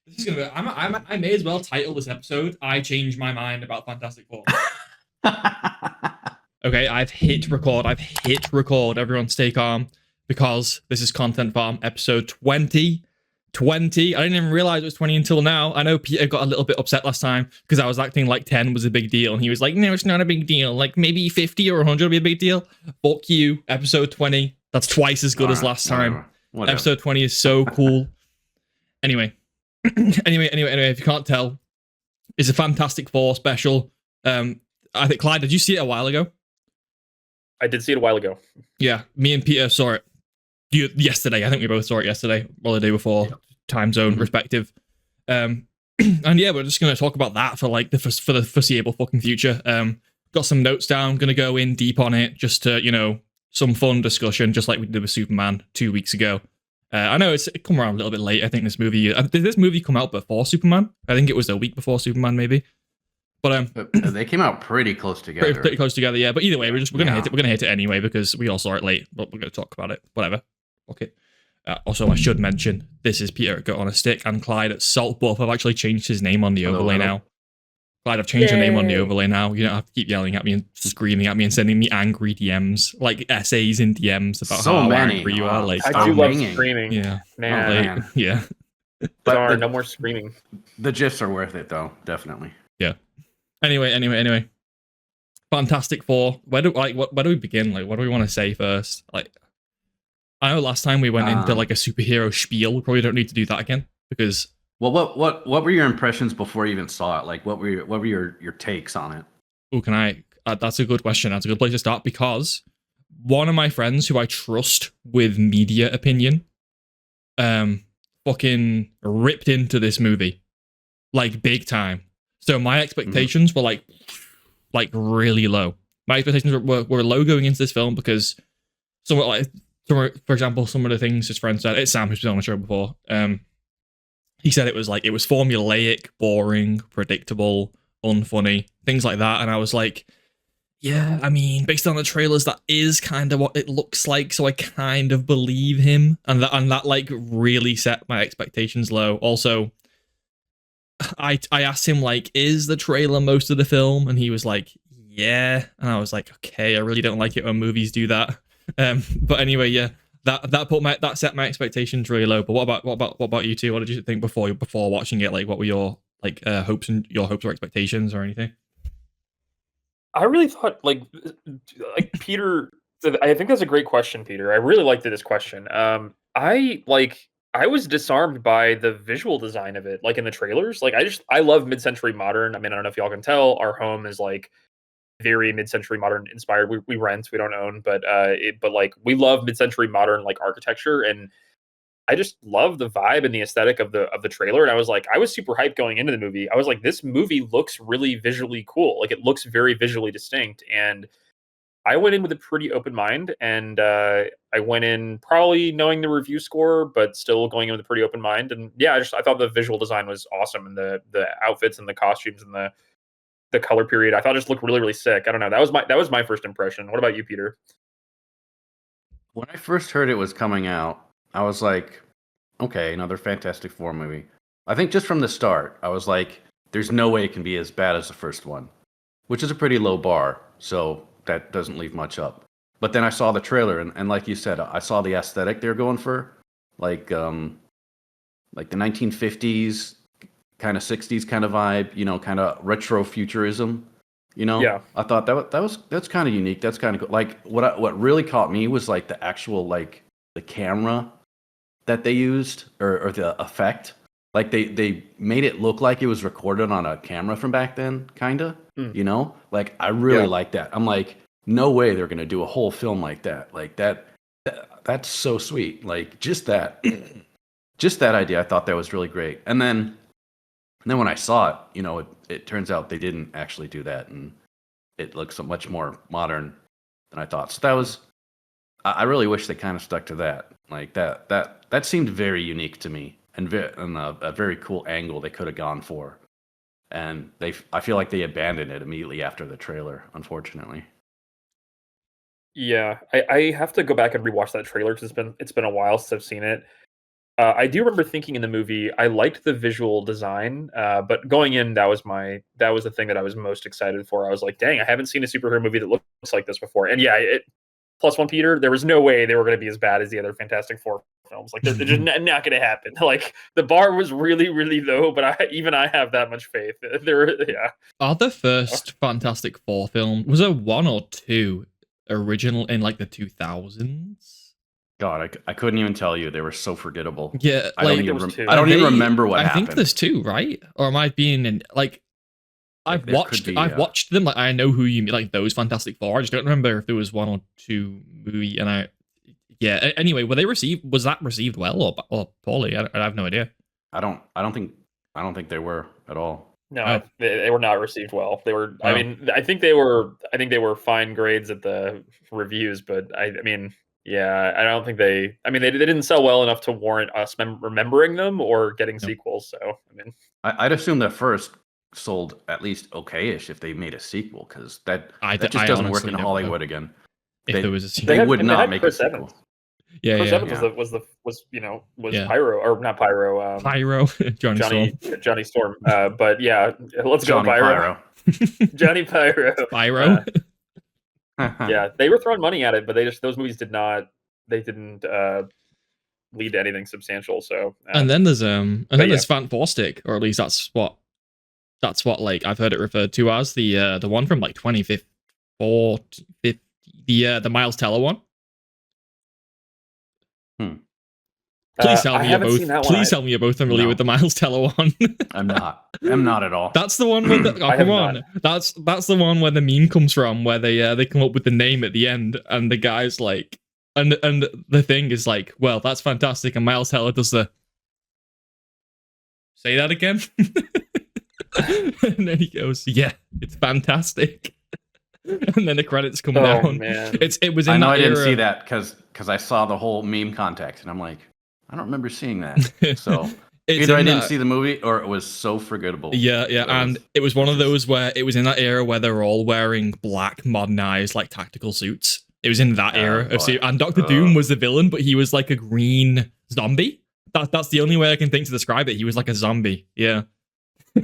This is gonna. Be, I may as well title this episode. I changed my mind about Fantastic Four. Okay, I've hit record. I've hit record. Everyone stay calm because this is Content Farm episode 20. 20. I didn't even realize it was 20 until now. I know Peter got a little bit upset last time because I was acting like 10 was a big deal. And he was like, no, it's not a big deal. Like maybe 50 or 100 will be a big deal. Fuck you. Episode 20. That's twice as good as last time. Whatever. Episode 20 is so cool. Anyway. Anyway, if you can't tell, it's a Fantastic Four special. I think, Clyde, did you see it a while ago? I did see it a while ago. Yeah, me and Peter saw it yesterday. I think we both saw it yesterday or the day before, time zone respective. And yeah, we're just going to talk about that for like for the foreseeable fucking future. Got some notes down, going to go in deep on it, just to, some fun discussion, just like we did with Superman 2 weeks ago. I know it come around a little bit late. I think this movie did this movie come out before Superman? I think it was a week before Superman, maybe. But they came out pretty close together. Pretty close together, yeah. But either way, we're gonna hit it. We're gonna hit it anyway because we all saw it late. But we're gonna talk about it. Whatever. Okay. Also, I should mention this is Peter at Go on a Stick and Clyde at Salt. Both have actually changed his name on the overlay now. Clyde, I've changed your name on the overlay now. You don't have to keep yelling at me and screaming at me and sending me angry DMs, like essays in DMs about how angry you are. Like I do love screaming. Yeah, man. Yeah. But no more screaming. The gifs are worth it, though. Definitely. Yeah. Anyway. Fantastic Four. Where do we begin? Like, what do we want to say first? Like, I know last time we went into like a superhero spiel. We probably don't need to do that again because. Well, what were your impressions before you even saw it? Like, what were your takes on it? Oh, can I? That's a good question. That's a good place to start because one of my friends who I trust with media opinion, fucking ripped into this movie, like big time. So my expectations were like really low. My expectations were low going into this film because for example, some of the things his friend said, it's Sam who's been on the show before. He said it was formulaic, boring, predictable, unfunny, things like that. And I was like, yeah, I mean, based on the trailers, that is kind of what it looks like. So I kind of believe him. And that like really set my expectations low. Also, I asked him, like, is the trailer most of the film? And he was like, yeah. And I was like, okay, I really don't like it when movies do that. But anyway, yeah, that set my expectations really low. But what about you two? What did you think before watching it? Like, what were your hopes or expectations or anything? I really thought like Peter. I think that's a great question, Peter. I really liked this question. I was disarmed by the visual design of it, like in the trailers. Like I love mid-century modern. I mean, I don't know if y'all can tell, our home is like very mid-century modern inspired. We rent, we don't own, but like we love mid-century modern like architecture, and I just love the vibe and the aesthetic of the trailer. And I was super hyped going into the movie. I was like, this movie looks really visually cool. Like it looks very visually distinct, and I went in with a pretty open mind, and I went in probably knowing the review score, but still going in with a pretty open mind. And yeah, I thought the visual design was awesome, and the outfits and the costumes and the color period I thought just looked really, really sick. I don't know. That was my first impression. What about you, Peter? When I first heard it was coming out, I was like, okay, another Fantastic Four movie. I think just from the start, I was like, there's no way it can be as bad as the first one, which is a pretty low bar. So that doesn't leave much up. But then I saw the trailer, and like you said, I saw the aesthetic they're going for, like the 1950s, kind of 60s kind of vibe, kind of retro futurism. Yeah. I thought that's kind of unique. That's kind of cool. Like what really caught me was like the actual like the camera that they used or the effect. Like they made it look like it was recorded on a camera from back then, kind of. Like I really like that. I'm like, no way they're gonna do a whole film like that. Like that's so sweet. Like just that idea, I thought that was really great. And then when I saw it, it turns out they didn't actually do that, and it looks so much more modern than I thought. So I really wish they kind of stuck to that. Like that seemed very unique to me, and a very cool angle they could have gone for. And I feel like they abandoned it immediately after the trailer, unfortunately. Yeah, I have to go back and rewatch that trailer because it's been a while since I've seen it. I do remember thinking in the movie, I liked the visual design, but going in, that was the thing that I was most excited for. I was like, dang, I haven't seen a superhero movie that looks like this before. And yeah, plus one Peter, there was no way they were going to be as bad as the other Fantastic Four films. Like they're just not going to happen. Like the bar was really, really low, but I have that much faith. Yeah. Are the first Fantastic Four film, was there one or two original in like the 2000s? God, I couldn't even tell you. They were so forgettable. Yeah, I don't like, even, I don't even remember what I happened. think there's two, right? Or am I being in like I've There could watched be, I've watched them. Like I know who you mean, like those Fantastic Four. I just don't remember if there was one or two movie. And anyway, was that received well or poorly? I have no idea. I don't think they were at all. No, Oh. they were not received well. They were. Oh. I mean, I think they were fine grades at the reviews, but I mean, yeah, I don't think they. I mean, they didn't sell well enough to warrant us remembering them or getting sequels. So, I mean, I'd assume that first sold at least okay-ish if they made a sequel, because that just I doesn't work honestly in don't Hollywood know. again. If there was a sequel. They would not make a Chris sequel. Evans. Yeah, Chris yeah. Evans was Yeah. Pyro, or not Pyro. Pyro, Johnny Storm. But yeah, let's Johnny go Pyro. Johnny Pyro. Pyro. Yeah, they were throwing money at it, but those movies didn't lead to anything substantial. So and then there's Fantastic, or at least that's what like I've heard it referred to as the one from like 2054, the Miles Teller one. Please tell me you're both. Please tell me you're both familiar with the Miles Teller one. I'm not at all. That's the one where come on. That's the one where the meme comes from, where they come up with the name at the end, and the guy's like, and the thing is like, well, that's fantastic, and Miles Teller does the say that again, and then he goes, yeah, it's fantastic. And then the credits come down. Man. It was. I know I didn't see that because I saw the whole meme context, and I'm like, I don't remember seeing that. So either I didn't see the movie, or it was so forgettable. Yeah, and it was one of those where it was in that era where they're all wearing black, modernized, like tactical suits. It was in that era of and Doctor Doom was the villain, but he was like a green zombie. That's the only way I can think to describe it. He was like a zombie. Yeah.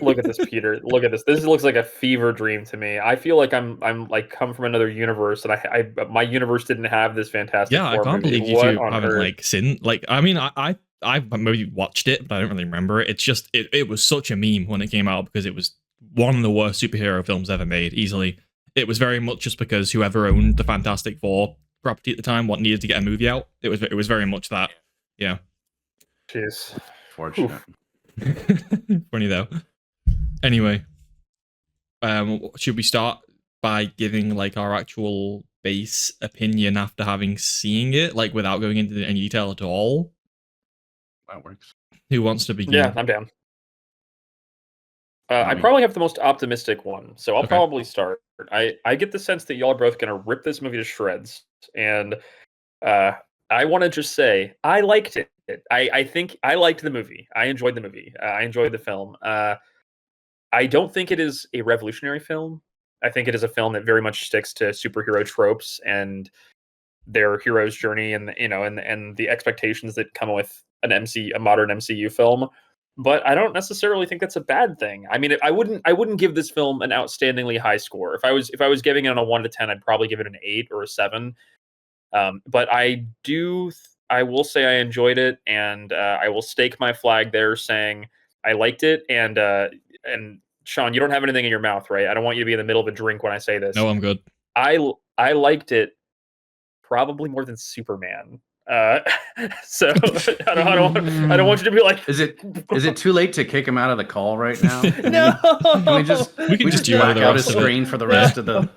Look at this, Peter. Look at this. This looks like a fever dream to me. I feel like I'm like come from another universe, and I my universe didn't have this Fantastic Four I can't movie. believe you two haven't like seen. Like, I mean, I maybe watched it, but I don't really remember it. It's just it was such a meme when it came out because it was one of the worst superhero films ever made, easily. It was very much just because whoever owned the Fantastic Four property at the time needed to get a movie out. It was very much that. Yeah. Jeez. Fortunate. Funny though. Anyway, should we start by giving like our actual base opinion after having seen it, like without going into any detail at all? That works. Who wants to begin? Yeah, I'm down. I probably have the most optimistic one, so I'll probably start. I get the sense that y'all are both going to rip this movie to shreds, and I want to just say I liked it. I think I liked the movie. I enjoyed the movie. I enjoyed the film. I don't think it is a revolutionary film. I think it is a film that very much sticks to superhero tropes and their hero's journey, and and the expectations that come with a modern MCU film. But I don't necessarily think that's a bad thing. I mean, I wouldn't give this film an outstandingly high score. If I was giving it on a 1 to 10, I'd probably give it an 8 or a 7. But I will say I enjoyed it, and I will stake my flag there, saying I liked it. And Sean, you don't have anything in your mouth, right? I don't want you to be in the middle of a drink when I say this. No, I'm good. I liked it probably more than Superman. So I don't want you to be like, is it too late to kick him out of the call right now? No, we can just black out his screen for the rest of the.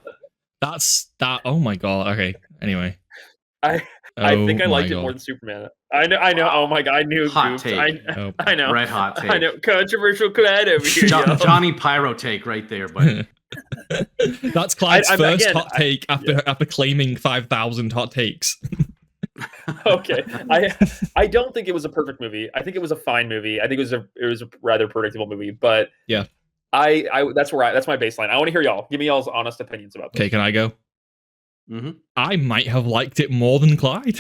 That's that. Oh my god. Okay. Anyway, I think I liked it more than Superman. I know. Wow. Oh my god, I knew. Hot take. I know. Red hot take. I know. Controversial Clyde over here. Johnny Pyro take right there, buddy. That's Clyde's first hot take after claiming 5,000 hot takes. Okay, I don't think it was a perfect movie. I think it was a fine movie. I think it was a rather predictable movie. But yeah, that's my baseline. I want to hear y'all. Give me y'all's honest opinions about this. Okay, can I go? Hmm. I might have liked it more than Clyde.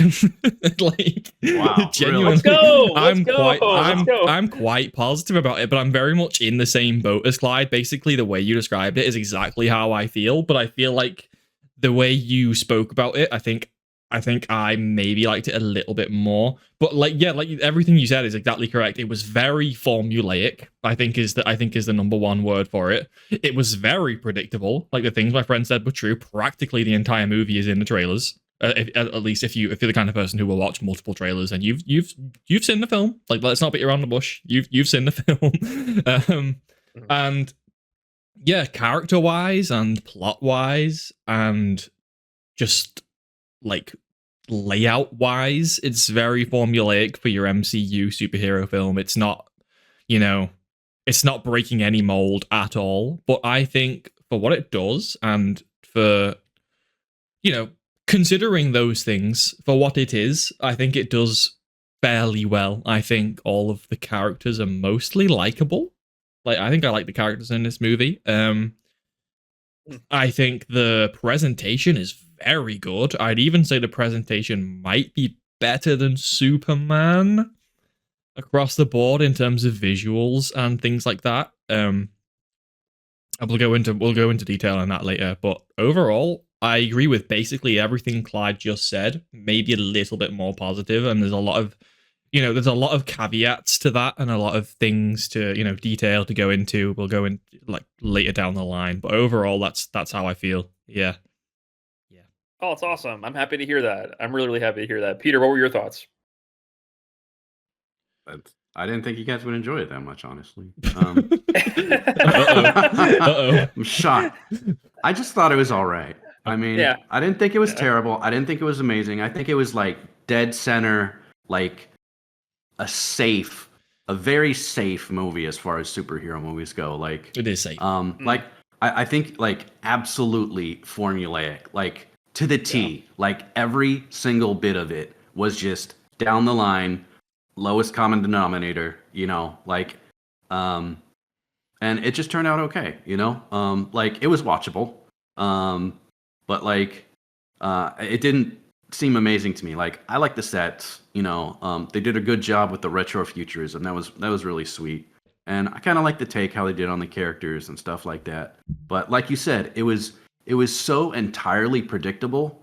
Like, Wow, genuinely, Let's go. Let's I'm go. quite, Let's go. I'm quite positive about it, but I'm very much in the same boat as Clyde. Basically, the way you described it is exactly how I feel, but I feel like the way you spoke about it, I think I maybe liked it a little bit more. But like, yeah, like everything you said is exactly correct. It was very formulaic. I think is the number one word for it. It was very predictable. Like the things my friend said were true. Practically the entire movie is in the trailers. At least if you're the kind of person who will watch multiple trailers and you've seen the film. Like, let's not beat around the bush. You've seen the film. And yeah, character wise and plot wise and just like layout wise, it's very formulaic for your MCU superhero film. It's not, you know, it's not breaking any mold at all. But I think for what it does and for, you know, considering those things for what it is, I think it does fairly well. I think all of the characters are mostly likable. Like, I think I like the characters in this movie. I think the presentation is very good. I'd even say the presentation might be better than Superman across the board in terms of visuals and things like that. And we'll go into detail on that later. But overall, I agree with basically everything Clyde just said. Maybe a little bit more positive, and there's a lot of caveats to that and a lot of things to, detail to go into. We'll go in like later down the line, but overall that's how I feel. Yeah. Oh, it's awesome. I'm happy to hear that. I'm really, really happy to hear that. Peter, what were your thoughts? I didn't think you guys would enjoy it that much, honestly. Uh-oh. I'm shocked. I just thought it was all right. I mean, Yeah. I didn't think it was terrible. I didn't think it was amazing. I think it was like dead center, like a very safe movie as far as superhero movies go. Like, It is safe. like I think like absolutely formulaic, like to the T. Yeah. Like every single bit of it was just down the line, lowest common denominator, like and it just turned out okay, like it was watchable. But like it didn't seem amazing to me. Like, I like the sets, they did a good job with the retro futurism. That was really sweet. And I kind of like the take how they did on the characters and stuff like that. But like you said, it was so entirely predictable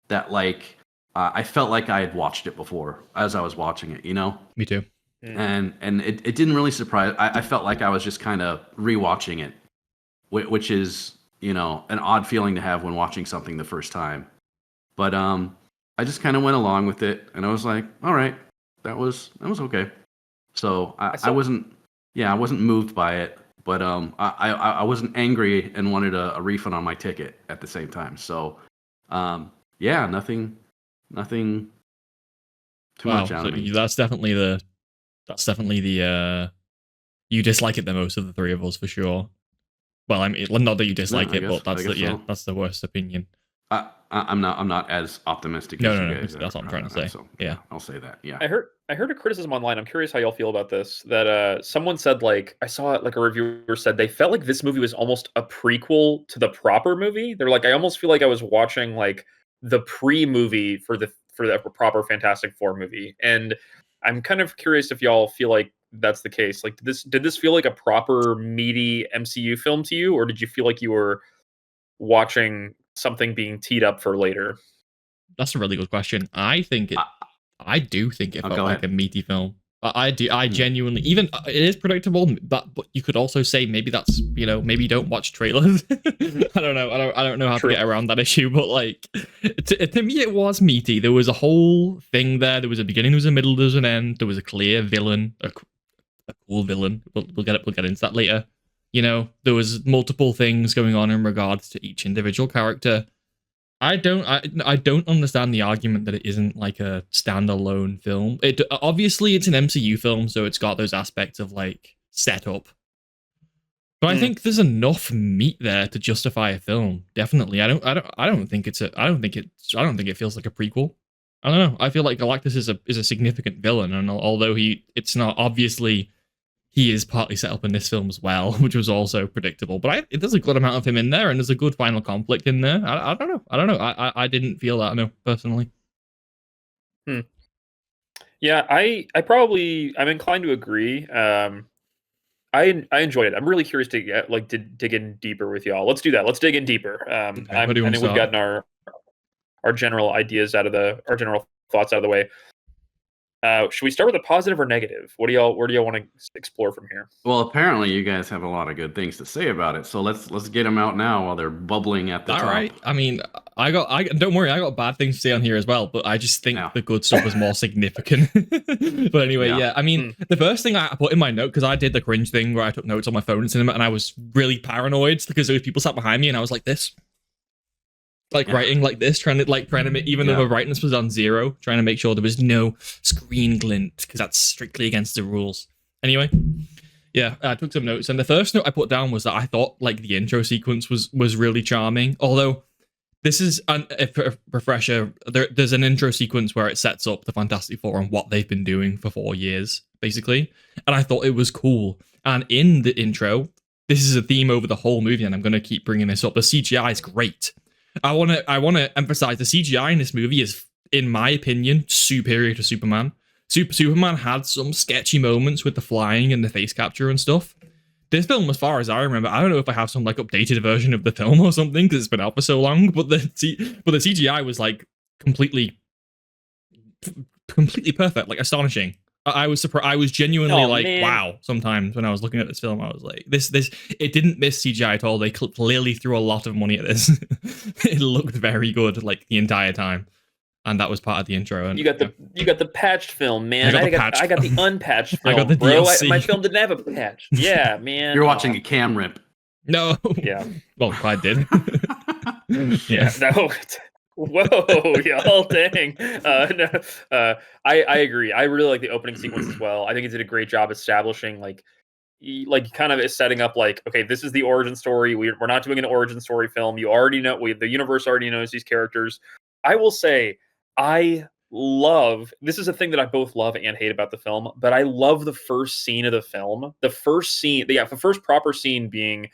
that like I felt like I had watched it before as I was watching it, Me too. And it didn't really surprise. I felt like I was just kind of rewatching it, which is, an odd feeling to have when watching something the first time. But I just kind of went along with it, and I was like, all right, that was okay. So I wasn't moved by it, but I wasn't angry and wanted a refund on my ticket at the same time. So yeah, nothing too much out of me. That's definitely the you dislike it the most of the three of us, for sure. Well, I mean, not that you dislike it, but that's the worst opinion. I'm not as optimistic No, as no, you no, guys. that's what I'm trying to say. So, yeah, I'll say that. Yeah. I heard a criticism online. I'm curious how y'all feel about this. That someone said, like, I saw it, like a reviewer said they felt like this movie was almost a prequel to the proper movie. They're like, I almost feel like I was watching like the pre-movie for the proper Fantastic Four movie. And I'm kind of curious if y'all feel like that's the case. Like, did this feel like a proper meaty MCU film to you, or did you feel like you were watching something being teed up for later? That's a really good question. I do think it felt like a meaty film. I do. I genuinely, even it is predictable, but you could also say maybe that's, maybe you don't watch trailers. I don't know. I don't know how to get around that issue, but like to me, it was meaty. There was a whole thing there. There was a beginning, there was a middle, there was an end. There was a clear villain, a cool villain. We'll get into that later. There was multiple things going on in regards to each individual character. I don't understand the argument that it isn't like a standalone film. It obviously it's an MCU film, so it's got those aspects of like setup. But I think there's enough meat there to justify a film. Definitely. I don't think it feels like a prequel. I don't know. I feel like Galactus is a significant villain, and although he's he is partly set up in this film as well, which was also predictable. But there's a good amount of him in there, and there's a good final conflict in there. I don't know. I don't know. I didn't feel that, no, personally. Yeah, I'm inclined to agree. I enjoyed it. I'm really curious to dig in deeper with y'all. Let's do that. Let's dig in deeper. Okay, I think we've gotten our general ideas our general thoughts out of the way. Should we start with a positive or negative? Where do y'all want to explore from here? Well, apparently you guys have a lot of good things to say about it, so let's get them out now while they're bubbling at the top. All right. I mean, I don't worry, I got bad things to say on here as well, but I just think the good stuff was more significant. But anyway, yeah. I mean, the first thing I put in my note, because I did the cringe thing where I took notes on my phone in cinema, and I was really paranoid because there was people sat behind me, and I was like this. Writing like this, trying to make, even though the brightness was on 0, trying to make sure there was no screen glint, because that's strictly against the rules. Anyway, yeah, I took some notes, and the first note I put down was that I thought like the intro sequence was really charming. Although this is a refresher, there's an intro sequence where it sets up the Fantastic Four and what they've been doing for 4 years, basically, and I thought it was cool. And in the intro, this is a theme over the whole movie, and I'm going to keep bringing this up. The CGI is great. I want to emphasize the CGI in this movie is, in my opinion, superior to Superman. Superman had some sketchy moments with the flying and the face capture and stuff. This film, as far as I remember, I don't know if I have some like updated version of the film or something because it's been out for so long, but the CGI was like completely perfect, like astonishing. I was surprised. I was genuinely wow. Sometimes when I was looking at this film, I was like, this. It didn't miss CGI at all. They clearly threw a lot of money at this. It looked very good, like the entire time, and that was part of the intro. And you got the patched film, man. I got the unpatched film. I got the DLC. My film didn't have a patch. Yeah, man. You're watching a cam rip. No. Yeah. Well, Clyde did. Yeah. No. Whoa, y'all, dang. No, I agree. I really like the opening sequence as well. I think it did a great job establishing like kind of setting up like, okay, this is the origin story. We're not doing an origin story film. You already know, the universe already knows these characters. I will say, this is a thing that I both love and hate about the film, but I love the first scene of the film. The first proper scene being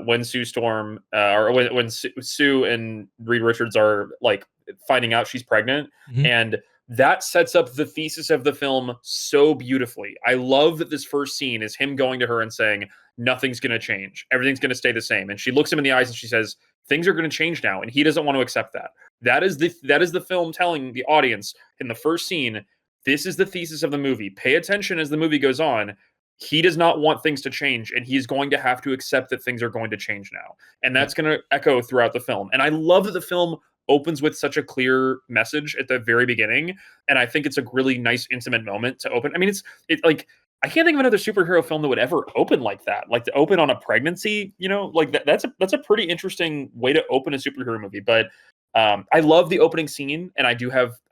when Sue Storm or when Sue and Reed Richards are like finding out she's pregnant, and that sets up the thesis of the film so beautifully. I love that this first scene is him going to her and saying, nothing's going to change. Everything's going to stay the same. And she looks him in the eyes and she says, things are going to change now. And he doesn't want to accept that. That is the film telling the audience in the first scene, this is the thesis of the movie. Pay attention as the movie goes on. He does not want things to change, and he's going to have to accept that things are going to change now. And that's going to echo throughout the film. And I love that the film opens with such a clear message at the very beginning. And I think it's a really nice, intimate moment to open. I mean, it's like, I can't think of another superhero film that would ever open like that, like to open on a pregnancy, like that's a pretty interesting way to open a superhero movie. But I love the opening scene, and I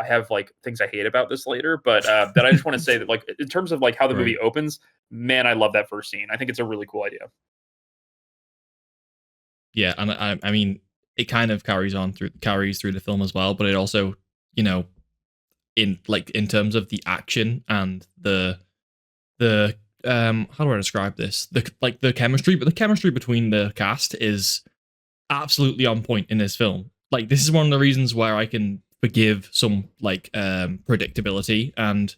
have like things I hate about this later, but that I just want to say that like in terms of like how the movie opens, man, I love that first scene. I think it's a really cool idea. Yeah, and I mean, it kind of carries through the film as well, but it also, in terms of the action and the how do I describe this? The chemistry, but the chemistry between the cast is absolutely on point in this film. Like, this is one of the reasons where I can forgive some predictability and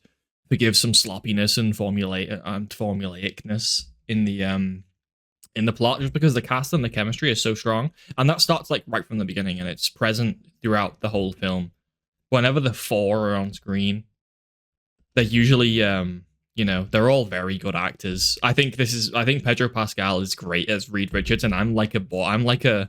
forgive some sloppiness and formulaicness in the plot, just because the cast and the chemistry is so strong, and that starts like right from the beginning, and it's present throughout the whole film. Whenever the four are on screen, they're usually they're all very good actors. I think Pedro Pascal is great as Reed Richards, and I'm like a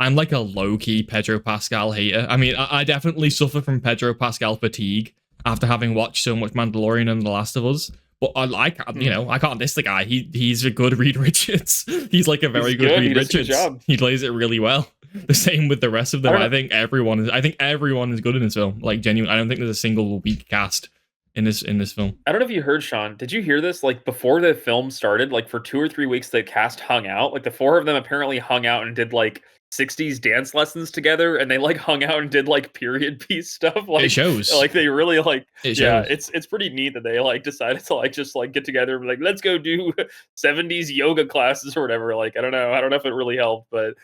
low-key Pedro Pascal hater. I mean, I definitely suffer from Pedro Pascal fatigue after having watched so much Mandalorian and The Last of Us. But I can't diss the guy. He's a good Reed Richards. He's like a very good Reed Richards. He plays it really well. The same with the rest of them. I think everyone is good in this film. Like, genuine. I don't think there's a single weak cast in this film. I don't know if you heard, Sean. Did you hear this? Like, before the film started, like for 2 or 3 weeks, the cast hung out. Like the four of them apparently hung out and did like '60s dance lessons together, and they like hung out and did like period piece stuff. Like it shows. like they really like It yeah, shows. it's pretty neat that they like decided to like just like get together and be like, let's go do '70s yoga classes or whatever. Like I don't know if it really helped, but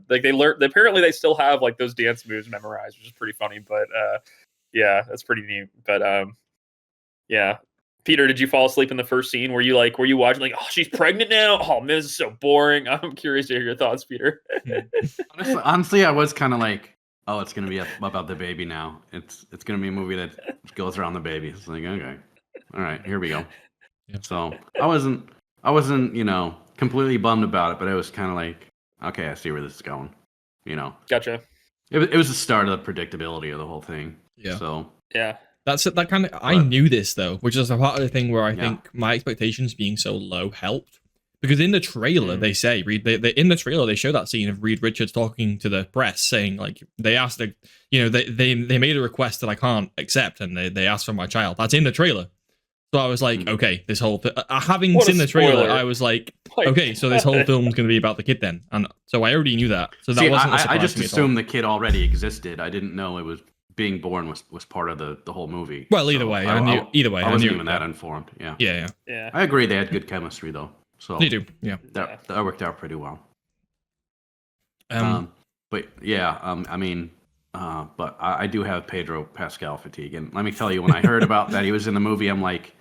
like they learned apparently they still have like those dance moves memorized, which is pretty funny. But yeah, that's pretty neat. But yeah. Peter, did you fall asleep in the first scene? Were you watching like, oh, she's pregnant now? Oh man, this is so boring. I'm curious to hear your thoughts, Peter. Honestly, I was kind of like, oh, it's gonna be about the baby now. It's gonna be a movie that goes around the baby. It's like, okay, all right, here we go. Yeah. So I wasn't, completely bummed about it, but I was kind of like, okay, I see where this is going. Gotcha. It was the start of the predictability of the whole thing. Yeah. So Yeah. That's that kind of. I knew this though, which is a part of the thing where I think my expectations being so low helped. Because in the trailer they say in the trailer they show that scene of Reed Richards talking to the press, saying like they asked they made a request that I can't accept, and they asked for my child. That's in the trailer. So I was like, okay, this whole having What a seen the trailer, spoiler. I was like, okay, so this whole film's going to be about the kid then, and so I already knew that. So that wasn't a surprise I just to me at all. assumed the kid already existed. I didn't know it was being born was part of the whole movie. Well, either way, I knew. Either way, I wasn't knew even that informed. Yeah. Yeah. I agree. They had good chemistry though. So They do. Yeah. that worked out pretty well. But yeah, but I do have Pedro Pascal fatigue, and let me tell you, when I heard about that he was in the movie, I'm like,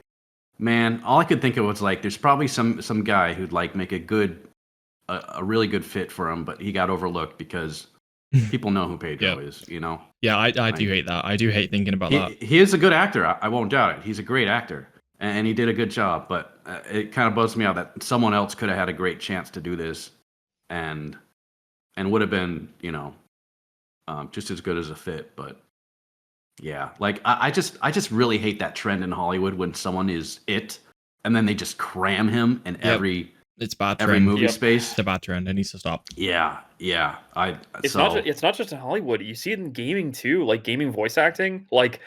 man, all I could think of was like, there's probably some guy who'd like make a really good fit for him, but he got overlooked because people know who Pedro is, Yeah, I do hate that. I do hate thinking about that. He is a good actor. I won't doubt it. He's a great actor, and he did a good job. But it kind of bugs me out that someone else could have had a great chance to do this, and would have been, just as good as a fit. But yeah, like I just really hate that trend in Hollywood when someone is it, and then they just cram him in it's bad every trend. movie space. It's a bad trend. It needs to stop. Yeah. It's not just in Hollywood. You see it in gaming too, like gaming voice acting. Like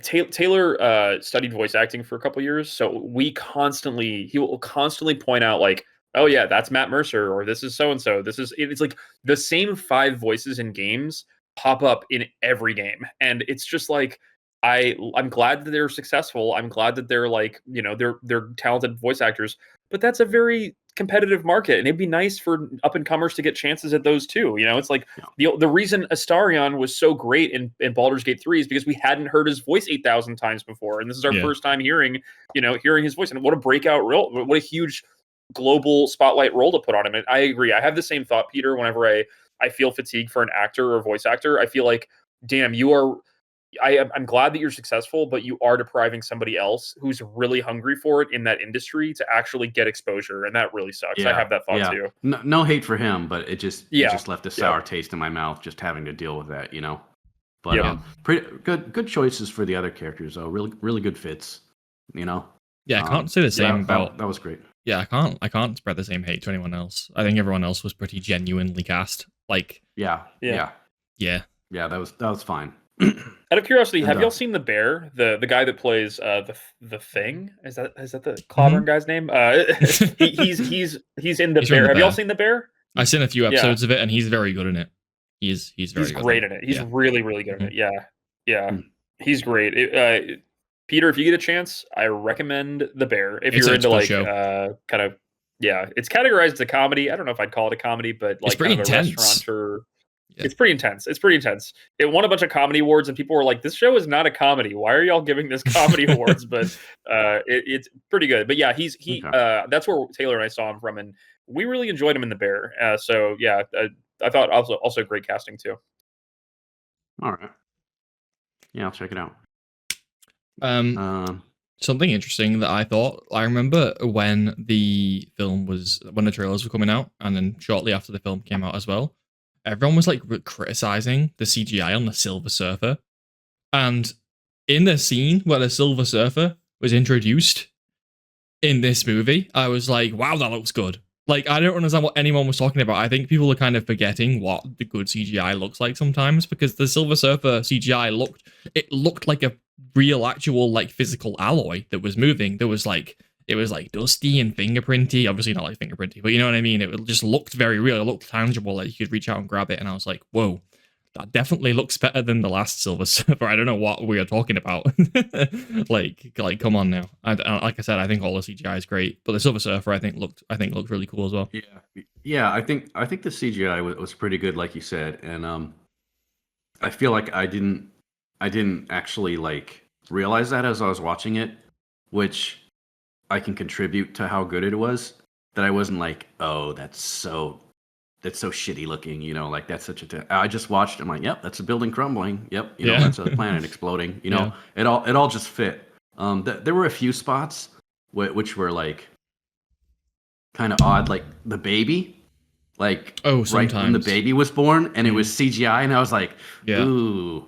Taylor studied voice acting for a couple years, so he will constantly point out like, oh yeah, that's Matt Mercer, or this is so and so. It's like the same 5 voices in games pop up in every game, and it's just like I'm glad that they're successful. I'm glad that they're like they're talented voice actors, but that's a very competitive market, and it'd be nice for up and comers to get chances at those too. It's like the reason Astarion was so great in Baldur's Gate 3 is because we hadn't heard his voice 8,000 times before, and this is our first time hearing his voice. And what a breakout role! What a huge global spotlight role to put on him. And I agree. I have the same thought, Peter. Whenever I feel fatigue for an actor or voice actor, I feel like, damn, I'm glad that you're successful, but you are depriving somebody else who's really hungry for it in that industry to actually get exposure, and that really sucks. I have that thought too. No hate for him, but it just left a sour taste in my mouth just having to deal with that, But pretty good choices for the other characters though. Really good fits, Yeah, I can't say the same about that was great. Yeah, I can't spread the same hate to anyone else. I think everyone else was pretty genuinely cast. Like Yeah. That was fine. Out of curiosity, have y'all seen the bear? The guy that plays the Thing? Is that the clobbering guy's name? He's in the Bear. Have y'all seen the Bear? I've seen a few episodes of it, and he's very good in it. He's very good great in it. He's really good in it. Yeah. He's great. Peter, if you get a chance, I recommend the Bear. If you're into like kind of it's categorized as a comedy. I don't know if I'd call it a comedy, but like it's pretty kind of a intense. restaurateur. Yeah. It's pretty intense. It won a bunch of comedy awards, and people were like, "This show is not a comedy. Why are y'all giving this comedy awards?" But it's pretty good. But yeah, that's where Taylor and I saw him from, and we really enjoyed him in the Bear. So yeah, I thought also great casting too. All right. Yeah, I'll check it out. Something interesting that I remember when the trailers were coming out, and then shortly after the film came out as well. Everyone was like criticizing the CGI on the Silver Surfer, and in the scene where the Silver Surfer was introduced in this movie, I was like, "Wow, that looks good." Like, I don't understand what anyone was talking about. I think people are kind of forgetting what the good CGI looks like sometimes, because the Silver Surfer CGI looked like a real, actual, like physical alloy that was moving. There was like it was like dusty and fingerprinty. Obviously not like fingerprinty, but you know what I mean. It just looked very real. It looked tangible. Like you could reach out and grab it, and I was like, whoa. That definitely looks better than the last Silver Surfer. I don't know what we are talking about. like, come on now. Like I said, I think all the CGI is great, but the Silver Surfer, I think looked really cool as well. Yeah. I think the CGI was pretty good, like you said, and I feel like I didn't actually like realize that as I was watching it, which I can contribute to how good it was. That I wasn't like, oh, that's so shitty looking, you know, like that's such a. I just watched. I'm like, yep, that's a building crumbling. Yep, you know, that's a planet exploding. You know, it all just fit. There were a few spots which were like kind of odd, like the baby, like right when the baby was born, and it was CGI, and I was like, ooh,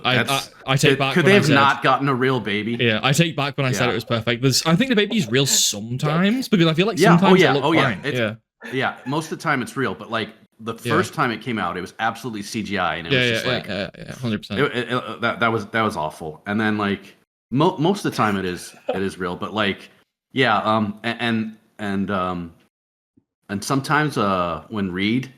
I take back. Could they have not gotten a real baby? Yeah, I take back when I said it was perfect. I think the baby's real sometimes because I feel like sometimes it looks fine. Yeah, most of the time it's real, but like the first time it came out, it was absolutely CGI, and it was just like 100%. That was awful. And then like most of the time it is real, but like and sometimes when Reed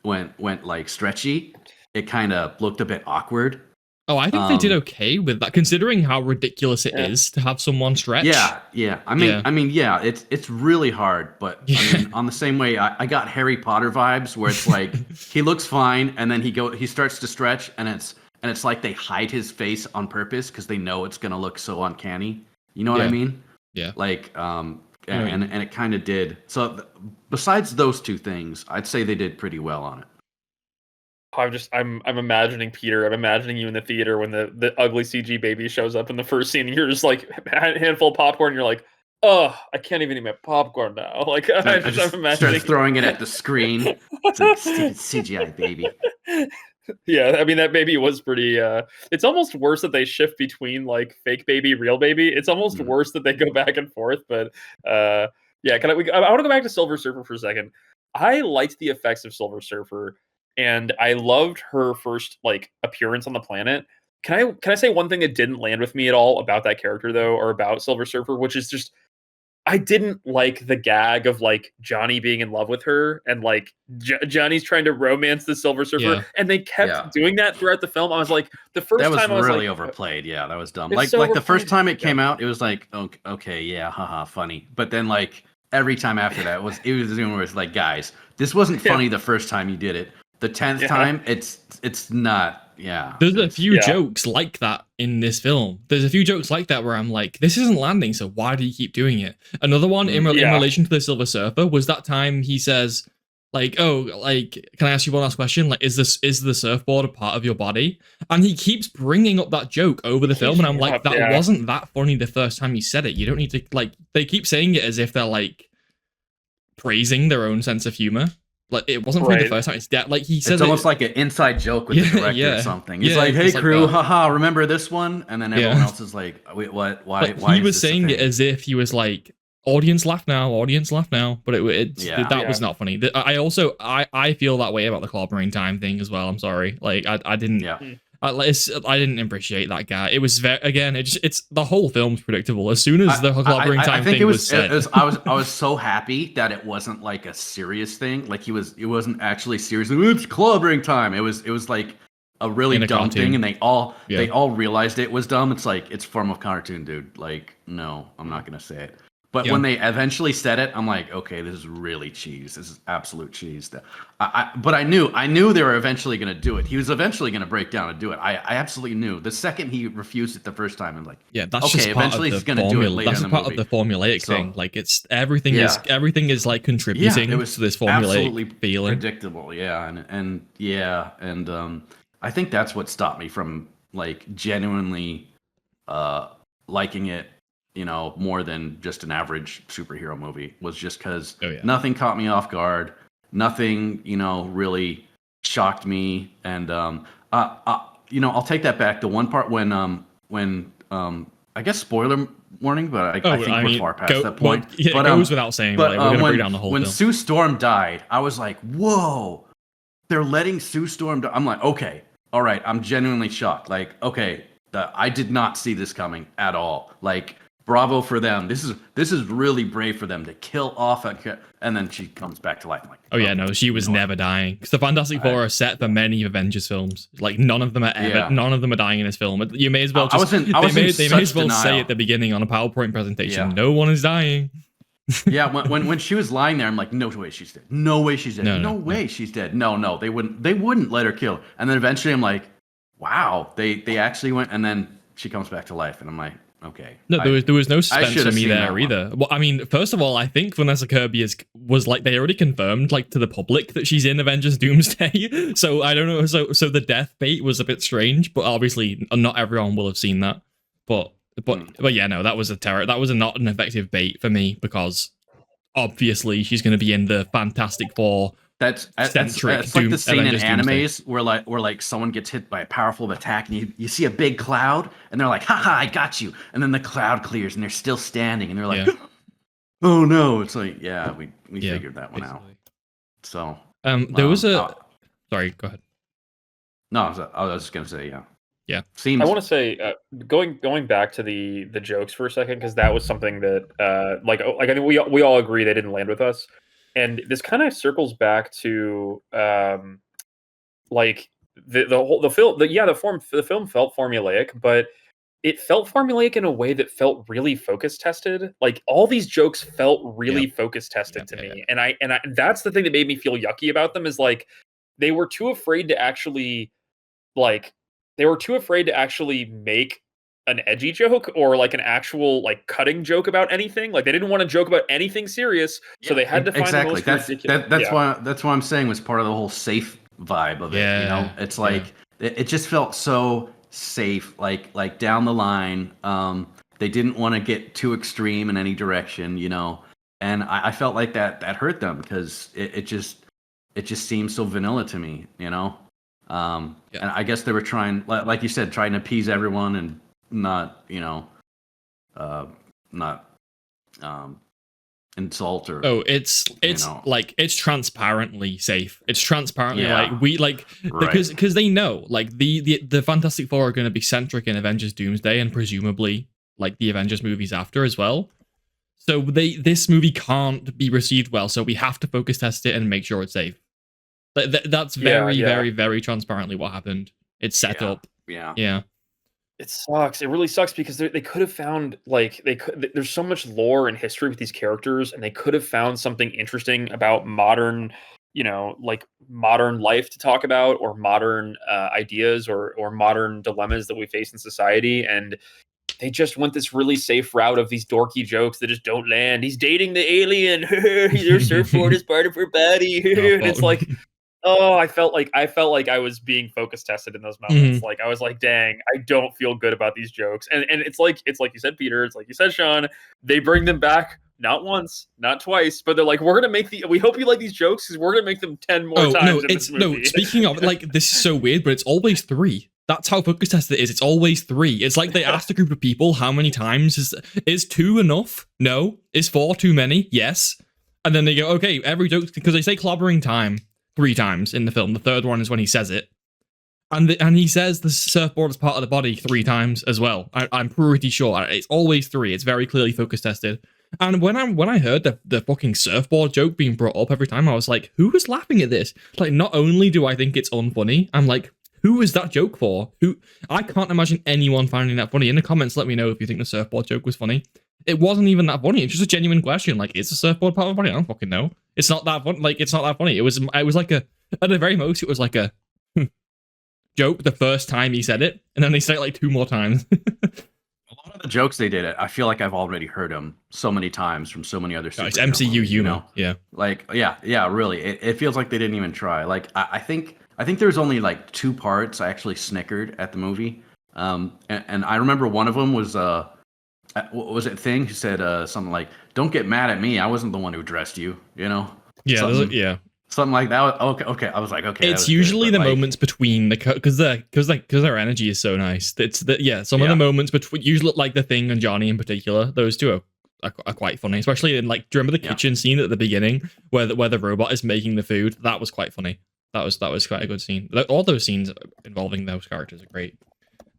went like stretchy, it kind of looked a bit awkward. Oh, I think they did okay with that, considering how ridiculous it is to have someone stretch. Yeah. I mean, it's really hard, but I mean, on the same way, I got Harry Potter vibes where it's like he looks fine, and then he starts to stretch, and it's like they hide his face on purpose because they know it's gonna look so uncanny. You know what I mean? Yeah. Like, and it kind of did. So besides those two things, I'd say they did pretty well on it. I'm imagining Peter. I'm imagining you in the theater when the ugly CG baby shows up in the first scene, and you're just like a handful of popcorn. And you're like, oh, I can't even eat my popcorn now. Like I'm imagining start throwing it at the screen. It's like stupid CGI baby. Yeah, I mean that baby was pretty. It's almost worse that they shift between like fake baby, real baby. It's almost worse that they go back and forth. But yeah, I want to go back to Silver Surfer for a second. I liked the effects of Silver Surfer. And I loved her first like appearance on the planet. Can I say one thing that didn't land with me at all about that character though, or about Silver Surfer, which is just I didn't like the gag of like Johnny being in love with her and like Johnny's trying to romance the Silver Surfer, and they kept doing that throughout the film. I was like, the first time I was really like, overplayed. Yeah, that was dumb. Like the first time it came out, it was like, okay, yeah, haha, funny. But then like every time after that, it was like, guys, this wasn't funny the first time you did it. The 10th time, it's not. Yeah, there's a few jokes like that in this film. There's a few jokes like that where I'm like, this isn't landing, so why do you keep doing it? Another one in relation to the Silver Surfer was that time he says, like, oh, like, can I ask you one last question? Like, is the surfboard a part of your body? And he keeps bringing up that joke over the film, and I'm like, that wasn't that funny the first time you said it. You don't need to, like, they keep saying it as if they're like praising their own sense of humor. Like it wasn't funny the first time. It's like he says it's almost like an inside joke with the director or something. He's like, "Hey crew, haha, remember this one?" And then everyone else is like, "Wait, what? Why?" He was saying it as if he was like, "Audience laugh now, but that was not funny." I feel that way about the clobbering time thing as well. I'm sorry, like I didn't. I didn't appreciate that guy. It was it's the whole film's predictable. As soon as the clobbering time thing was said, I was so happy that it wasn't like a serious thing. Like it wasn't actually serious. It's clobbering time. It was like a really dumb thing, and they all realized it was dumb. It's like it's form of cartoon, dude. Like no, I'm not gonna say it. But when they eventually said it, I'm like, okay, this is really cheese. This is absolute cheese. But I knew they were eventually going to do it. He was eventually going to break down and do it. I absolutely knew. The second he refused it the first time, I'm like, that's okay, just eventually he's going to do it later in the movie. That's part of the formulaic thing. Like it's everything is like contributing to this formulaic feeling. Predictable, and I think that's what stopped me from like genuinely liking it. You know, more than just an average superhero movie, was just because nothing caught me off guard. Nothing, really shocked me. And, I'll take that back. The one part when I guess spoiler warning, but I think we're far past that point. Well, it goes without saying, but we're going to break down the whole film. When Sue Storm died, I was like, whoa, they're letting Sue Storm die. I'm like, okay, all right. I'm genuinely shocked. Like, okay, I did not see this coming at all. Like, bravo for them. This is really brave for them to kill off and then she comes back to life. I'm like, Oh yeah, no, she was never dying. Because the Fantastic Four are set for many Avengers films. Like none of them are ever, none of them are dying in this film. You may as well just they may as well say at the beginning on a PowerPoint presentation, no one is dying. Yeah, when she was lying there, I'm like, no way she's dead. No way she's dead. No way she's dead. No, they wouldn't let her kill her. And then eventually I'm like, wow, they actually went, and then she comes back to life, and I'm like, okay. No, there was no suspense for me there either. Well, I mean, first of all, I think Vanessa Kirby was like, they already confirmed like to the public that she's in Avengers Doomsday. So I don't know. So the death bait was a bit strange, but obviously not everyone will have seen that. But yeah, no, that was not an effective bait for me, because obviously she's going to be in the Fantastic Four. That's like the scene Avengers in animes where like someone gets hit by a powerful attack and you see a big cloud and they're like, haha, I got you. And then the cloud clears and they're still standing and they're like, oh no. It's like, yeah, we figured that one out. So there was a sorry, go ahead. No, I was just gonna say, yeah. I want to say, going back to the jokes for a second, because that was something that like I think we all agree they didn't land with us. And this kind of circles back to like the film. The film felt formulaic, but it felt formulaic in a way that felt really focus tested. Like all these jokes felt really focus tested to me, and I that's the thing that made me feel yucky about them, is like they were too afraid to actually make an edgy joke or like an actual like cutting joke about anything. Like they didn't want to joke about anything serious, so they had to find the most ridiculous. That's why I'm saying was part of the whole safe vibe of it. You know, it's like it just felt so safe, like down the line. They didn't want to get too extreme in any direction, you know, and I felt like that hurt them, because it just seemed so vanilla to me, you know. And I guess they were trying, like you said, trying to appease everyone and not, you know, insult or. Oh, it's like it's transparently safe. It's transparently because they know like the Fantastic Four are going to be centric in Avengers Doomsday and presumably like the Avengers movies after as well. So this movie can't be received well, so we have to focus test it and make sure it's safe. That's very, very transparently what happened. It's set up. Yeah. It sucks. It really sucks, because they could have found there's so much lore and history with these characters, and they could have found something interesting about modern, you know, like modern life to talk about, or modern ideas or modern dilemmas that we face in society. And they just went this really safe route of these dorky jokes that just don't land. He's dating the alien. Their surfboard is part of her body. And it's like, oh, I felt like I was being focus tested in those moments. Like I was like, dang, I don't feel good about these jokes. And it's like you said, Peter, it's like you said, Sean, they bring them back not once, not twice, but they're like, we hope you like these jokes, because we're gonna make them 10 more times in this movie. No, speaking of, like, this is so weird, but it's always 3. That's how focus tested it is. It's always 3. It's like they asked a group of people how many times is 2 enough? No. Is 4 too many? Yes. And then they go, okay, every joke, because they say clobbering time 3 times in the film. The third one is when he says it. And he says the surfboard is part of the body 3 times as well. I'm pretty sure. It's always 3. It's very clearly focus tested. And when I heard the fucking surfboard joke being brought up every time, I was like, who was laughing at this? Like, not only do I think it's unfunny, I'm like, who is that joke for? I can't imagine anyone finding that funny. In the comments, let me know if you think the surfboard joke was funny. It wasn't even that funny. It's just a genuine question. Like, is the surfboard part of the body? I don't fucking know. It's not that fun. Like, it's not that funny. It was like at the very most, it was like a joke the first time he said it, and then they said it like 2 more times. A lot of the jokes they did, I feel like I've already heard them so many times from so many other superhero it's MCU movies, humor, you know? Yeah. Like, yeah, really. It feels like they didn't even try. Like, I think there's only like 2 parts I actually snickered at the movie. And I remember one of them was what was it Thing who said something like, "Don't get mad at me. I wasn't the one who dressed you." You know? Yeah, something like that. Okay. I was like, okay. It's usually the moments between because their energy is so nice. It's some of the moments between, usually like the Thing and Johnny in particular. Those 2 are quite funny, especially in like, do you remember the kitchen scene at the beginning where the robot is making the food? That was quite funny. That was quite a good scene. All those scenes involving those characters are great.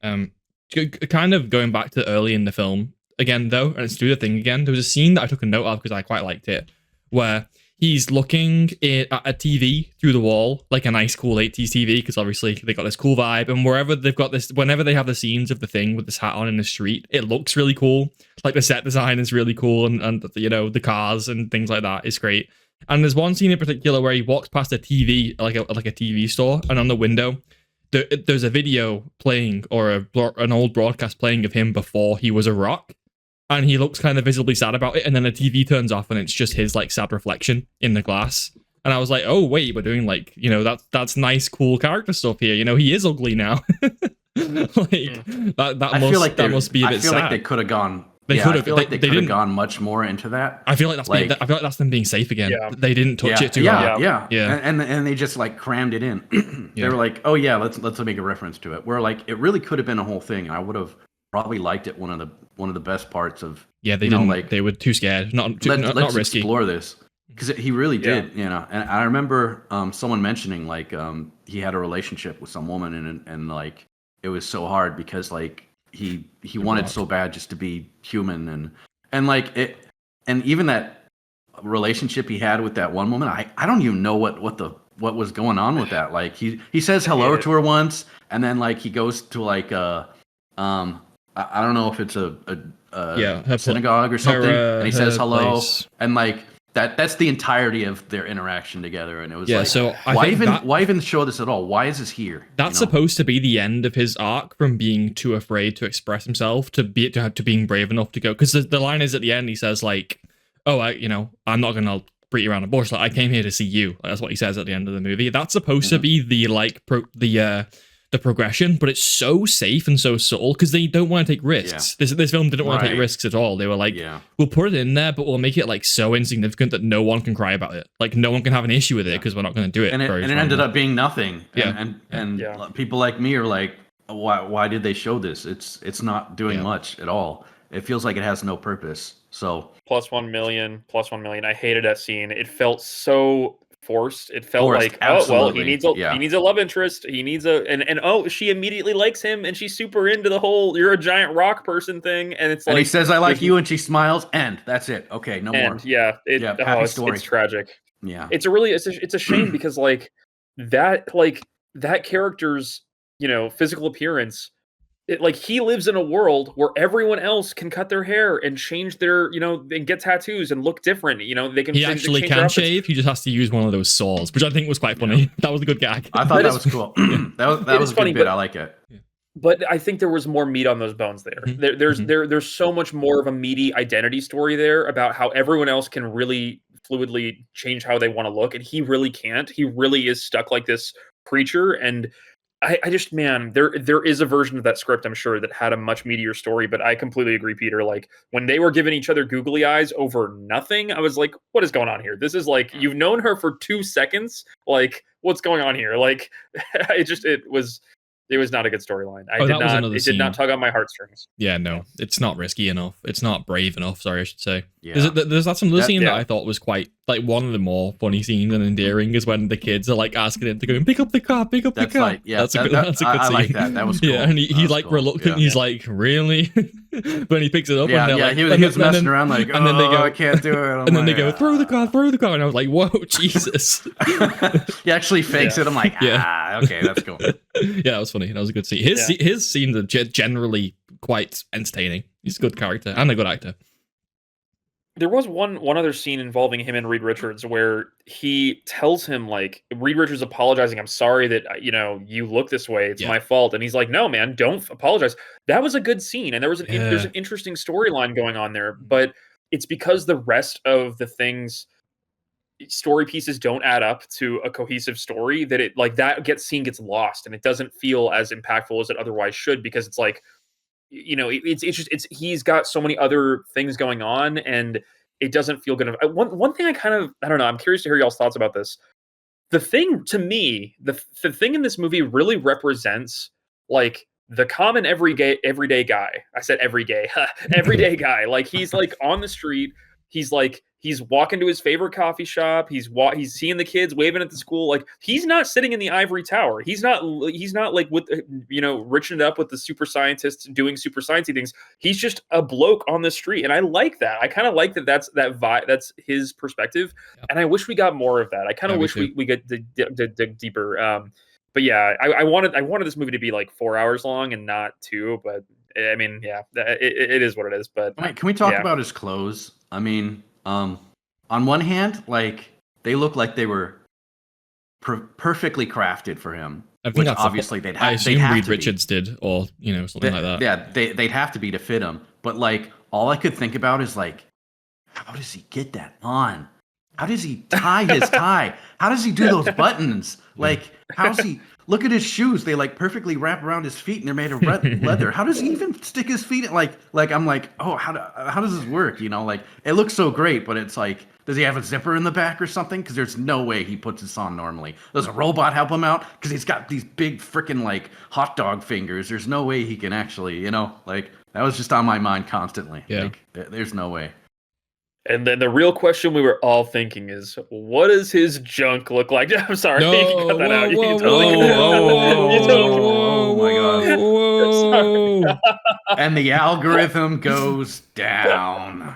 Kind of going back to early in the film, again though, and it's do the thing again. There was a scene that I took a note of because I quite liked it, where he's looking at a TV through the wall, like a nice cool 80s TV, because obviously they got this cool vibe, and wherever they've got this, whenever they have the scenes of the thing with this hat on in the street, it looks really cool. Like the set design is really cool, and you know, the cars and things like that is great. And there's one scene in particular where he walks past a TV, like a TV store, and on the window there's a video playing, or an old broadcast playing of him before he was a rock, and he looks kind of visibly sad about it, and then the TV turns off and it's just his like sad reflection in the glass. And I was like, oh wait, we're doing like, you know, that's nice, cool character stuff here. You know, he is ugly now. Like that must be a bit sad. I feel like they could have gone. They could have. I feel like they could have gone much more into that. I feel like that's them being safe again. Yeah. They didn't touch it too hard. Yeah. And they just like crammed it in. They were like, oh yeah, let's make a reference to it. Where like it really could have been a whole thing. I would have probably liked it. One of the best parts of. Yeah, they didn't. Like, they were too scared. Not risky. Explore this, because he really did. You know, and I remember someone mentioning like he had a relationship with some woman, and like it was so hard because like he wanted so bad just to be human, and like it, and even that relationship he had with that one woman, I don't even know what was going on with that. Like he says hello to her once, and then like he goes to like I don't know if it's a synagogue or something, and he says hello, place. And like that's the entirety of their interaction together, and it was like, so why even show this at all? Why is this here? That's supposed to be the end of his arc, from being too afraid to express himself to being brave enough to go. Because the line is at the end, he says like, "Oh, I'm not gonna beat around the bush. Like, I came here to see you." Like, that's what he says at the end of the movie. That's supposed to be the the progression, but it's so safe and so subtle because they don't want to take risks. This film didn't want to take risks at all. They were like, we'll put it in there, but we'll make it like so insignificant that no one can cry about it. Like no one can have an issue with it because we're not going to do it. And it ended up being nothing. And people like me are like, why did they show this? It's not doing much at all. It feels like it has no purpose. So plus 1 million. I hated that scene. It felt so forced. It felt like, absolutely. He needs a love interest. He needs she immediately likes him, and she's super into the whole "you're a giant rock person" thing. And it's like, he says, "I like you," and she smiles, and that's it. Okay, no more. Yeah, it's tragic. Yeah, it's a shame because like that character's physical appearance. Like he lives in a world where everyone else can cut their hair and change their, and get tattoos and look different. They can. He actually can shave. He just has to use one of those saws, which I think was quite funny. That was a good gag. I thought that was cool. That was a funny bit. I like it. But I think there was more meat on those bones there. There's so much more of a meaty identity story there about how everyone else can really fluidly change how they want to look, and he really can't. He really is stuck like this preacher. And I just, man, there is a version of that script, I'm sure, that had a much meatier story, but I completely agree, Peter. Like, when they were giving each other googly eyes over nothing, I was like, what is going on here? This is like, you've known her for 2 seconds. Like, what's going on here? Like, it was not a good storyline. It did not tug on my heartstrings. Yeah, no, it's not risky enough. It's not brave enough. Sorry, I should say. Yeah. There's some other scene that I thought was quite like one of the more funny scenes and endearing is when the kids are like asking him to go and pick up the car. That's a good scene. I like that. That was cool. Yeah, and he's like cool. Reluctant. Yeah. He's like, really? But he picks it up. Yeah, and like, he was messing around like, and then they go, I can't do it. And then they go, throw the car. And I was like, whoa, Jesus. He actually fakes it. I'm like, okay, that's cool. Yeah, that was funny. That was a good scene. His scenes are generally quite entertaining. He's a good character and a good actor. There was one other scene involving him and Reed Richards where he tells him, like, Reed Richards apologizing, "I'm sorry that you look this way. It's my fault." And he's like, "No, man, don't apologize." That was a good scene, and there's an interesting storyline going on there. But it's because the rest of the story pieces don't add up to a cohesive story that it like that scene gets lost, and it doesn't feel as impactful as it otherwise should, because it's like, he's got so many other things going on, and it doesn't feel good. One thing I don't know, I'm curious to hear y'all's thoughts about this. The thing to me, the thing in this movie really represents like the common everyday guy. I said everyday guy. Like, he's like on the street. He's like, He's walking to his favorite coffee shop. He's seeing the kids waving at the school. Like, he's not sitting in the ivory tower. He's not like with, riching it up with the super scientists doing super sciencey things. He's just a bloke on the street, and I like that. I kind of like that. That's that vibe. That's his perspective, and I wish we got more of that. I kind of wish we get to dig deeper. But yeah, I wanted this movie to be like 4 hours long and not 2. But I mean, yeah, it is what it is. But can we talk about his clothes? I mean, on one hand, like, they look like they were perfectly crafted for him. I think that's obviously they'd have. I assume Reed Richards did, or something like that. Yeah, they'd have to be to fit him. But like, all I could think about is like, how does he get that on? How does he tie his tie? How does he do those buttons? Like, how's he? Look at his shoes. They like perfectly wrap around his feet, and they're made of leather. How does he even stick his feet in? Like I'm like, oh, how does this work? Like, it looks so great, but it's like, does he have a zipper in the back or something? Because there's no way he puts this on normally. Does a robot help him out? Because he's got these big freaking like hot dog fingers. There's no way he can actually, like, that was just on my mind constantly. Yeah. Like, there's no way. And then the real question we were all thinking is, what does his junk look like? I'm sorry, No, you can cut that out. You can totally oh my god! And the algorithm goes down.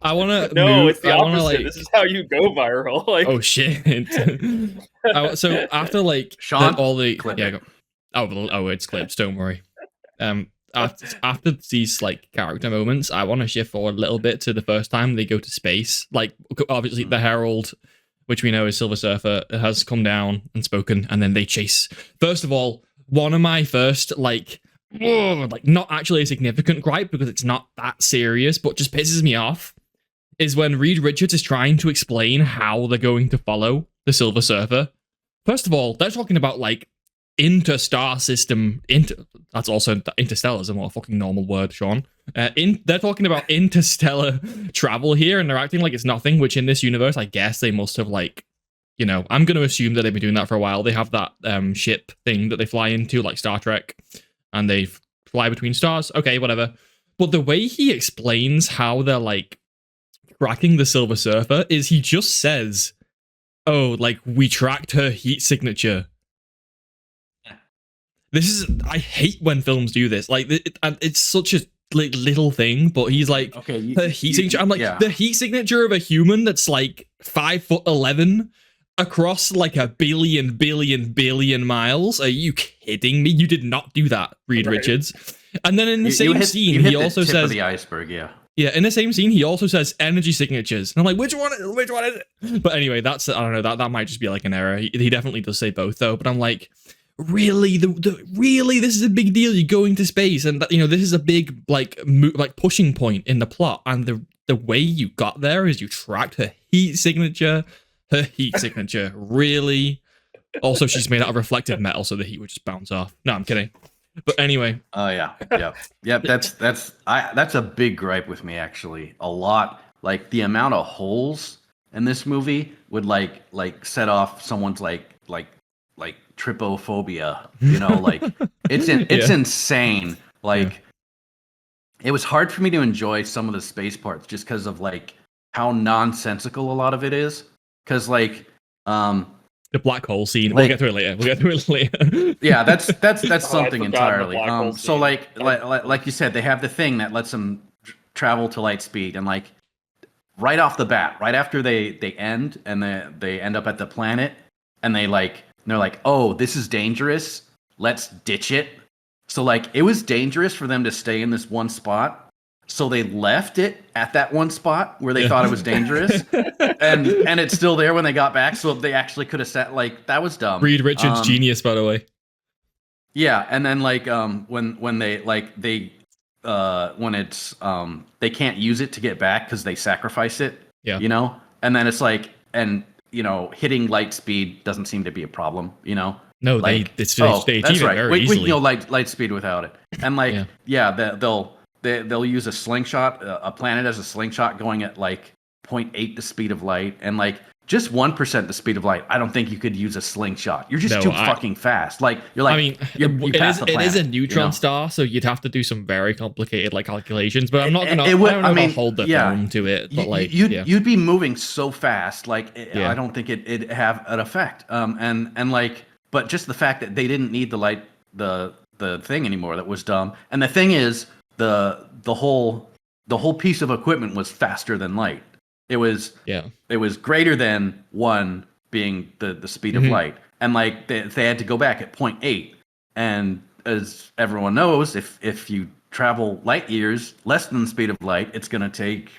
I want to. No, it's the opposite. This is how you go viral. Like, oh shit! So after like Sean, all the clip yeah, it's clips. Don't worry. After these like character moments, I want to shift forward a little bit to the first time they go to space. Like, obviously the Herald, which we know is Silver Surfer, has come down and spoken, and then they chase. First of all, one of my first like not actually a significant gripe, because it's not that serious, but just pisses me off, is when Reed Richards is trying to explain how they're going to follow the Silver Surfer. First of all, they're talking about like interstar system. That's also interstellar is a more fucking normal word, Sean. They're talking about interstellar travel here, and they're acting like it's nothing, which in this universe, I guess they must have like, I'm going to assume that they've been doing that for a while. They have that ship thing that they fly into, like Star Trek, and they fly between stars. Okay, whatever. But the way he explains how they're like tracking the Silver Surfer is he just says, oh, like, we tracked her heat signature. I hate when films do this. Like, it's such a like little thing, but he's like, okay, her heat signature. I'm like, the heat signature of a human that's like 5'11" across like a billion miles. Are you kidding me? You did not do that, Reed Richards. And then in the same scene, he also says of the iceberg, Yeah, in the same scene, he also says energy signatures. And I'm like, which one is it? But anyway, I don't know, that might just be like an error. He definitely does say both, though. But I'm like, really? Really? This is a big deal. You're going to space. And, this is a big, like pushing point in the plot. And the way you got there is you tracked her heat signature. Really? Also, she's made out of reflective metal, so the heat would just bounce off. No, I'm kidding. But anyway. Oh yeah. That's a big gripe with me, actually. A lot. Like, the amount of holes in this movie would like set off someone's like trypophobia. Like, it's insane. Like, it was hard for me to enjoy some of the space parts just because of like how nonsensical a lot of it is. Because like the black hole scene, we'll get through it later. Yeah, that's something entirely. So like you said, they have the thing that lets them travel to light speed, and like right off the bat, right after they end and they end up at the planet, and they're like, oh, this is dangerous, let's ditch it. So like, it was dangerous for them to stay in this one spot. So they left it at that one spot where they thought it was dangerous, and it's still there when they got back. So they actually could have said, like, that was dumb. Reed Richards, genius, by the way. Yeah, and then like when they can't use it to get back because they sacrifice it. Yeah. And then it's like, and hitting light speed doesn't seem to be a problem. No, like, they achieve it very easily. Light speed without it, and like they'll use a slingshot, a planet as a slingshot, going at like 0.8 the speed of light, and like just 1% the speed of light, I don't think you could use a slingshot. You're just too fucking fast. Like you're like, I mean, you pass the planet, it is a neutron star, so you'd have to do some very complicated like calculations. But I'm not gonna. I don't know if I'll hold the film to it. But like, you'd be moving so fast. Like I don't think it'd have an effect. And like, but just the fact that they didn't need the light, the thing anymore, that was dumb. And the thing is, the whole piece of equipment was faster than light. It was greater than 1 being the speed of light, and like they had to go back at 0.8. And as everyone knows, if you travel light years less than the speed of light, it's gonna take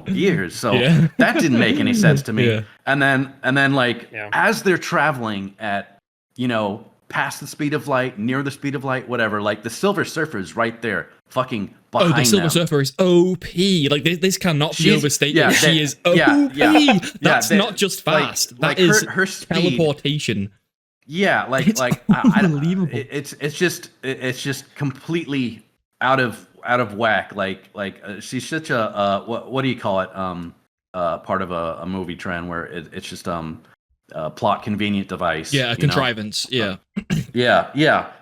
years. So that didn't make any sense to me. And then like as they're traveling at past the speed of light, near the speed of light, whatever, like the Silver Surfer's right there, fucking behind them. The Silver Surfer is OP. Like this cannot be overstated. She is OP. That's not just fast. That is her speed, teleportation. Yeah, like unbelievable. It's just completely out of whack. Like she's such a what do you call it? Part of a movie trend where it's just plot convenient device. Yeah, a contrivance. Yeah.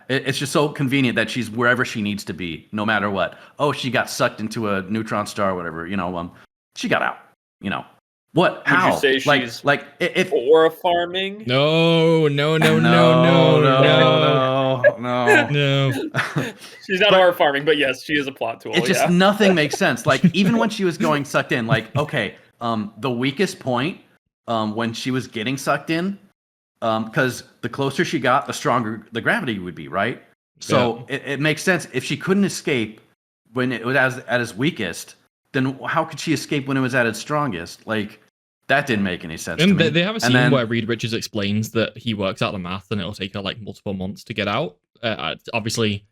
It's just so convenient that she's wherever she needs to be, no matter what. Oh, she got sucked into a neutron star, or whatever. She got out. What? How? Would you say she's like if aura farming? No. She's not aura farming, but yes, she is a plot tool. It just nothing makes sense. Like even when she was going sucked in, like okay, the weakest point. When she was getting sucked in, because the closer she got, the stronger the gravity would be, right? So it makes sense. If she couldn't escape when it was at its weakest, then how could she escape when it was at its strongest? Like, that didn't make any sense to me. They have a scene where Reed Richards explains that he works out the math and it'll take her like multiple months to get out. Obviously,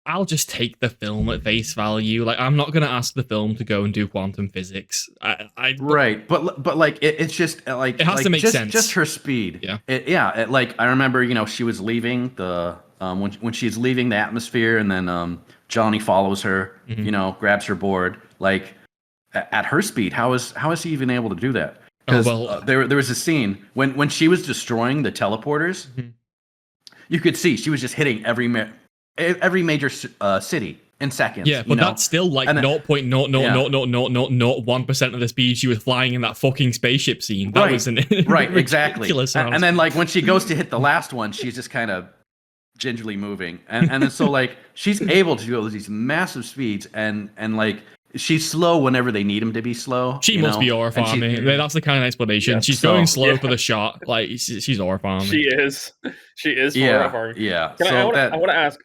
I'll just take the film at face value. Like, I'm not gonna ask the film to go and do quantum physics. Right, but like it's just like it has to make sense. Just her speed. Yeah. Like I remember, she was leaving the when she's leaving the atmosphere, and then Johnny follows her. Grabs her board. Like at her speed, how is he even able to do that? Because there was a scene when she was destroying the teleporters. You could see she was just hitting every major city in seconds. Yeah, but that's still like 0.00001% of the speed she was flying in that fucking spaceship scene. That was exactly. And then like when she goes to hit the last one, she's just kind of gingerly moving, and then so like she's able to go these massive speeds, and like she's slow whenever they need him to be slow. She must be aura farming. That's the kind of explanation. Yeah, she's going slow for the shot. Like she's aura farming. She is aura farming. Yeah. I want to ask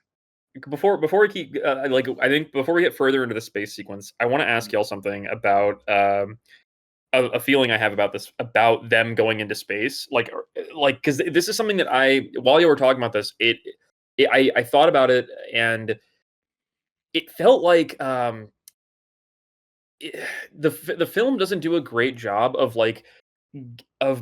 before we keep I think before we get further into the space sequence, I want to ask y'all something about a feeling I have about them going into space. Like because this is something that while you were talking about this, I thought about it, and it felt like the film doesn't do a great job of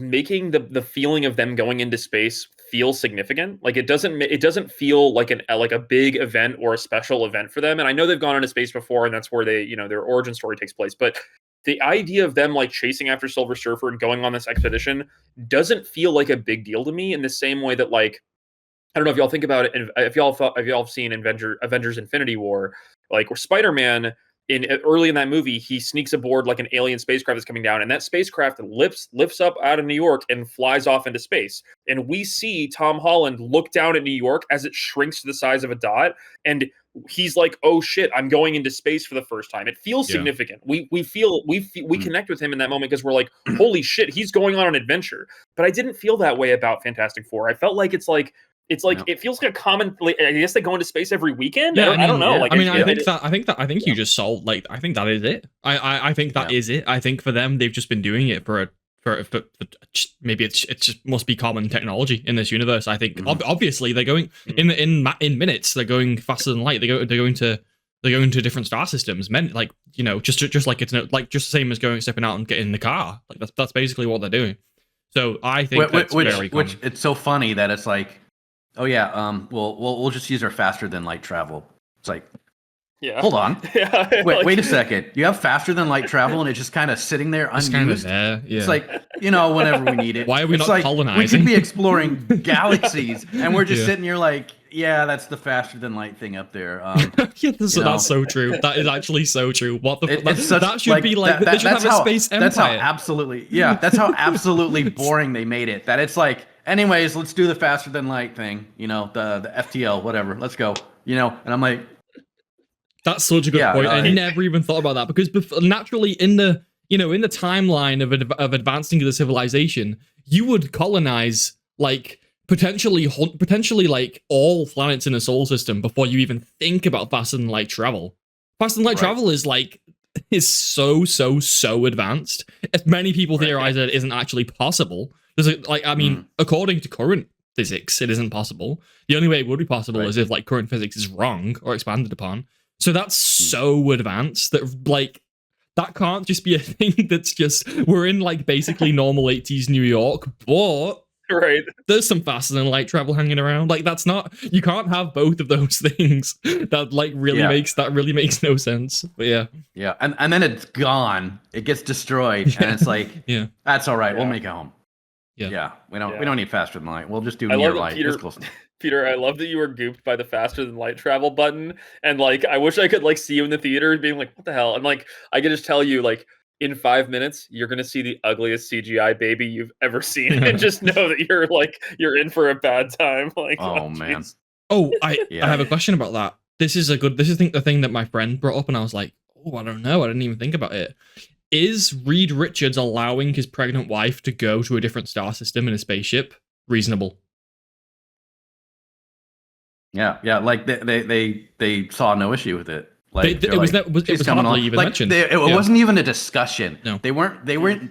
making the feeling of them going into space feel significant. Like it doesn't feel like a big event or a special event for them. And I know they've gone into space before, and that's where their origin story takes place. But the idea of them like chasing after Silver Surfer and going on this expedition doesn't feel like a big deal to me, in the same way that like, I don't know if y'all think about it, and if y'all have seen Avengers Infinity War, like where Spider-Man early in that movie, he sneaks aboard like an alien spacecraft that's coming down, and that spacecraft lifts up out of New York and flies off into space. And we see Tom Holland look down at New York as it shrinks to the size of a dot, and he's like, "Oh shit, I'm going into space for the first time." It feels significant. We connect with him in that moment because we're like, "Holy shit, he's going on an adventure." But I didn't feel that way about Fantastic Four. I felt like it feels like a common. I guess they go into space every weekend. Yeah, I don't know. Yeah. Like, I think you just solved. Like, I think that is it. I think that is it. I think for them, they've just been doing it for maybe it's just must be common technology in this universe. I think obviously they're going in minutes. They're going faster than light. They're going to different star systems. Just like it's just the same as stepping out and getting in the car. Like that's basically what they're doing. So I think that's very common. Which it's so funny that it's like, oh yeah, we'll just use our faster than light travel. It's like, Yeah. Hold on. Yeah. Wait a second. You have faster than light travel, and it's just kind of sitting there It's kind of unused. there. Yeah. It's like, whenever we need it. Why are we it's not like, colonizing? We could be exploring galaxies, and we're just Yeah. sitting here like, yeah, that's the faster than light thing up there. Yeah, that's so true. That is actually so true. What the that should be like they should have a space empire. That's how that's how absolutely boring they made it. That it's like, anyways, let's do the faster than light thing. The FTL, whatever. Let's go. And I'm like, that's such a good point. And I never even thought about that because naturally in the in the timeline of advancing the civilization, you would colonize like potentially like all planets in the solar system before you even think about faster than light travel. Faster than light travel is so advanced. As many people theorize that it isn't actually possible. According to current physics, it isn't possible. The only way it would be possible is if current physics is wrong or expanded upon. So that's so advanced that that can't just be a thing that's just we're in basically normal 80s New York, but there's some faster than light travel hanging around. That's not, you can't have both of those things. That really makes no sense. But yeah, and then it's gone. It gets destroyed, and it's like, that's all right. We'll make it home. Yeah, we don't need faster than light. We'll just do near light. It's close enough. Peter, I love that you were gooped by the faster than light travel button, and I wish I could see you in the theater being like, what the hell? And I could just tell you in 5 minutes you're gonna see the ugliest CGI baby you've ever seen, and just know that you're in for a bad time. Oh man. Oh, I have a question about that. This is the thing that my friend brought up, and I was like, oh, I don't know. I didn't even think about it. Is Reed Richards allowing his pregnant wife to go to a different star system in a spaceship reasonable? Yeah, they saw no issue with it. It was hardly even mentioned. It wasn't even a discussion. No. They weren't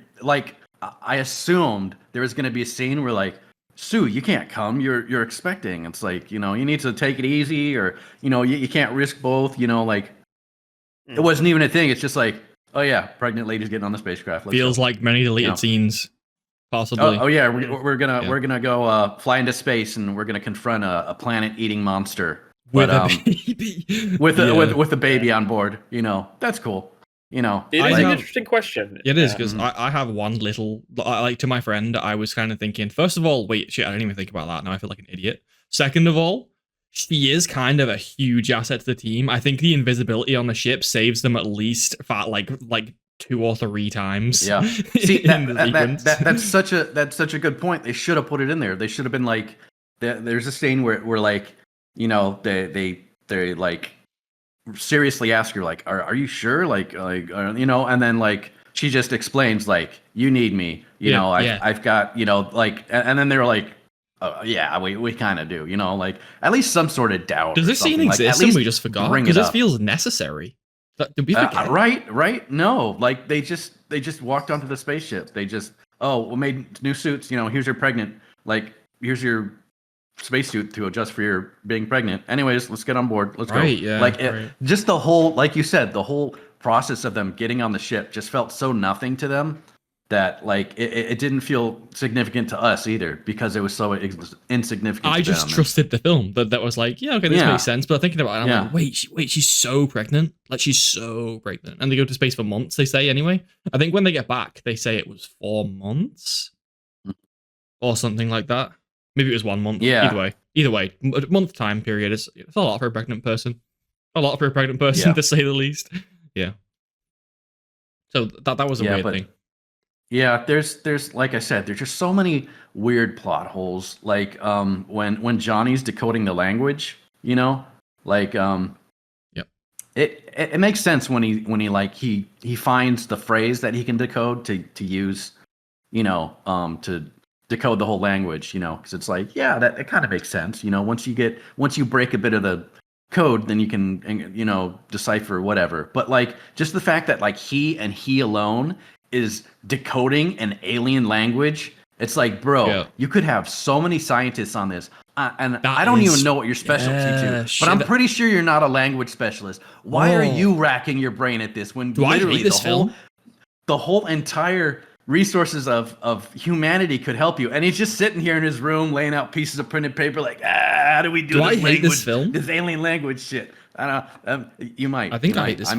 I assumed there was going to be a scene where Sue, you can't come. You're expecting. It's you need to take it easy, or you can't risk both. It wasn't even a thing. It's just oh yeah, pregnant lady's getting on the spacecraft. Feels like many deleted scenes. Possibly. Oh yeah, we're gonna go fly into space, and we're gonna confront a planet-eating monster with a baby. with a baby on board. That's cool. It is an interesting question. It is, because I have one little to my friend. I was kind of thinking, first of all, wait, shit, I didn't even think about that. Now I feel like an idiot. Second of all, she is kind of a huge asset to the team. I think the invisibility on the ship saves them at least like 2 or 3 times. Yeah. See, that's such a good point. They should have put it in there. They should have been there's a scene where they seriously ask her are you sure and then she just explains you need me, I've got and then they're like, oh, yeah, we kind of do, at least some sort of doubt. Does this scene exist and we just forgot? Because this feels necessary. Did we forget? Right. No, they just walked onto the spaceship. They just, we made new suits. Here's your pregnant. Here's your spacesuit to adjust for your being pregnant. Anyways, let's get on board. Let's go. Yeah. Just the whole, like you said, the whole process of them getting on the ship just felt so nothing to them that it didn't feel significant to us either, because it was so insignificant. I just trusted the film that was this makes sense. But thinking about it, I'm like, wait, she's so pregnant. She's so pregnant, and they go to space for months. They say anyway. I think when they get back, they say it was 4 months or something like that. Maybe it was 1 month. Yeah. Either way, month time period is a lot for a pregnant person. To say the least. Yeah. So that was a weird thing. Yeah, there's like I said, there's just so many weird plot holes. When Johnny's decoding the language, it makes sense when he finds the phrase that he can decode to use, to decode the whole language, because it's that kind of makes sense. Once you break a bit of the code, then you can decipher whatever. But just the fact that he alone is decoding an alien language, it's you could have so many scientists on this, and I don't even know what your specialty to, but I'm pretty sure you're not a language specialist. Why are you racking your brain at this when literally the whole entire resources of humanity could help you? And he's just sitting here in his room laying out pieces of printed paper how do we do this I hate language, this film? this alien language shit? I don't. You might. I think you I hate might. this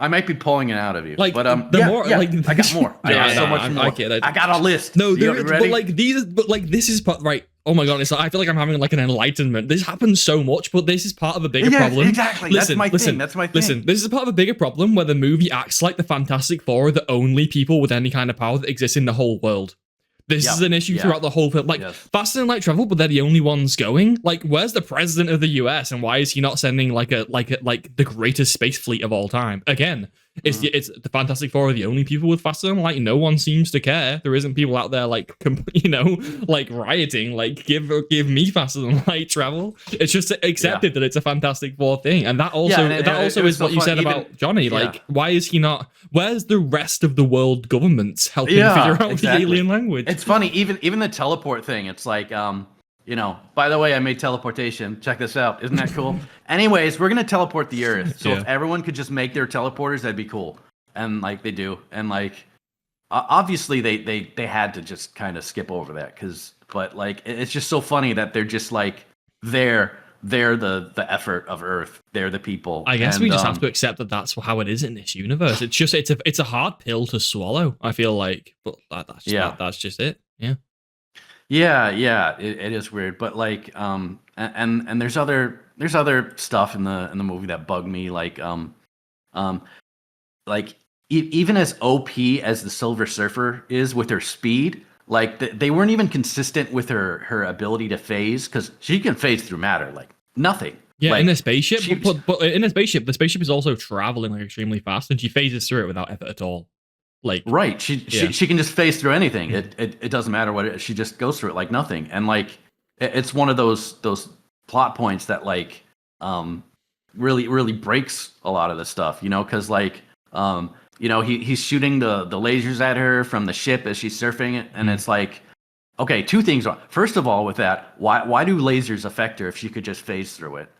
I might be pulling it out of you. Like, but the yeah, more, yeah, like, I got more. I got so much more. I get it. I got a list. No, You there, ready? but like this is right. Oh my god, I feel like I'm having like an enlightenment. This happens so much, but this is part of a bigger problem. Exactly. That's my thing. That's my thing. Listen, this is a part of a bigger problem where the movie acts like the Fantastic Four are the only people with any kind of power that exists in the whole world. This is an issue throughout the whole film. Like, faster than light travel, but they're the only ones going. Like, where's the president of the US, and why is he not sending like the greatest space fleet of all time? Again, it's the Fantastic Four are the only people with faster than light. No one seems to care. There isn't people out there like like rioting. Like, give me faster than light travel. It's just accepted that it's a Fantastic Four thing, and that also is what you said about Johnny. Like, why is he not? Where's the rest of the world governments helping figure out the alien language? It's funny, even the teleport thing. It's like, by the way, I made teleportation. Check this out. Isn't that cool? Anyways, we're gonna teleport the Earth. So if everyone could just make their teleporters, that'd be cool. And like they do. And like, obviously they had to just kind of skip over that but like it's just so funny that they're just like they're the effort of Earth. They're the people. I guess we just have to accept that that's how it is in this universe. It's just it's a hard pill to swallow. I feel like, but that's just it. Yeah. It is weird, but like and there's other stuff in the movie that bugged me, like even as OP as the Silver Surfer is with her speed. Like they weren't even consistent with her ability to phase, because she can phase through matter like nothing. Yeah, like, in a spaceship, but in a spaceship, the spaceship is also traveling like extremely fast, and she phases through it without effort at all. Like right, she can just phase through anything. It doesn't matter what she just goes through it like nothing. And like it's one of those plot points that like really breaks a lot of the stuff, because like he's shooting the lasers at her from the ship as she's surfing it, and it's like, okay, two things wrong. First of all, with that, why do lasers affect her if she could just phase through it?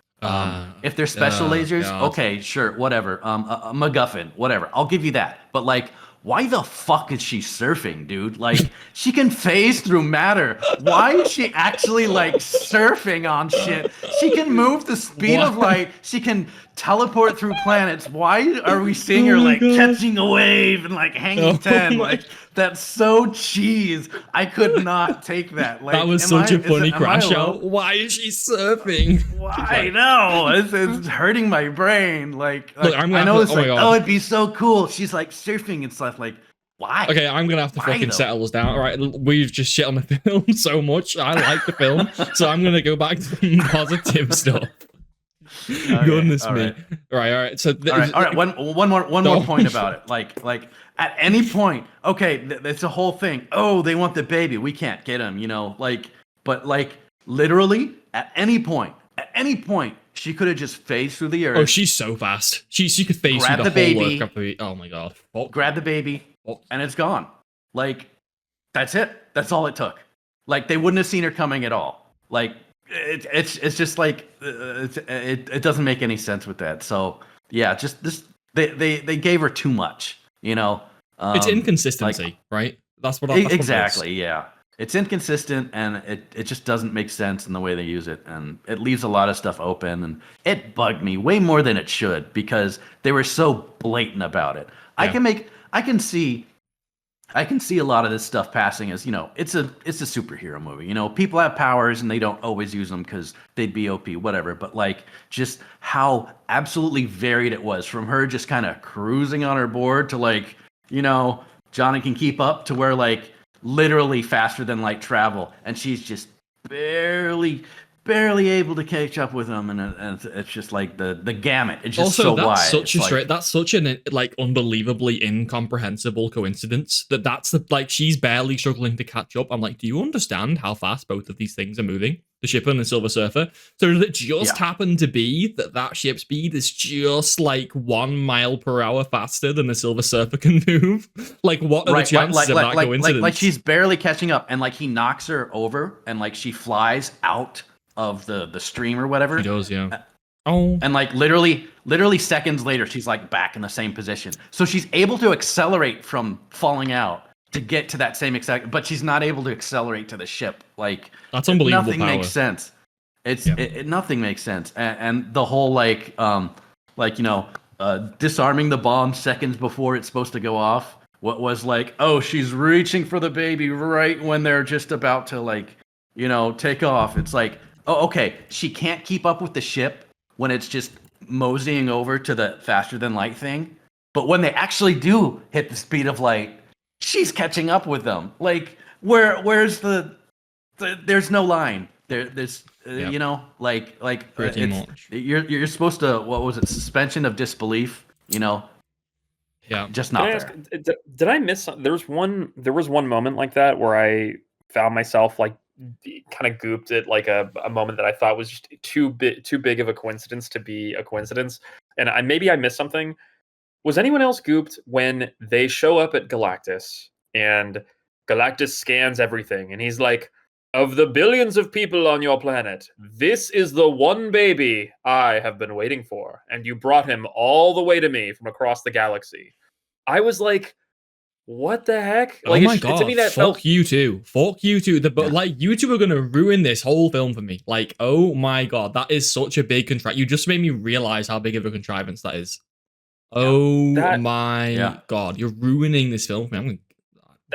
If they're special lasers, okay, sure, whatever. A MacGuffin, whatever. I'll give you that. But like, why the fuck is she surfing, dude? Like, she can phase through matter. Why is she actually like surfing on shit? She can move the speed of light. She can teleport through planets. Why are we seeing her like catching a wave and like hanging 10? Like, that's so cheese. I could not take that. Like, that was such a funny crash out. Why is she surfing? I know. It's hurting my brain. Like look, I know it's it'd be so cool. She's like surfing and stuff. Like, why? Okay, I'm gonna have to fucking settle us down. All right, we've just shit on the film so much. I like the film, so I'm gonna go back to some positive stuff. Okay, goodness me. All right. So all right. One more point about it. Like at any point, okay, it's a whole thing. Oh, they want the baby. We can't get him. But like literally at any point, she could have just phased through the Earth. Oh, she's so fast. She could phase through the whole Earth. Oh my god. Grab the baby, and it's gone. Like that's it. That's all it took. Like they wouldn't have seen her coming at all. Like. It's just like it doesn't make any sense with that. So yeah, just this they gave her too much. It's inconsistency, right? That's what exactly. Yeah, it's inconsistent, and it just doesn't make sense in the way they use it, and it leaves a lot of stuff open, and it bugged me way more than it should because they were so blatant about it. Yeah. I can see a lot of this stuff passing as, it's a superhero movie. People have powers and they don't always use them because they'd be OP, whatever. But like just how absolutely varied it was from her just kind of cruising on her board to like, Johnny can keep up to where like literally faster than light travel. And she's just barely able to catch up with him, and it's just like the gamut. It's just also, so wide. That's such an like unbelievably incomprehensible coincidence that's she's barely struggling to catch up. I'm like, do you understand how fast both of these things are moving? The ship and the Silver Surfer. So does it just happen to be that ship speed is just like 1 mile per hour faster than the Silver Surfer can move? Like, what are the chances of that coincidence? Like she's barely catching up, and like he knocks her over, and like she flies out of the stream or whatever. She does, yeah. And like literally seconds later, she's like back in the same position. So she's able to accelerate from falling out to get to that same exact, but she's not able to accelerate to the ship. Like that's unbelievable. Nothing makes sense. Nothing makes sense. And the whole like disarming the bomb seconds before it's supposed to go off. What was like, oh, she's reaching for the baby right when they're just about to take off. It's like, oh, okay, she can't keep up with the ship when it's just moseying over to the faster than light thing. But when they actually do hit the speed of light, she's catching up with them. Like, where's there's no line. There's Yep. Pretty much. You're supposed to, what was it, suspension of disbelief, Yeah. just not Can I there. ask, did I miss there was one moment like that where I found myself like kind of gooped at like a moment that I thought was just too big of a coincidence to be a coincidence, and maybe I missed something. Was anyone else gooped when they show up at Galactus and Galactus scans everything and he's like, of the billions of people on your planet, this is the one baby I have been waiting for, and you brought him all the way to me from across the galaxy. I was like, what the heck? Like, oh my god! to me that Fuck felt you too. Fuck you too. But Yeah. like, you two are gonna ruin this whole film for me. Like, oh my god, that is such a big contract. You just made me realize how big of a contrivance that is. Oh That- my god, you're ruining this film for me.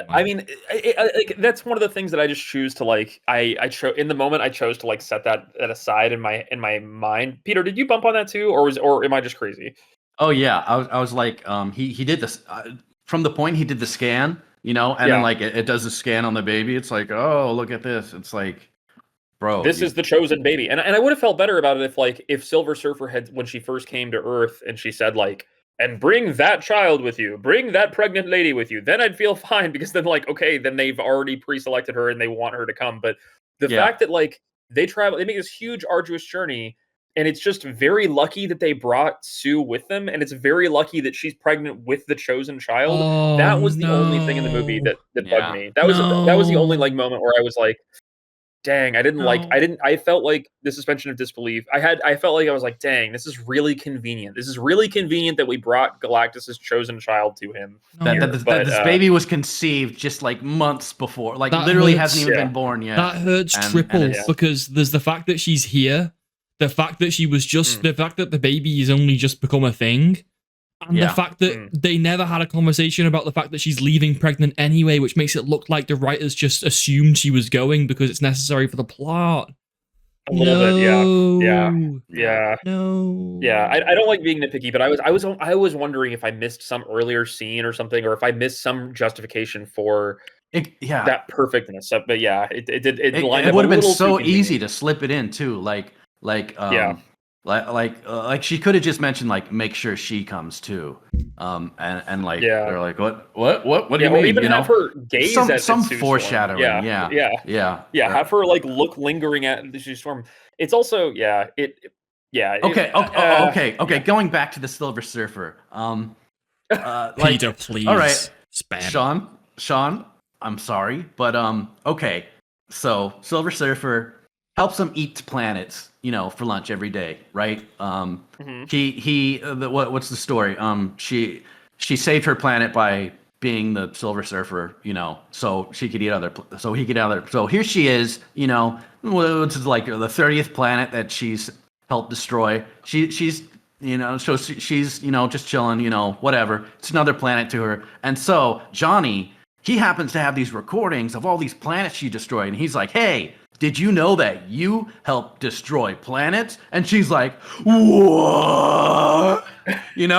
I mean, like that's one of the things that I just choose to like. I chose in the moment. I chose to like set that aside in my mind. Peter, did you bump on that too, or am I just crazy? Oh yeah, I was like, he did this from the point he did the scan, and then like it does the scan on the baby. It's like, oh, look at this. It's like, bro, This is the chosen baby, and I would have felt better about it if Silver Surfer had, when she first came to Earth and she said like, and bring that child with you, bring that pregnant lady with you, then I'd feel fine, because then like, okay, then they've already pre-selected her and they want her to come. But the fact that like they make this huge arduous journey, and it's just very lucky that they brought Sue with them, and it's very lucky that she's pregnant with the chosen child. Oh, that was the only thing in the movie that bugged me. That was the only like moment where I was like, dang, I felt like the suspension of disbelief. I felt like I was like, dang, this is really convenient. This is really convenient that we brought Galactus's chosen child to him. that this baby was conceived just like months before, like literally hasn't even been born yet. That hurts triple because there's the fact that she's here, the fact that she was just, the fact that the baby has only just become a thing, and the fact that they never had a conversation about the fact that she's leaving pregnant anyway, which makes it look like the writers just assumed she was going because it's necessary for the plot. A little bit, yeah. No. Yeah, I don't like being nitpicky, but I was wondering if I missed some earlier scene or something, or if I missed some justification for that perfectness. But yeah, it would have been so easy to slip it in too, like she could have just mentioned like, make sure she comes too, and like they're like, what do you mean? Or even have her gaze at some Sue foreshadowing. Storm. Have her like look lingering at Sue Storm. It's also Okay. Going back to the Silver Surfer. Peter, please. All right, spam. Sean. I'm sorry, but okay. So Silver Surfer helps him eat planets, for lunch every day, right? What's the story? She saved her planet by being the Silver Surfer, so she could eat so here she is, which is like the 30th planet that she's helped destroy. She's she's just chilling, whatever. It's another planet to her. And so Johnny, he happens to have these recordings of all these planets she destroyed, and he's like, hey, did you know that you helped destroy planets? And she's like, what? And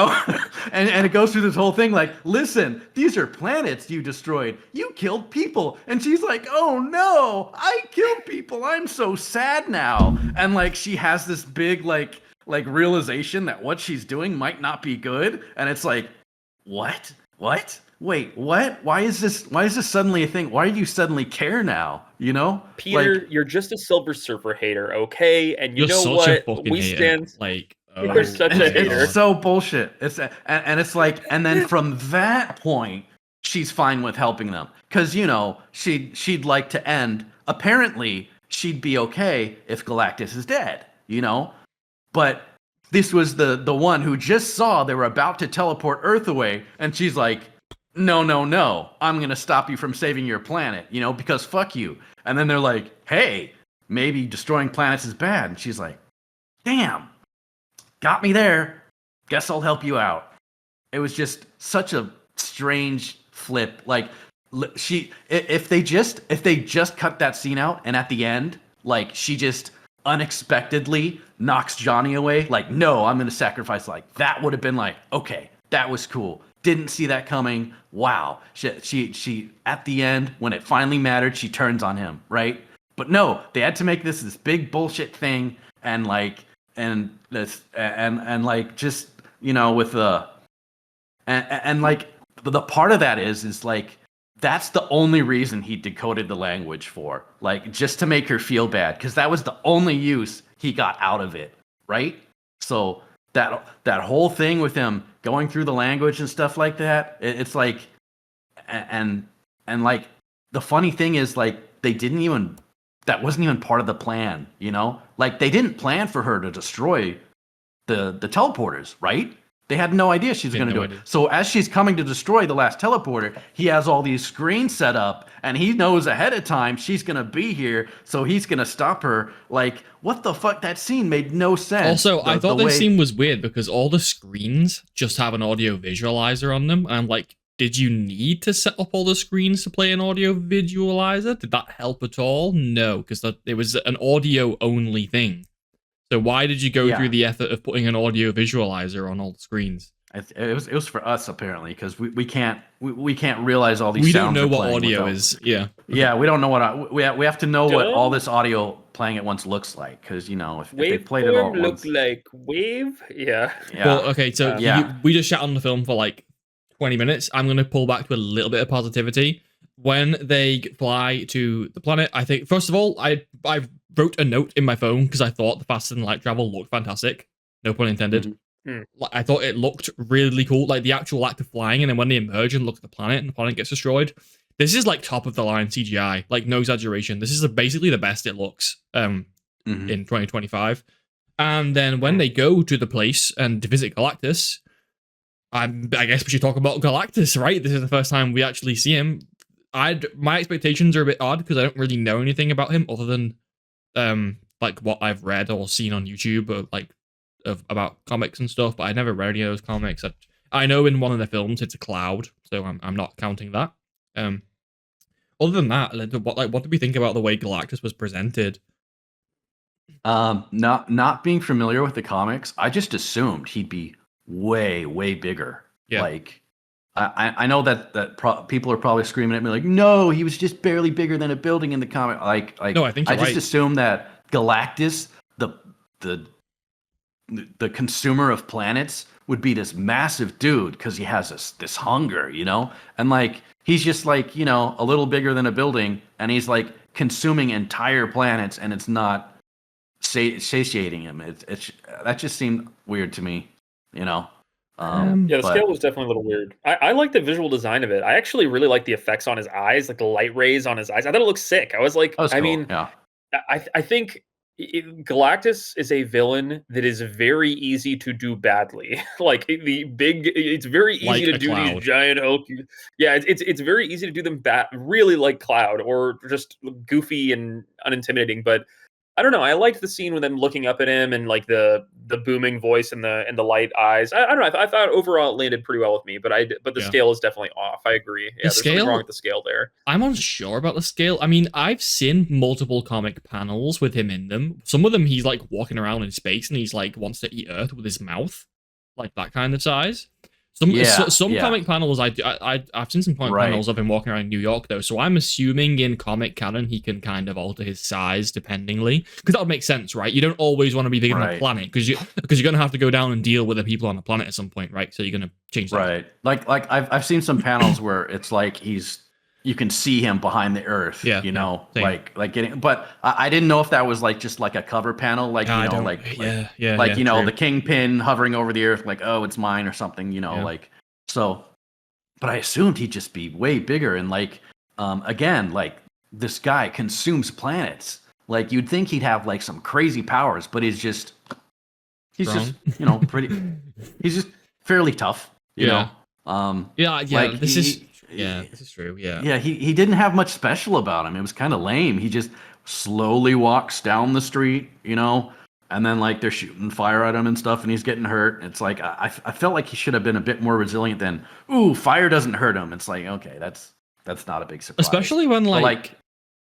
it goes through this whole thing like, listen, these are planets you destroyed. You killed people. And she's like, oh no, I killed people. I'm so sad now. And like, she has this big like realization that what she's doing might not be good. And it's like, what? Wait, what? Why is this suddenly a thing? Why do you suddenly care now? Peter, you're just a Silver Surfer hater, okay? And you you're know such what? A fucking We hater. stand like, you're such a hater. It's so bullshit. It's and then from that point, she's fine with helping them because she'd like to end. Apparently, she'd be okay if Galactus is dead. But this was the one who just saw they were about to teleport Earth away, and she's like, no, I'm gonna stop you from saving your planet, because fuck you. And then they're like, hey, maybe destroying planets is bad. And she's like, damn, got me there. Guess I'll help you out. It was just such a strange flip. Like if they just cut that scene out and at the end, like she just unexpectedly knocks Johnny away, like, no, I'm gonna sacrifice, like that would have been like, okay, that was cool. Didn't see that coming. Wow. She at the end, when it finally mattered, she turns on him, right? But no, they had to make this big bullshit thing, and like like just, you know, with the and like the part of that is like that's the only reason he decoded the language for, like, just to make her feel bad, because that was the only use he got out of it, right? So that whole thing with him going through the language and stuff like that, it's like, and like the funny thing is, like, that wasn't even part of the plan, you know? Like, they didn't plan for her to destroy the teleporters, right? They had no idea she was going to do it. So as she's coming to destroy the last teleporter, he has all these screens set up, and he knows ahead of time she's going to be here, so he's going to stop her. Like, what the fuck? That scene made no sense. Also, I thought this scene was weird because all the screens just have an audio visualizer on them. And I'm like, did you need to set up all the screens to play an audio visualizer? Did that help at all? No, because it was an audio-only thing. So why did you go through the effort of putting an audio visualizer on all the screens? It was for us, apparently, because we can't realize all these. We don't know what audio is. Yeah. Yeah, we don't know what we have to know what all this audio playing at once looks like, because, you know, if they played it all at once, look like wave. Yeah. Well, okay, so we just shat on the film for like 20 minutes. I'm going to pull back to a little bit of positivity. When they fly to the planet, I think, first of all, I wrote a note in my phone because I thought the faster than light travel looked fantastic. No pun intended. I thought it looked really cool, like the actual act of flying, and then when they emerge and look at the planet and the planet gets destroyed, this is like top of the line CGI, like no exaggeration. This is basically the best it looks in 2025. And then when they go to the place and to visit Galactus, I guess we should talk about Galactus, right? This is the first time we actually see him. My expectations are a bit odd because I don't really know anything about him other than like what I've read or seen on YouTube, or like about comics and stuff. But I never read any of those comics. I know in one of the films it's a cloud, so I'm not counting that. Other than that, what did we think about the way Galactus was presented? Not being familiar with the comics, I just assumed he'd be way bigger. Yeah. Like, I know that people are probably screaming at me like, no, he was just barely bigger than a building in the comic. Like no, I think I just assumed that Galactus, the consumer of planets, would be this massive dude because he has this hunger, you know, and like he's just like, you know, a little bigger than a building, and he's like consuming entire planets, and it's not satiating him. It's that just seemed weird to me, you know. The scale was definitely a little weird. I like the visual design of it. I actually really like the effects on his eyes, like the light rays on his eyes. I thought it looked sick. I was like, I mean, I think Galactus is a villain that is very easy to do badly. Like it's very easy to do these giant hulky. Yeah, it's very easy to do them bad, really like Cloud, or just goofy and unintimidating. But I don't know. I liked the scene with them looking up at him and like the booming voice and the light eyes. I don't know. I thought overall it landed pretty well with me, but the scale is definitely off. I agree. Yeah, there's something wrong with the scale there. I'm unsure about the scale. I mean, I've seen multiple comic panels with him in them. Some of them he's like walking around in space and he's like wants to eat Earth with his mouth, like that kind of size. Some comic panels I've seen some comic panels of him walking around New York though, so I'm assuming in comic canon he can kind of alter his size dependingly, because that would make sense, right? You don't always want to be bigger than the planet because you're gonna have to go down and deal with the people on the planet at some point, right? So you're gonna change that. Right. Like I've seen some panels where it's like you can see him behind the Earth, you know, like getting. But I didn't know if that was like just like a cover panel, like you know, like you know, the Kingpin hovering over the Earth, like, oh, it's mine or something, you know, like so. But I assumed he'd just be way bigger, and like again, like this guy consumes planets. Like you'd think he'd have like some crazy powers, but he's just you know he's just fairly tough, you know. Like this is true. Yeah, he didn't have much special about him. It was kind of lame. He just slowly walks down the street, you know, and then like they're shooting fire at him and stuff, and he's getting hurt. It's like I felt like he should have been a bit more resilient than, ooh, fire doesn't hurt him. It's like, okay, that's not a big surprise. Especially when But,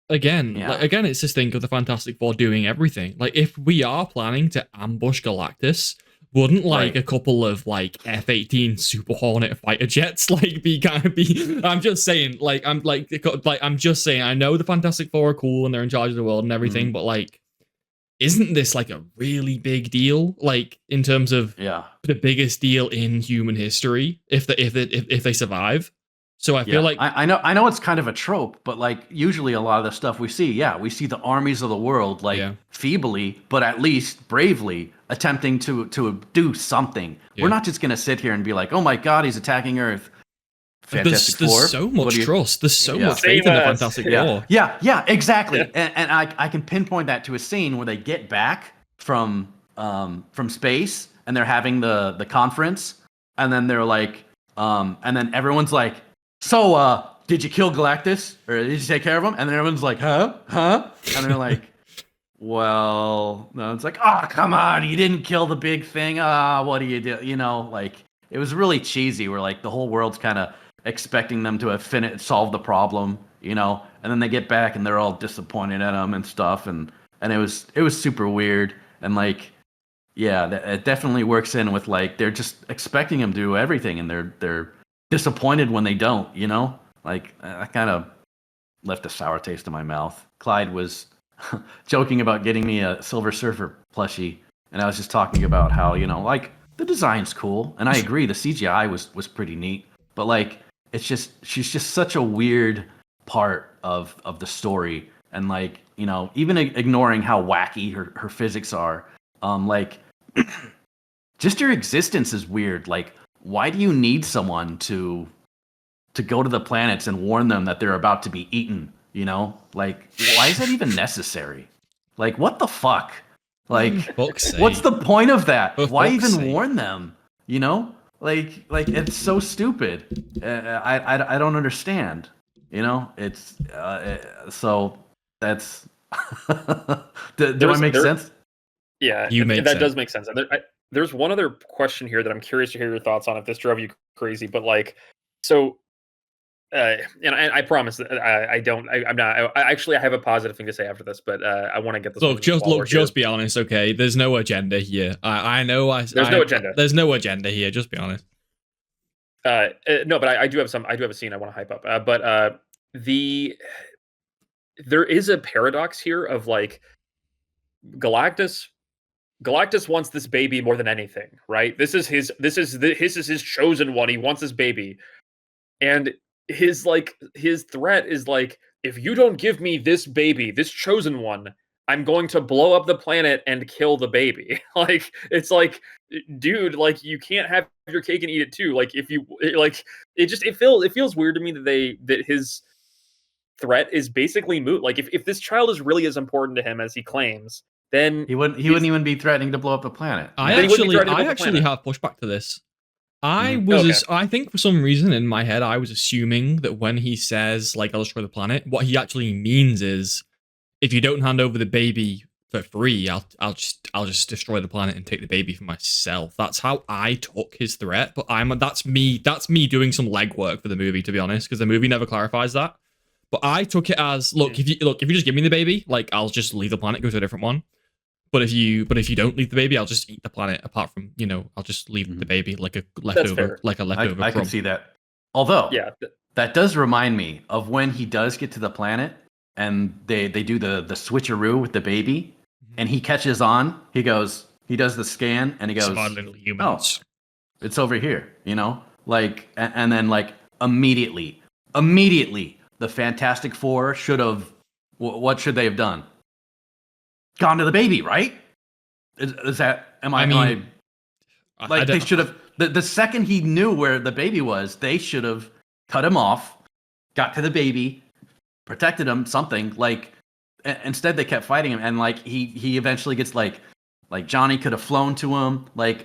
again, Yeah. again, it's this thing of the Fantastic Four doing everything. Like, if we are planning to ambush Galactus, wouldn't like Right. a couple of like F-18 Super Hornet fighter jets like be kind of be? I'm just saying, I'm just saying. I know the Fantastic Four are cool and they're in charge of the world and everything, but like, isn't this like a really big deal? Like, in terms of yeah. the biggest deal in human history if they survive. So I feel like I know it's kind of a trope, but like usually a lot of the stuff we see the armies of the world like feebly, but at least bravely attempting to do something. Yeah. We're not just gonna sit here and be like, oh my god, he's attacking Earth. Fantastic Four. There's so much trust. There's so much Same faith in the as- Fantastic Yeah, Four. yeah, exactly. And I can pinpoint that to a scene where they get back from space and they're having the conference, and then they're like, and then everyone's like, so did you kill Galactus or did you take care of him? And then everyone's like, huh? And they're like, well, no. It's like, oh, come on, you didn't kill the big thing. What do you do? You know, like it was really cheesy. Where like the whole world's kind of expecting them to have solved the problem, you know, and then they get back and they're all disappointed at him and stuff, and it was super weird, and like, yeah, it definitely works in with like they're just expecting him to do everything, and they're disappointed when they don't, you know, like I kind of left a sour taste in my mouth. Clyde was joking about getting me a Silver Surfer plushie, and I was just talking about how, you know, like the design's cool, and I agree the CGI was pretty neat, but like it's just she's just such a weird part of the story, and like, you know, even ignoring how wacky her physics are, like just her existence is weird. Like, why do you need someone to go to the planets and warn them that they're about to be eaten? You know, like, why is that even necessary? Like, what the fuck? Like, what's the point of that? Why even warn them? You know, like it's so stupid. I don't understand. You know, it's so that's. do I make sense? Yeah, You make that sense. does make sense. And there's one other question here that I'm curious to hear your thoughts on, if this drove you crazy. But like, so, and I promise that I'm not. I have a positive thing to say after this, but I want to get this. Just be honest, okay? There's no agenda here. I know. There's no agenda. There's no agenda here. Just be honest. No, but I do have a scene I want to hype up. But there is a paradox here of like Galactus wants this baby more than anything, right? This is his chosen one. He wants his baby. And his threat is like, if you don't give me this baby, this chosen one, I'm going to blow up the planet and kill the baby. Like, it's like, dude, like, you can't have your cake and eat it too. Like, if you like, it feels weird to me that his threat is basically moot. Like, if this child is really as important to him as he claims, then he wouldn't even be threatening to blow up the planet. I actually have pushback to this. I think for some reason in my head I was assuming that when he says like I'll destroy the planet, what he actually means is, if you don't hand over the baby for free, I'll just destroy the planet and take the baby for myself. That's how I took his threat. But that's me doing some legwork for the movie, to be honest, because the movie never clarifies that. But I took it as, if you just give me the baby, like, I'll just leave the planet, go to a different one. But if you don't leave the baby, I'll just eat the planet. Apart from, you know, I'll just leave the baby like a leftover, I can see that. Although, that does remind me of when he does get to the planet and they do the switcheroo with the baby, and he catches on. He does the scan, and he goes, "Smart little humans. Oh, it's over here," you know, like, and then like immediately, the Fantastic Four should have. What should they have done? Gone to the baby, right? Is that? They should have. The second he knew where the baby was, they should have cut him off, got to the baby, protected him, something like. Instead, they kept fighting him, and like he eventually gets like Johnny could have flown to him, like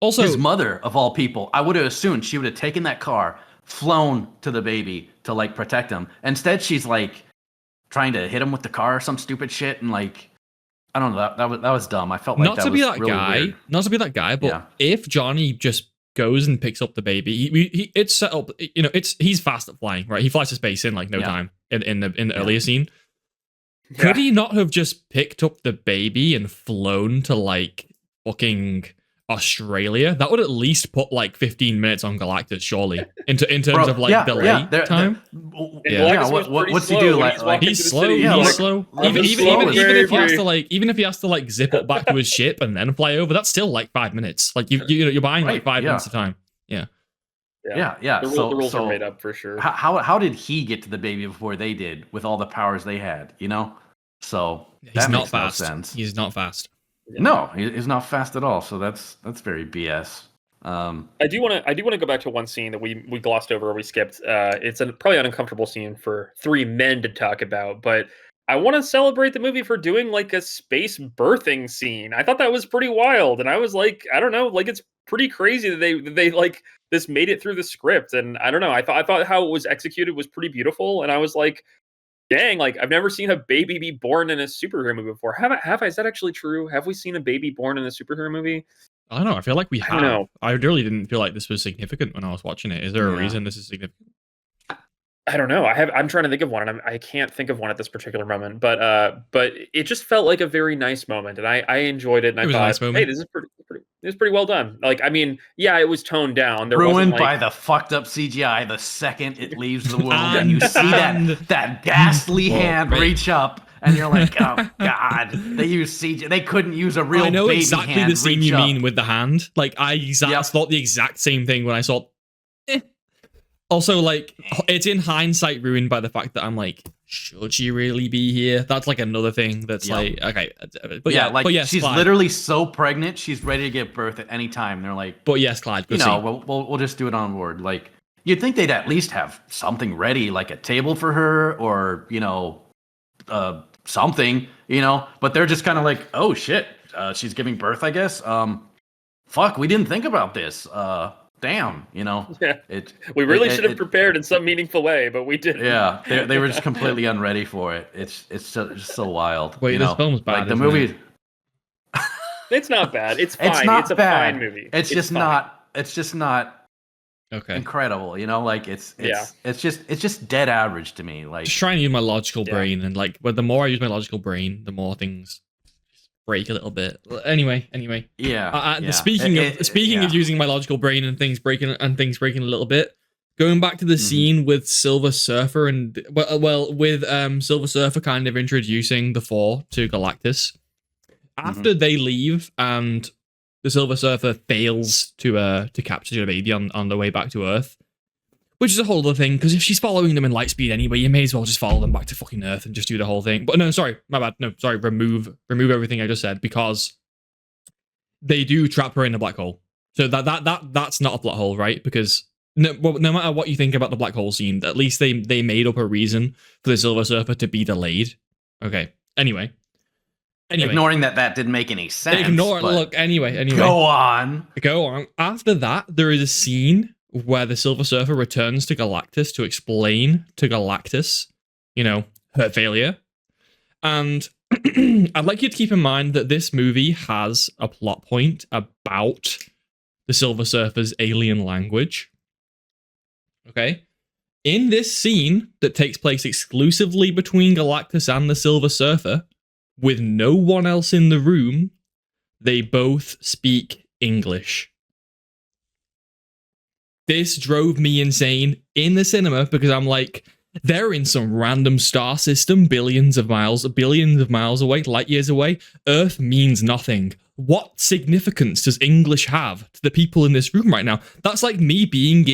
also his mother of all people. I would have assumed she would have taken that car, flown to the baby to like protect him. Instead, she's like trying to hit him with the car or some stupid shit, and like I don't know. That was dumb. I felt like Not that to was be that really guy, weird. not to be that guy, but Yeah. if Johnny just goes and picks up the baby, it's set up. He's fast at flying, right? He flies to space in like no time in the earlier scene. Could he not have just picked up the baby and flown to like fucking Australia? That would at least put like 15 minutes on Galactus, surely. In terms of like delay time. What's he do? He's slow. He's slow. Even if he has to even if he has to like zip up back to his ship and then fly over, that's still like 5 minutes. Like you're buying like 5 minutes of time. Yeah. Yeah. The rules are made up for sure. How did he get to the baby before they did with all the powers they had? So he's not makes no fast. sense. He's not fast. No, he's not fast at all. So that's very BS. I do want to go back to one scene that we glossed over or we skipped. It's probably an uncomfortable scene for three men to talk about, but I want to celebrate the movie for doing like a space birthing scene. I thought that was pretty wild, and I was like, I don't know, like it's pretty crazy that they like this made it through the script, and I don't know. I thought how it was executed was pretty beautiful, and I was like, dang, like I've never seen a baby be born in a superhero movie before. Have I? Is that actually true? Have we seen a baby born in a superhero movie? I don't know. I feel like we have. I don't know. I really didn't feel like this was significant when I was watching it. Is there a reason this is significant? I don't know. I'm trying to think of one, and I can't think of one at this particular moment. But it just felt like a very nice moment, and I enjoyed it. And I thought, nice moment. hey, this is pretty well done. Like, I mean, yeah, it was toned down. There ruined wasn't, by like, the fucked up CGI the second it leaves the womb, and you see that ghastly hand reach up, and you're like, oh god, they use CGI. They couldn't use a real. I know baby exactly hand the scene you mean with the hand. Like I thought the exact same thing when I saw. Also, like, it's in hindsight ruined by the fact that I'm like, should she really be here? That's like another thing that's like, okay. But yes, she's Clyde. literally so pregnant, she's ready to give birth at any time. They're like, but yes, Clyde, we'll just do it on board. Like, you'd think they'd at least have something ready, like a table for her or, something, but they're just kind of like, oh shit, she's giving birth, I guess. Fuck, we didn't think about this. Damn, Yeah. We really should have prepared in some meaningful way, but we didn't. Yeah, they were just completely unready for it. It's just so wild. Wait, this film's bad. Like the movie. It's not bad. It's fine. It's a fine movie. It's just not. It's just not. Okay. Incredible, like it's just dead average to me. Like just trying to use my logical brain, and like, but the more I use my logical brain, the more things break a little bit. Anyway. Yeah. Speaking of using my logical brain and things breaking a little bit, going back to the scene with Silver Surfer and with Silver Surfer kind of introducing the Four to Galactus. After they leave and the Silver Surfer fails to capture the baby on the way back to Earth, which is a whole other thing, because if she's following them in light speed anyway, you may as well just follow them back to fucking Earth and just do the whole thing. But no, sorry, my bad. No, sorry, remove everything I just said, because they do trap her in a black hole. So that's not a plot hole, right? Because no matter what you think about the black hole scene, at least they made up a reason for the Silver Surfer to be delayed. Okay. Anyway. Ignoring that didn't make any sense. Anyway. Go on. After that, there is a scene where the Silver Surfer returns to Galactus to explain to Galactus, her failure. And I'd like you to keep in mind that this movie has a plot point about the Silver Surfer's alien language. Okay? In this scene that takes place exclusively between Galactus and the Silver Surfer, with no one else in the room, they both speak English. This drove me insane in the cinema because I'm like, they're in some random star system billions of miles away, light years away. Earth means nothing. What significance does English have to the people in this room right now? That's like me being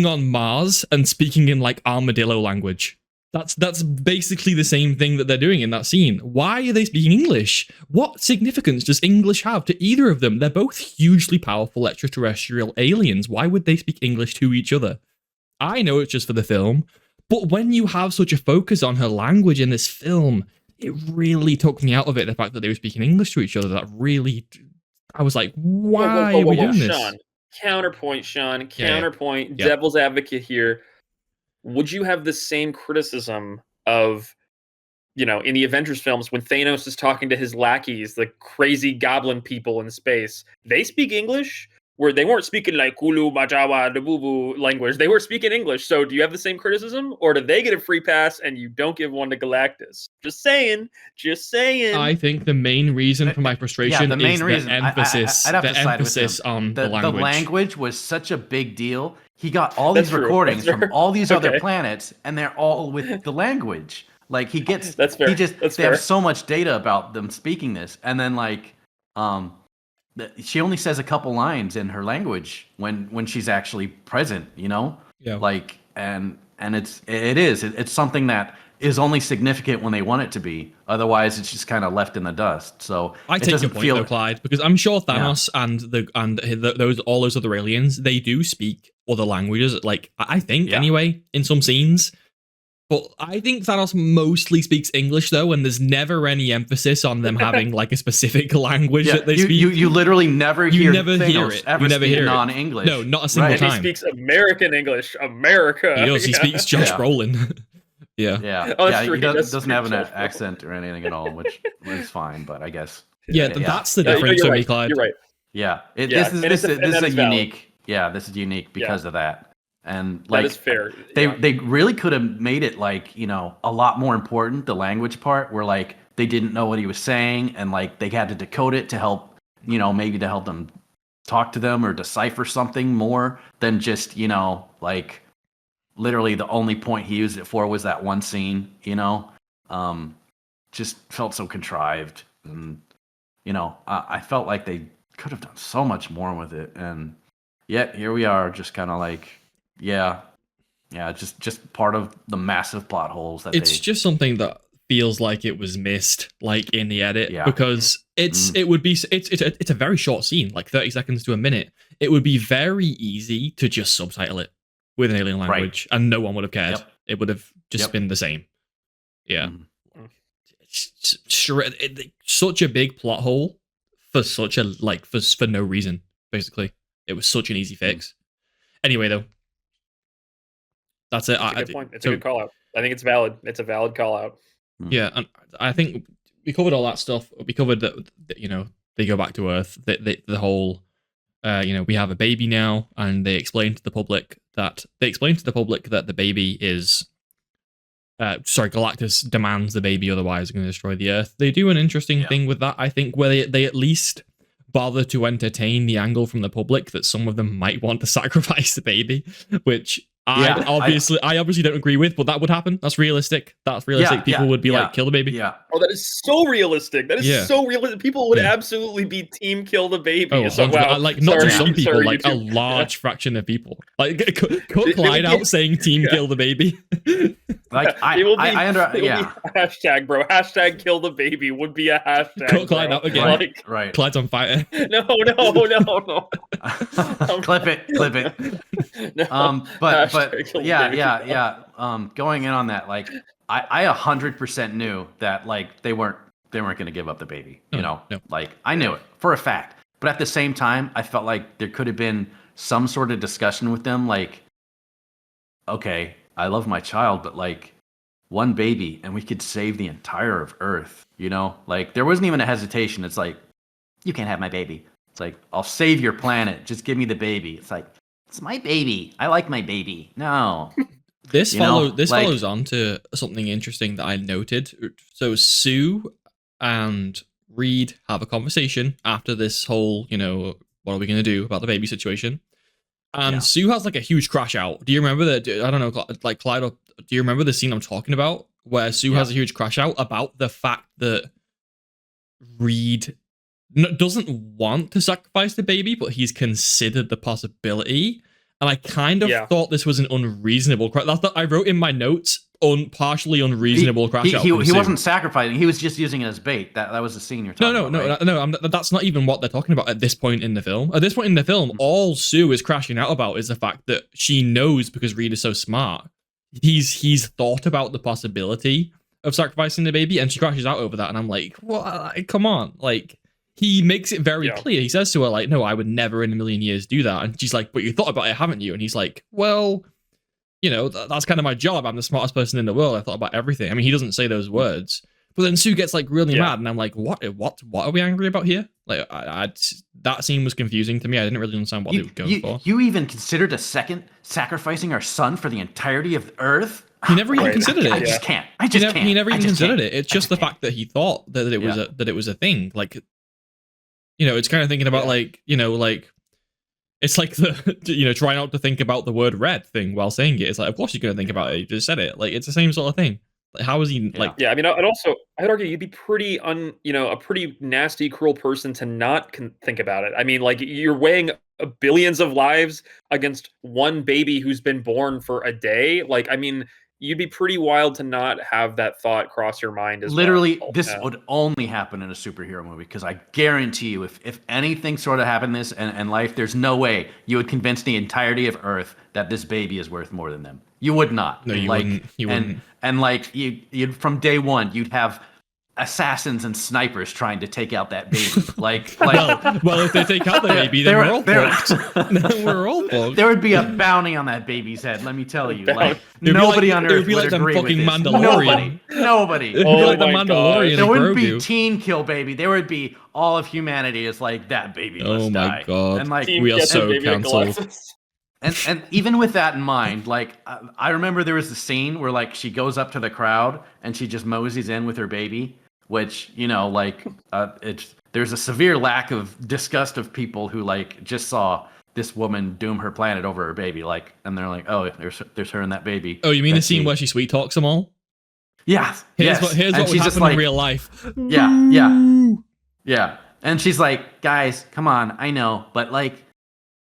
on Mars and speaking in like armadillo language. That's basically the same thing that they're doing in that scene. Why are they speaking English? What significance does English have to either of them? They're both hugely powerful extraterrestrial aliens. Why would they speak English to each other? I know it's just for the film, but when you have such a focus on her language in this film, it really took me out of it, the fact that they were speaking English to each other. I was like, why are we doing this? Sean, counterpoint, Sean. Counterpoint. Yeah. Devil's advocate here. Would you have the same criticism of in the Avengers films, when Thanos is talking to his lackeys, the crazy goblin people in space, they speak English, where they weren't speaking like Kulu, Majawa, Dabubu language. They were speaking English. So do you have the same criticism, or do they get a free pass and you don't give one to Galactus? Just saying. I think the main reason for my frustration is the emphasis. I'd have the to side emphasis with him. on the language. The language was such a big deal. He got all these recordings from all these other planets, and they're all with the language. Like he gets, That's fair. They have so much data about them speaking this, and then like, she only says a couple lines in her language when she's actually present. Yeah. Like and it's something that is only significant when they want it to be. Otherwise, it's just kind of left in the dust. So I take your point though, Clyde, because I'm sure Thanos and all those other aliens, they do speak other languages. Like I think anyway in some scenes. But I think Thanos mostly speaks English though, and there's never any emphasis on them having like a specific language that they speak. You literally never hear Thanos it. Ever speak non-English. No, not a single time. He speaks American English. America. He does. He speaks Josh Brolin. Yeah. Oh, yeah. He doesn't have an accent or anything at all, which is fine. But I guess. That's the difference for me, Clyde. You're right. Yeah. This is unique. Yeah, this is unique because of that. And like that is fair. They really could have made it like, a lot more important, the language part, where like they didn't know what he was saying and like they had to decode it to help, maybe to help them talk to them or decipher something more than just, like literally the only point he used it for was that one scene, just felt so contrived. And, I felt like they could have done so much more with it. And yet here we are just kind of like, yeah, just part of the massive plot holes that it's just something that feels like it was missed, like in the edit, because it's a very short scene, like 30 seconds to a minute. It would be very easy to just subtitle it with an alien language, and no one would have cared. Yep. It would have just been the same. Yeah, such a big plot hole for such a for no reason. Basically, it was such an easy fix. Anyway, though. That's it. That's a good point. It's a good call out. I think it's valid. It's a valid call out. Yeah, and I think we covered all that stuff. We covered that. They go back to Earth. The whole, we have a baby now, and they explain to the public that the baby is. Galactus demands the baby, otherwise they're going to destroy the Earth. They do an interesting thing with that, I think, where they at least bother to entertain the angle from the public that some of them might want to sacrifice the baby, which I obviously don't agree with, but that would happen. That's realistic. People would be like, kill the baby. Yeah. Oh, that is so realistic. That is so realistic. People would absolutely be team kill the baby. Oh, so, wow. Like not just some people, like a large fraction of people. Like cut Clyde out saying team kill the baby. Like hashtag, bro. Hashtag kill the baby would be a hashtag. Cut Clyde out again. Right. Clyde's on fire. No. Clip it. No. But going in on that, like I 100% knew that like they weren't going to give up the baby. No. Like I knew it for a fact. But at the same time, I felt like there could have been some sort of discussion with them, like, okay, I love my child, but like one baby and we could save the entire of Earth, Like there wasn't even a hesitation. It's like, you can't have my baby. It's like, I'll save your planet. Just give me the baby. It's like, it's my baby. I like my baby. No. This follows on to something interesting that I noted. So Sue and Reed have a conversation after this whole, what are we going to do about the baby situation? And Sue has like a huge crash out. Do you remember that? I don't know, like Clyde, do you remember the scene I'm talking about where Sue has a huge crash out about the fact that Reed doesn't want to sacrifice the baby, but he's considered the possibility. And I kind of thought this was an unreasonable crash. That's what I wrote in my notes. Partially unreasonable crash out. He wasn't sacrificing. He was just using it as bait. That was the scene you're talking about. No. That's not even what they're talking about at this point in the film. At this point in the film, all Sue is crashing out about is the fact that she knows, because Reed is so smart, he's thought about the possibility of sacrificing the baby, and she crashes out over that. And I'm like, what? Come on, like. He makes it very clear. He says to her, like, no, I would never in a million years do that. And she's like, but you thought about it, haven't you? And he's like, well, that's kind of my job. I'm the smartest person in the world. I thought about everything. I mean, he doesn't say those words, but then Sue gets like really mad, and I'm like, what are we angry about here? Like, that scene was confusing to me. I didn't really understand what they were going for. You even considered a second sacrificing our son for the entirety of Earth? He never even considered it. I just can't. I just can't. He never even considered can't. it. It's just the fact that he thought that it was a thing. Like, it's kind of thinking about like it's like the try not to think about the word red thing while saying it. It's like, of course you're gonna think about it. You just said it. Like, it's the same sort of thing. Like, how is he like? Yeah, I mean, I'd argue you'd be pretty a pretty nasty, cruel person to not think about it. I mean, like, you're weighing billions of lives against one baby who's been born for a day. Like, I mean, you'd be pretty wild to not have that thought cross your mind as literally well. This would only happen in a superhero movie, because I guarantee you, if anything sort of happened this in life, there's no way you would convince the entirety of Earth that this baby is worth more than them. You would not. No, you wouldn't. You wouldn't. And like you'd from day one, you'd have assassins and snipers trying to take out that baby. well, if they take out the baby, then we're all fucked. Then we're all fucked. There would be a bounty on that baby's head. Let me tell you. Like, It'd nobody on Earth it would be like them agree fucking with this. Mandalorian. Nobody. It'd be like the Mandalorian. There wouldn't be Grogu. teen kill baby. There would be all of humanity is like, that baby must die. Oh my god. And like, we are so cancelled. And even with that in mind, like, I remember there was a scene where like she goes up to the crowd and she just moseys in with her baby, which, there's a severe lack of disgust of people who like just saw this woman doom her planet over her baby, like, and they're like, oh, there's her and that baby. Oh, you mean the scene where she sweet talks them all? Yeah. Here's what would happen in real life. Yeah. And she's like, guys, come on, I know, but like,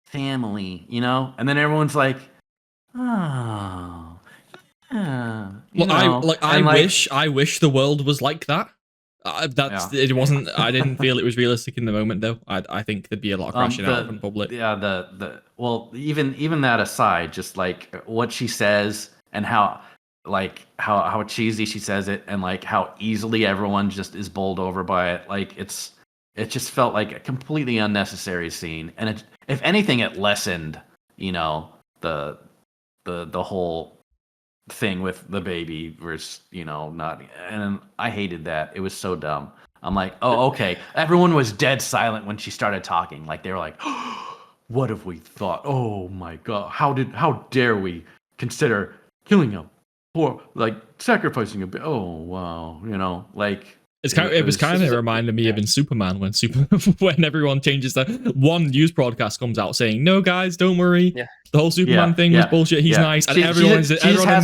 family, and then everyone's like, I wish the world was like that. It wasn't. I didn't feel it was realistic in the moment, though. I think there'd be a lot of crashing out in public. Yeah, even that aside, just like what she says and how cheesy she says it, and like how easily everyone just is bowled over by it. Like, it just felt like a completely unnecessary scene, and if anything, it lessened, the whole thing with the baby versus, not. And I hated that. It was so dumb. I'm like, oh, okay. Everyone was dead silent when she started talking. Like, they were like, oh, what have we thought? Oh my god, how dare we consider killing a poor, like, sacrificing a baby? Oh wow, like. It was kind of reminding me of in Superman when everyone changes one news broadcast comes out saying, no guys, don't worry, the whole Superman thing was bullshit, he's nice, and everyone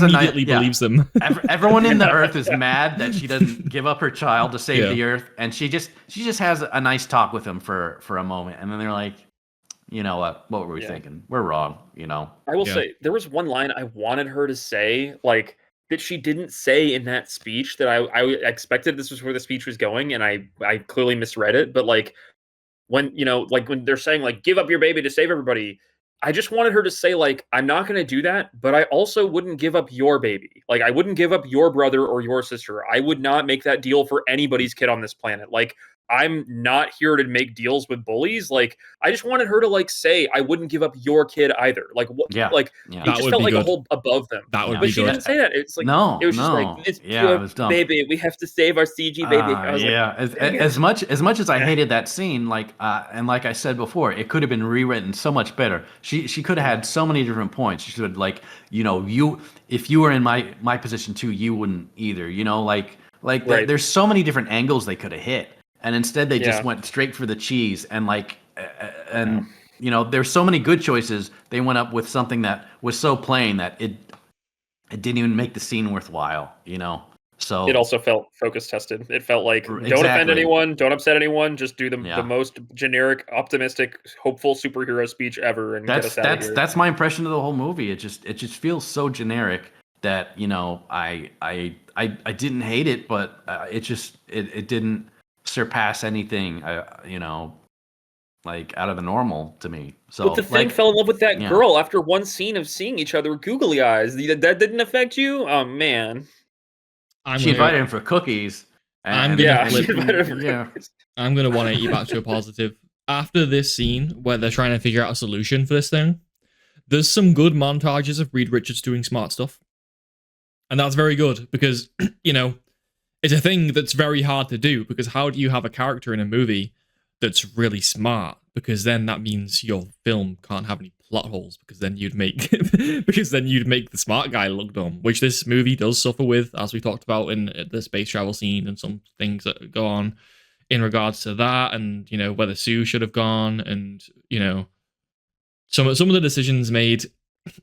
immediately believes them. Everyone in the Earth is mad that she doesn't give up her child to save the Earth, and she just has a nice talk with him for a moment, and then they're like, you know what were we thinking? We're wrong. I will say, there was one line I wanted her to say, like, that she didn't say in that speech that I expected this was where the speech was going, and I clearly misread it. But like, when when they're saying like, give up your baby to save everybody, I just wanted her to say like, I'm not going to do that, but I also wouldn't give up your baby. Like, I wouldn't give up your brother or your sister. I would not make that deal for anybody's kid on this planet. Like, I'm not here to make deals with bullies. Like, I just wanted her to like say, I wouldn't give up your kid either. Like, what? Yeah. Like, it just felt like a whole above them. That would but be she good. didn't say that. It's like, no, it was just like, it's pure it was dumb. baby. We have to save our CG baby. I was like, as much as I hated that scene, like, and like I said before, it could have been rewritten so much better. She could have had so many different points. She should, like, if you were in my position too, you wouldn't either. Right. There's so many different angles they could have hit. And instead, they just went straight for the cheese, and like, there's so many good choices. They went up with something that was so plain that it didn't even make the scene worthwhile. So it also felt focus tested. It felt like, don't offend anyone, don't upset anyone, just do the most generic, optimistic, hopeful superhero speech ever, and get us out of here. That's my impression of the whole movie. It just feels so generic that I didn't hate it, but it didn't surpass anything, like out of the normal to me. So, but the thing fell in love with that girl after one scene of seeing each other with googly eyes. That didn't affect you? Oh man! She invited him for cookies. I'm gonna 180 back to a positive. After this scene where they're trying to figure out a solution for this thing, there's some good montages of Reed Richards doing smart stuff. And that's very good because, it's a thing that's very hard to do, because how do you have a character in a movie that's really smart? Because then that means your film can't have any plot holes, because then you'd make the smart guy look dumb, which this movie does suffer with, as we talked about in the space travel scene and some things that go on in regards to that, and whether Sue should have gone, and some of the decisions made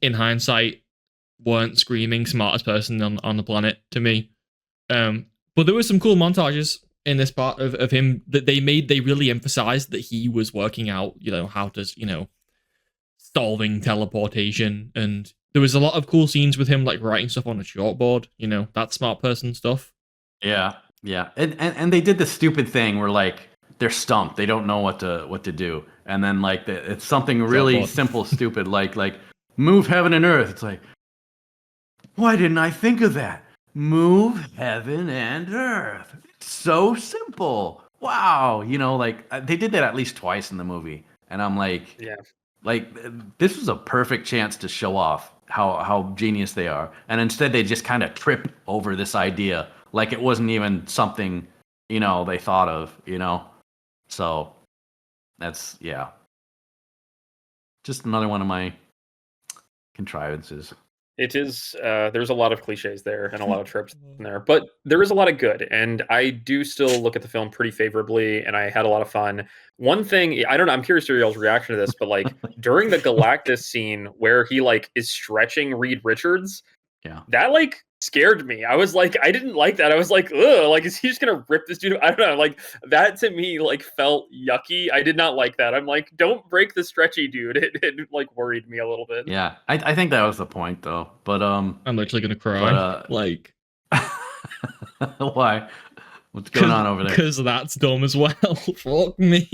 in hindsight weren't screaming smartest person on the planet to me. But there were some cool montages in this part of him that they really emphasized that he was working out, how to, solving teleportation. And there was a lot of cool scenes with him, like writing stuff on a chalkboard, that smart person stuff. Yeah. Yeah. And they did the stupid thing where like they're stumped. They don't know what to do. And then like it's something really simple, stupid, like move heaven and earth. It's like, why didn't I think of that? Move heaven and earth. It's so simple. Wow. Like they did that at least twice in the movie. And I'm like, Yeah. Like this was a perfect chance to show off how genius they are. And instead they just kind of trip over this idea. Like it wasn't even something, they thought of, So that's, yeah. Just another one of my contrivances. It is. There's a lot of cliches there and a lot of tropes in there, but there is a lot of good, and I do still look at the film pretty favorably, and I had a lot of fun. One thing, I don't know, I'm curious to y'all's reaction to this, but like during the Galactus scene where he like is stretching Reed Richards, yeah, that like scared me. I was like, I didn't like that. I was like, ugh, like is he just gonna rip this dude? I don't know. Like that to me like felt yucky. I did not like that. I'm like, don't break the stretchy dude. It like worried me a little bit. Yeah, I think that was the point though. But I'm literally gonna cry. Like why? What's going on over there? Because that's dumb as well. Fuck me.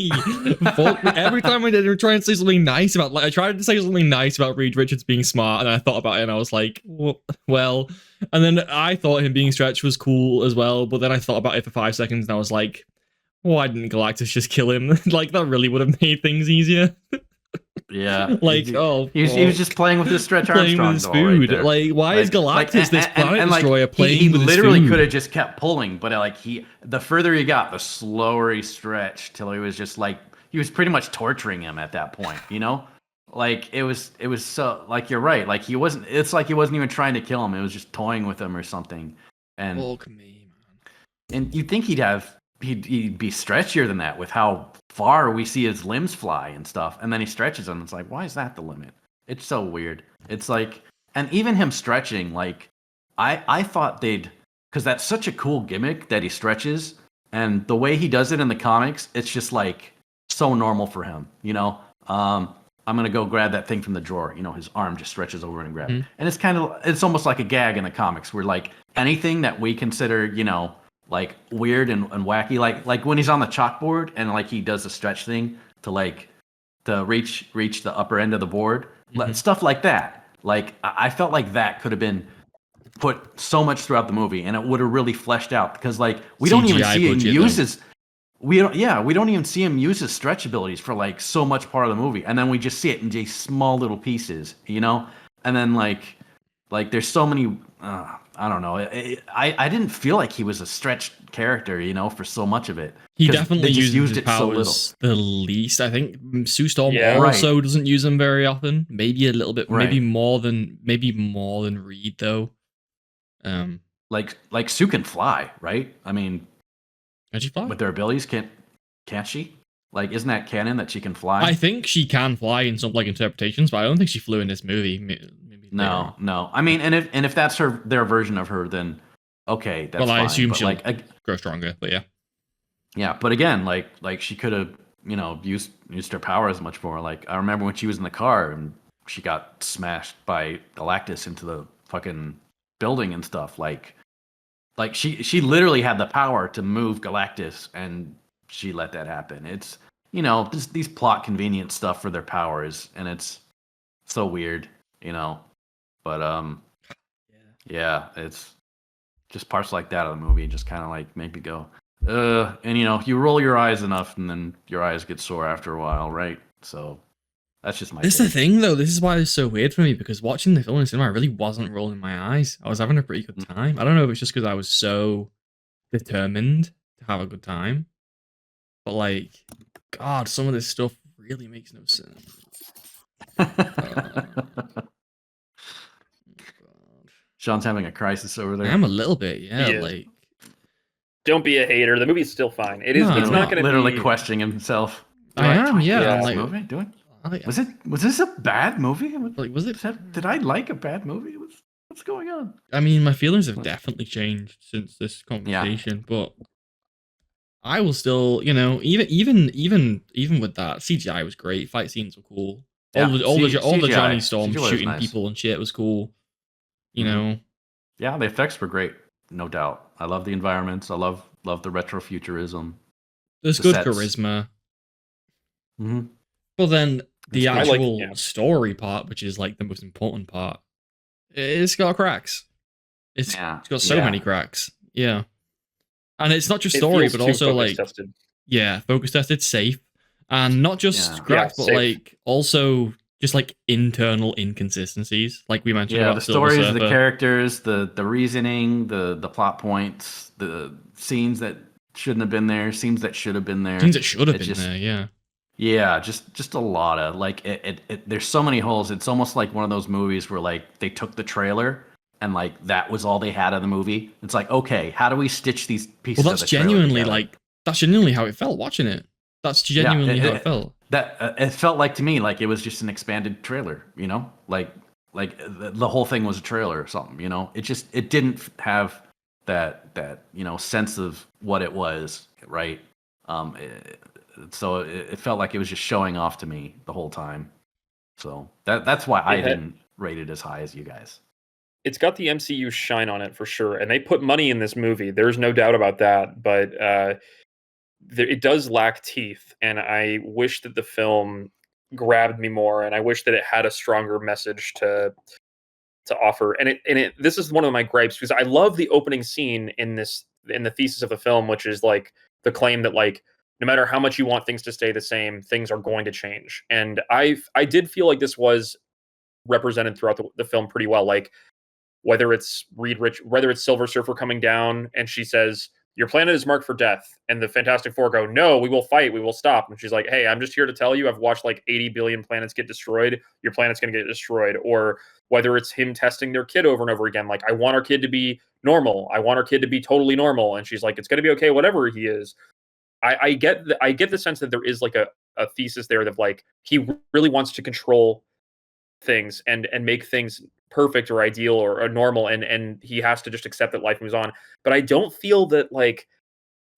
Fuck me. Every time I did try and say something nice about, like, I tried to say something nice about Reed Richards being smart, and I thought about it, and I was like, well. And then I thought him being stretched was cool as well, but then I thought about it for 5 seconds, and I was like, why didn't Galactus just kill him? Like, that really would have made things easier. Yeah, like he was just playing with his Stretch Armstrong with his food. Right, like, why is Galactus this planet destroyer playing he with his literally food? could have just kept pulling, but like the further he got, the slower he stretched till he was just like he was pretty much torturing him at that point. Like it was so like you're right. Like it's like he wasn't even trying to kill him. It was just toying with him or something. And fuck me, man. And you'd think he'd be stretchier than that with how far we see his limbs fly and stuff, and then he stretches them. It's like, why is that the limit? It's so weird. It's like, and even him stretching, like I thought because that's such a cool gimmick that he stretches, and the way he does it in the comics, it's just like so normal for him. I'm gonna go grab that thing from the drawer. His arm just stretches over and grab it, and it's almost like a gag in the comics where like anything that we consider, like weird and wacky, like when he's on the chalkboard and like he does the stretch thing to reach the upper end of the board, stuff like that. Like I felt like that could have been put so much throughout the movie, and it would have really fleshed out, because like we don't even see him use his we don't even see him use his stretch abilities for like so much part of the movie, and then we just see it in these small little pieces, and then like there's so many. I don't know. I didn't feel like he was a stretched character, for so much of it. He definitely used his it powers the least. I think Sue Storm Yeah, also doesn't use them very often. Maybe a little bit, Right. maybe more than Reed though. Like Sue can fly, right? I mean, Can she fly? with their abilities, can't she? Like, isn't that canon that she can fly? I think she can fly in some like interpretations, but I don't think she flew in this movie. Maybe No. I mean, and if that's their version of her, then okay, that's well, I fine. assume But, she'll like, grow stronger. But yeah, yeah. But again, like she could have, used her powers much more. Like I remember when she was in the car and she got smashed by Galactus into the fucking building and stuff. Like she literally had the power to move Galactus, and she let that happen. It's these plot convenient stuff for their powers, and it's so weird, But yeah, it's just parts like that of the movie just kind of like make me go, and you roll your eyes enough, and then your eyes get sore after a while, right? So That's just my This is the take. thing, though. This is why it's so weird for me, because watching the film in cinema, I really wasn't rolling my eyes. I was having a pretty good time. I don't know if it's just because I was so determined to have a good time, but like, God, some of this stuff really makes no sense. God. Sean's having a crisis over I there. am a little bit, yeah. He is. Like, Don't be a hater. The movie's still fine. It is. No, It's I'm not not. going to literally be. questioning himself. I am, yeah. Yeah. I'm This like, movie? Do it? I- Was this a bad movie? like, was it? Did I like a bad movie? What's going on? I mean, my feelings have definitely changed since this conversation, but I will still, even with that, CGI was great. Fight scenes were cool. All the CGI Johnny Storm CGI was shooting nice. people and shit was cool. You Mhm. know, Yeah, the effects were great, no doubt. I love the environments. I love the retrofuturism. there's The good sets. charisma. Mm-hmm. But then the I like- actual yeah. story part, which is like the most important part, it's got cracks. It's got so many cracks. Yeah. And it's not just It story, feels but too also focus like, tested. yeah, focus tested, safe. And not just Yeah. cracks, Yeah, but safe. like also just like internal inconsistencies, like we mentioned Yeah, about the Silver stories, the Surfer. characters, the reasoning, the plot points, the scenes that shouldn't have been there, scenes that should have been there. Things that should have It been just- there, yeah. Yeah, just a lot of like there's so many holes. It's almost like one of those movies where like they took the trailer and like that was all they had of the movie. It's like, okay, how do we stitch these pieces? Well, that's of the trailer genuinely together? like that's genuinely how it felt watching it. That's genuinely how it felt. That it felt like to me like it was just an expanded trailer, like the whole thing was a trailer or something, it didn't have that sense of what it was, right? So it felt like it was just showing off to me the whole time. So that's why I didn't rate it as high as you guys. It's got the MCU shine on it for sure, and they put money in this movie. There's no doubt about that. But it does lack teeth, and I wish that the film grabbed me more, and I wish that it had a stronger message to offer. And this is one of my gripes, because I love the opening scene in the thesis of the film, which is like the claim that like no matter how much you want things to stay the same, things are going to change. And I did feel like this was represented throughout the film pretty well. Like whether it's whether it's Silver Surfer coming down and she says, "Your planet is marked for death," and the Fantastic Four go, "No, we will fight, we will stop." And she's like, "Hey, I'm just here to tell you, I've watched like 80 billion planets get destroyed. Your planet's going to get destroyed." Or whether it's him testing their kid over and over again, like, "I want our kid to be normal. I want our kid to be totally normal." And she's like, "It's going to be okay, whatever he is." I get the sense that there is like a thesis there that like he really wants to control things and make things perfect or ideal or normal, and he has to just accept that life moves on. But I don't feel that like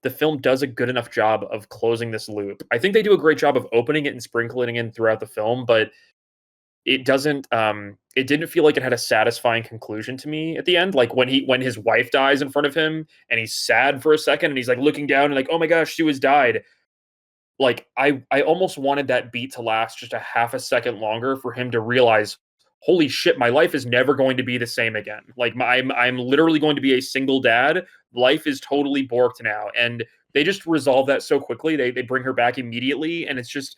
the film does a good enough job of closing this loop. I think they do a great job of opening it and sprinkling it in throughout the film, but it doesn't it didn't feel like it had a satisfying conclusion to me at the end. Like when his wife dies in front of him and he's sad for a second and he's like looking down and like, "Oh my gosh, she was died." Like I almost wanted that beat to last just a half a second longer for him to realize, holy shit, my life is never going to be the same again. Like I'm literally going to be a single dad. Life is totally borked now. And they just resolve that so quickly. They bring her back immediately, and it's just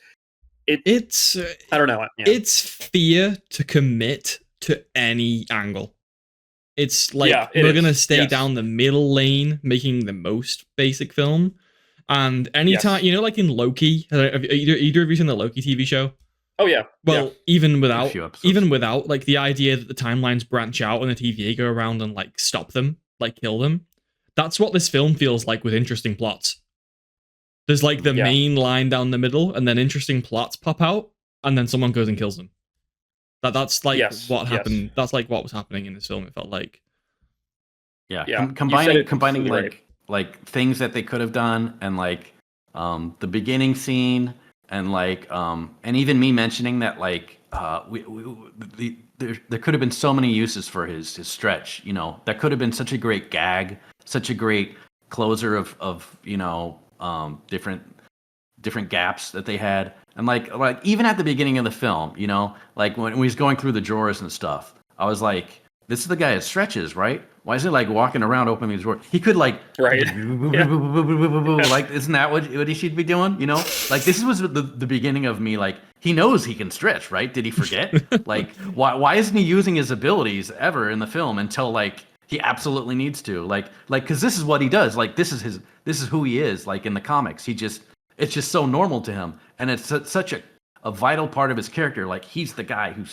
It's I don't know. Yeah. it's fear to commit to any angle. It's like Yeah, it we're is. gonna stay Yes. down the middle lane, making the most basic film. And anytime, Yes. like in Loki, have either of you seen the Loki TV show? Oh yeah. Well, Yeah. even without, few episodes. like the idea that the timelines branch out and the TVA go around and like stop them, like kill them. That's what this film feels like with interesting plots. There's like the Yeah. main line down the middle, and then interesting plots pop out, and then someone goes and kills them. That's like Yes, what yes. happened. That's like what was happening in this film. It felt like. Yeah, Yeah, you said combining it combining completely like things that they could have done, and like the beginning scene, and like and even me mentioning that like there could have been so many uses for his stretch. That could have been such a great gag, such a great closer of different gaps that they had. And like even at the beginning of the film, like when he's going through the drawers and stuff, I was like, this is the guy that stretches, right? why is he like walking around opening his door? He could like Right. like isn't that what he should be doing? You know, like this was the beginning of me like he knows he can stretch, right? Did he forget? Like why isn't he using his abilities ever in the film until like he absolutely needs to? Like because this is what he does. Like this is who he is. Like in the comics, it's just so normal to him, and it's such a vital part of his character. Like he's the guy who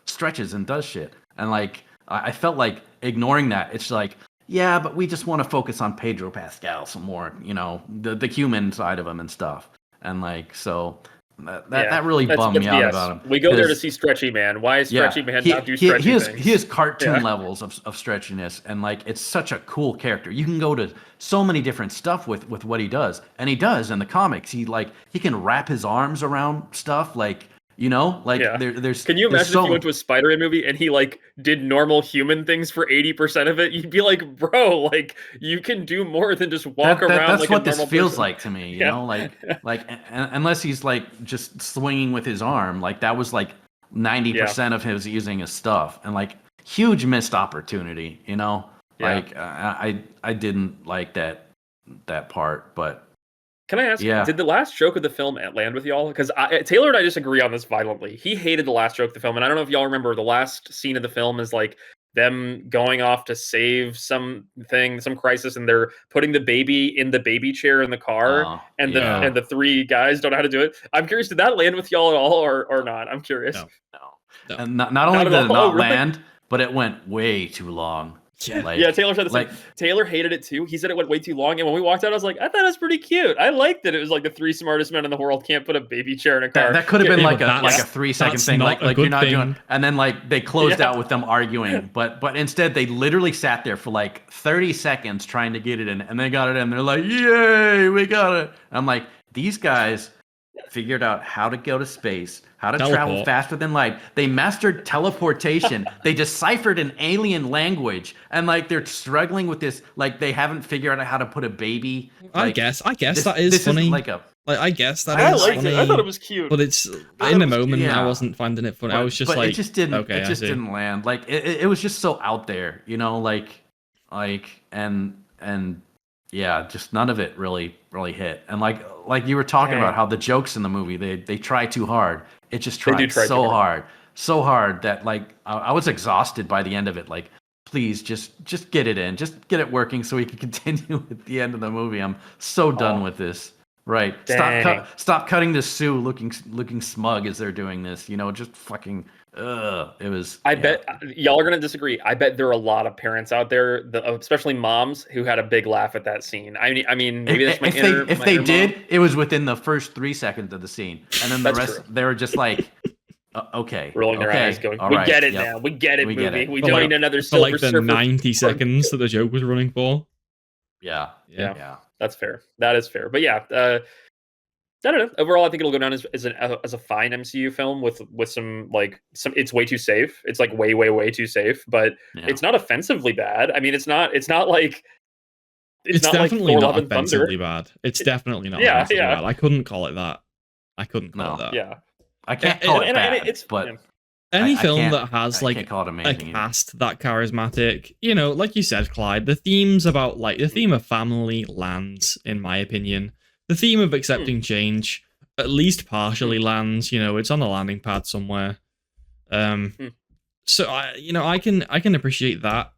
stretches and does shit, and like I felt like ignoring that. It's like, yeah, but we just want to focus on Pedro Pascal some more, you know, the human side of him and stuff, and like so that really bummed me out about him. We go there to see Stretchy Man. Why is Stretchy Man not do stretchy things? He has cartoon levels of stretchiness, and like it's such a cool character. You can go to so many different stuff with what he does, and he does in the comics. He can wrap his arms around stuff, like you know, like there's. Can you imagine if you went to a Spider-Man movie and he like did normal human things for 80% of it? You'd be like, bro, like you can do more than just walk around. That's like what a this normal feels person. like to me. You know, like unless he's like just swinging with his arm, like that was like 90% of his using his stuff, and like huge missed opportunity. You know, like I didn't like that part, but. Can I ask, did the last joke of the film land with y'all? Because Taylor and I disagree on this violently. He hated the last joke of the film, and I don't know if y'all remember, the last scene of the film is like them going off to save some crisis, and they're putting the baby in the baby chair in the car, and the three guys don't know how to do it. I'm curious, did that land with y'all at all, or not? I'm curious. No. And not only did it not land, but it went way too long. Yeah, Taylor said the same. Taylor hated it too. He said it went way too long, and when we walked out, I was like, I thought it was pretty cute. I liked that it was like the three smartest men in the world can't put a baby chair in a car. That could have been like a 3-second thing, like you're not doing, and then like they closed out with them arguing, but instead they literally sat there for like 30 seconds trying to get it in, and they got it in. They're like, yay, we got it. And I'm like, these guys figured out how to go to space, how to travel faster than light. They mastered teleportation. They deciphered an alien language, and like they're struggling with this. Like they haven't figured out how to put a baby. I guess that is funny. I guess that is funny. I thought it was cute, but it's in the moment I wasn't finding it funny. I was just like, it just didn't. Okay, it just didn't land. Like it was just so out there, you know. Like and yeah, just none of it really hit. And like you were talking about how the jokes in the movie, they try too hard. It just tried so hard that like I was exhausted by the end of it. Like, please just get it in, just get it working so we can continue at the end of the movie. I'm so done with this. Right. Stop cutting to Sue looking smug as they're doing this. You know, just fucking. It was. I bet y'all are gonna disagree. I bet there are a lot of parents out there, especially moms, who had a big laugh at that scene. I mean, maybe that's my if they did, it was within the first 3 seconds of the scene, and then the rest they were just like, okay, rolling their eyes, going, "We get it now. We get it, movie. We don't need another Silver Surfer." For like the 90 seconds that the joke was running for. Yeah. That's fair. That is fair. But yeah, I don't know. Overall, I think it'll go down as a fine MCU film with some. It's way too safe. It's like way too safe, but it's not offensively bad. I mean, it's not like it's definitely like not offensively bad. It's definitely not. Offensively bad. I couldn't call it that. I couldn't call it that. Yeah, I can't call it bad. But any film that has like a cast that charismatic, you know, like you said, Clyde, the themes about like the theme of family lands, in my opinion. The theme of accepting change at least partially lands. You know, it's on the landing pad somewhere. So I can appreciate that.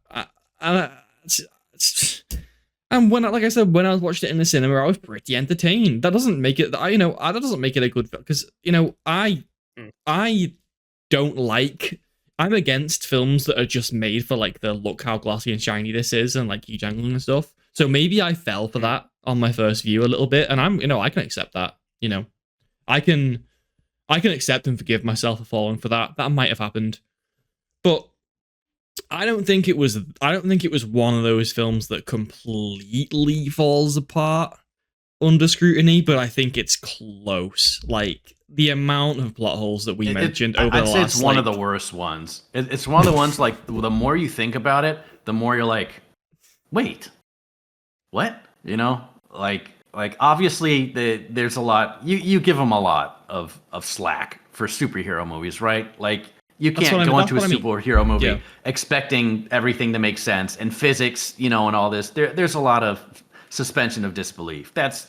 And when, like I said, when I watched it in the cinema, I was pretty entertained. That doesn't make it. That doesn't make it a good film because I don't like. I'm against films that are just made for like the look how glossy and shiny this is and like huge angling and stuff. So maybe I fell for that on my first view a little bit, and I can accept that. I can accept and forgive myself for falling for that. That might have happened, but I don't think it was one of those films that completely falls apart under scrutiny. But I think it's close. Like the amount of plot holes that we mentioned over the last. I'd say it's one of the worst ones. It's one of the ones like the more you think about it, the more you're like, wait. What? Like obviously there's a lot. You give them a lot of slack for superhero movies, right? Like You That's can't what I go mean- into a that's what I mean. superhero movie Yeah. expecting everything to make sense and physics, and all this. There's a lot of suspension of disbelief. That's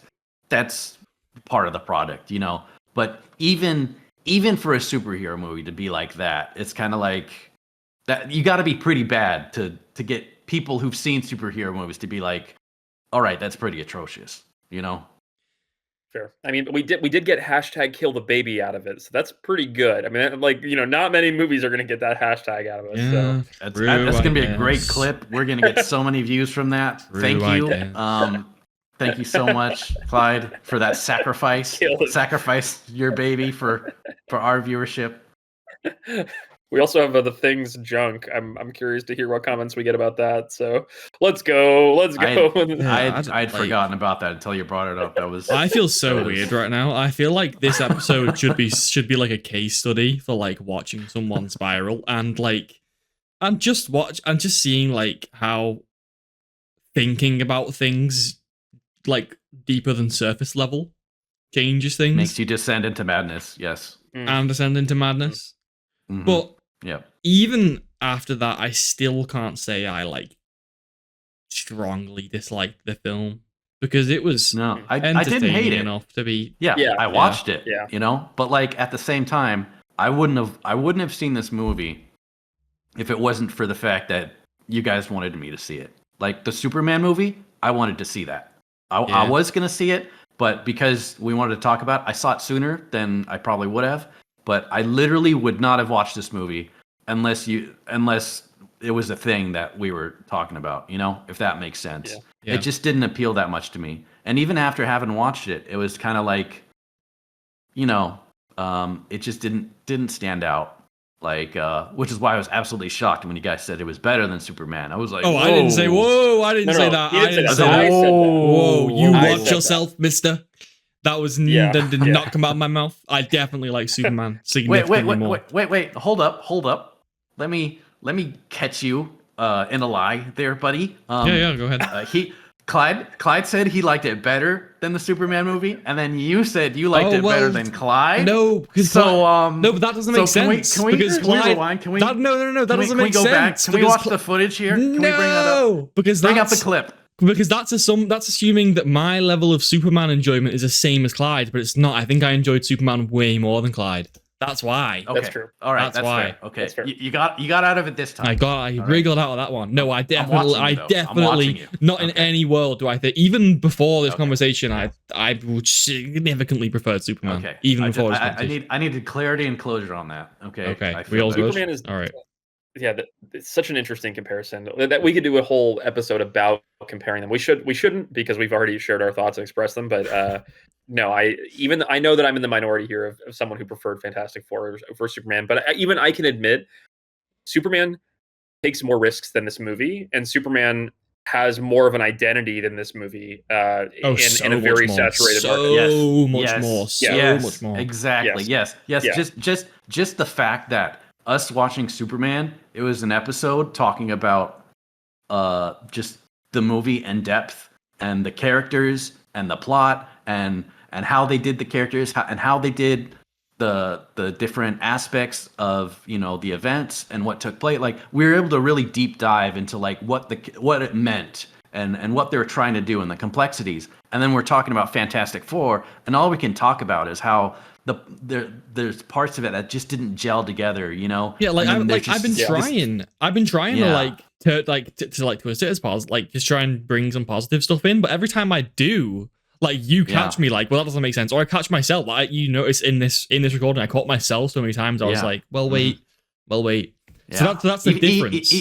part of the product, But even for a superhero movie to be like that, it's kind of like that. You got to be pretty bad to get people who've seen superhero movies to be like, all right, that's pretty atrocious, Fair. I mean, we did get hashtag kill the baby out of it, so that's pretty good. I mean, like, not many movies are going to get that hashtag out of it. Yeah, So That's true, going to be I a great guess. clip. We're going to get so many views from that. True, Thank I you. guess. Thank you so much, Clyde, for that sacrifice. Kill it. Sacrifice your baby for our viewership. we also have the Things junk. I'm curious to hear what comments we get about that. So let's go. I'd like- forgotten about that until you brought it up. That was. I feel so that was- weird right now. I feel like this episode should be like a case study for like watching someone spiral and just seeing like how thinking about things like deeper than surface level changes things Makes you descend into madness. Yes. and descend into madness. Mhm. But yeah. even after that, I still can't say I like strongly disliked the film because it was No, I entertaining didn't hate it. enough to be. Yeah, Yeah, I watched it. yeah. But like at the same time, I wouldn't have seen this movie if it wasn't for the fact that you guys wanted me to see it. Like the Superman movie, I wanted to see that. I Yeah. was gonna see it, but because we wanted to talk about it, I saw it sooner than I probably would have. But I literally would not have watched this movie unless it was a thing that we were talking about, if that makes sense. Yeah. It just didn't appeal that much to me. And even after having watched it, it was kind of like, it just didn't stand out. Like, which is why I was absolutely shocked when you guys said it was better than Superman. I was like, Oh, I didn't say whoa. I didn't No, say no, that. he I didn't say didn't that. say I that. said that. Whoa, you I watch said yourself, mister. That was Yeah, that did yeah. not come out of my mouth. I definitely like Superman significantly more. wait. Hold up. Let me catch you in a lie there, buddy. Yeah, go ahead. Clyde said he liked it better than the Superman movie, and then you said you liked it better than Clyde. No, because no, but that doesn't make sense. Can we because Clyde, rewind? Can we? that, no, that doesn't make Can we go sense. back? Can we watch the footage here? Can we bring that up? No, because Bring up the that's clip. because that's assuming that my level of Superman enjoyment is the same as Clyde, but it's not. I think I enjoyed Superman way more than Clyde. That's why. Okay. That's true. All right, That's that's why. fair. Okay, That's fair. You got out of it this time. I wriggled out of that one. No, I definitely, watching you, though. I'm watching you. not in Okay. any world do I think. Even before this Okay. conversation, I would significantly preferred Superman. Okay. Even I before just- this I conversation. I needed clarity and closure on that. Okay. Okay, I we feel all that. good? Superman is All right. yeah, it's such an interesting comparison that we could do a whole episode about comparing them. We shouldn't because we've already shared our thoughts and expressed them. But no, I know that I'm in the minority here of someone who preferred Fantastic Four for Superman. But even I can admit, Superman takes more risks than this movie, and Superman has more of an identity than this movie in a very saturated market. So much more. So much more. Exactly. Yes. Yeah. Just the fact that us watching Superman, it was an episode talking about just the movie in depth and the characters and the plot and how they did the characters and how they did the different aspects of the events and what took place. Like we were able to really deep dive into like what it meant and what they were trying to do and the complexities. And then we're talking about Fantastic Four, and all we can talk about is how there's parts of it that just didn't gel together. Yeah, like I've been trying. I've been trying to twist it as positive, like just try and bring some positive stuff in. But every time I do, like you catch me like, well, that doesn't make sense, or I catch myself. Like you notice in this recording, I caught myself so many times. I was like, well, wait. Yeah. So that's the difference.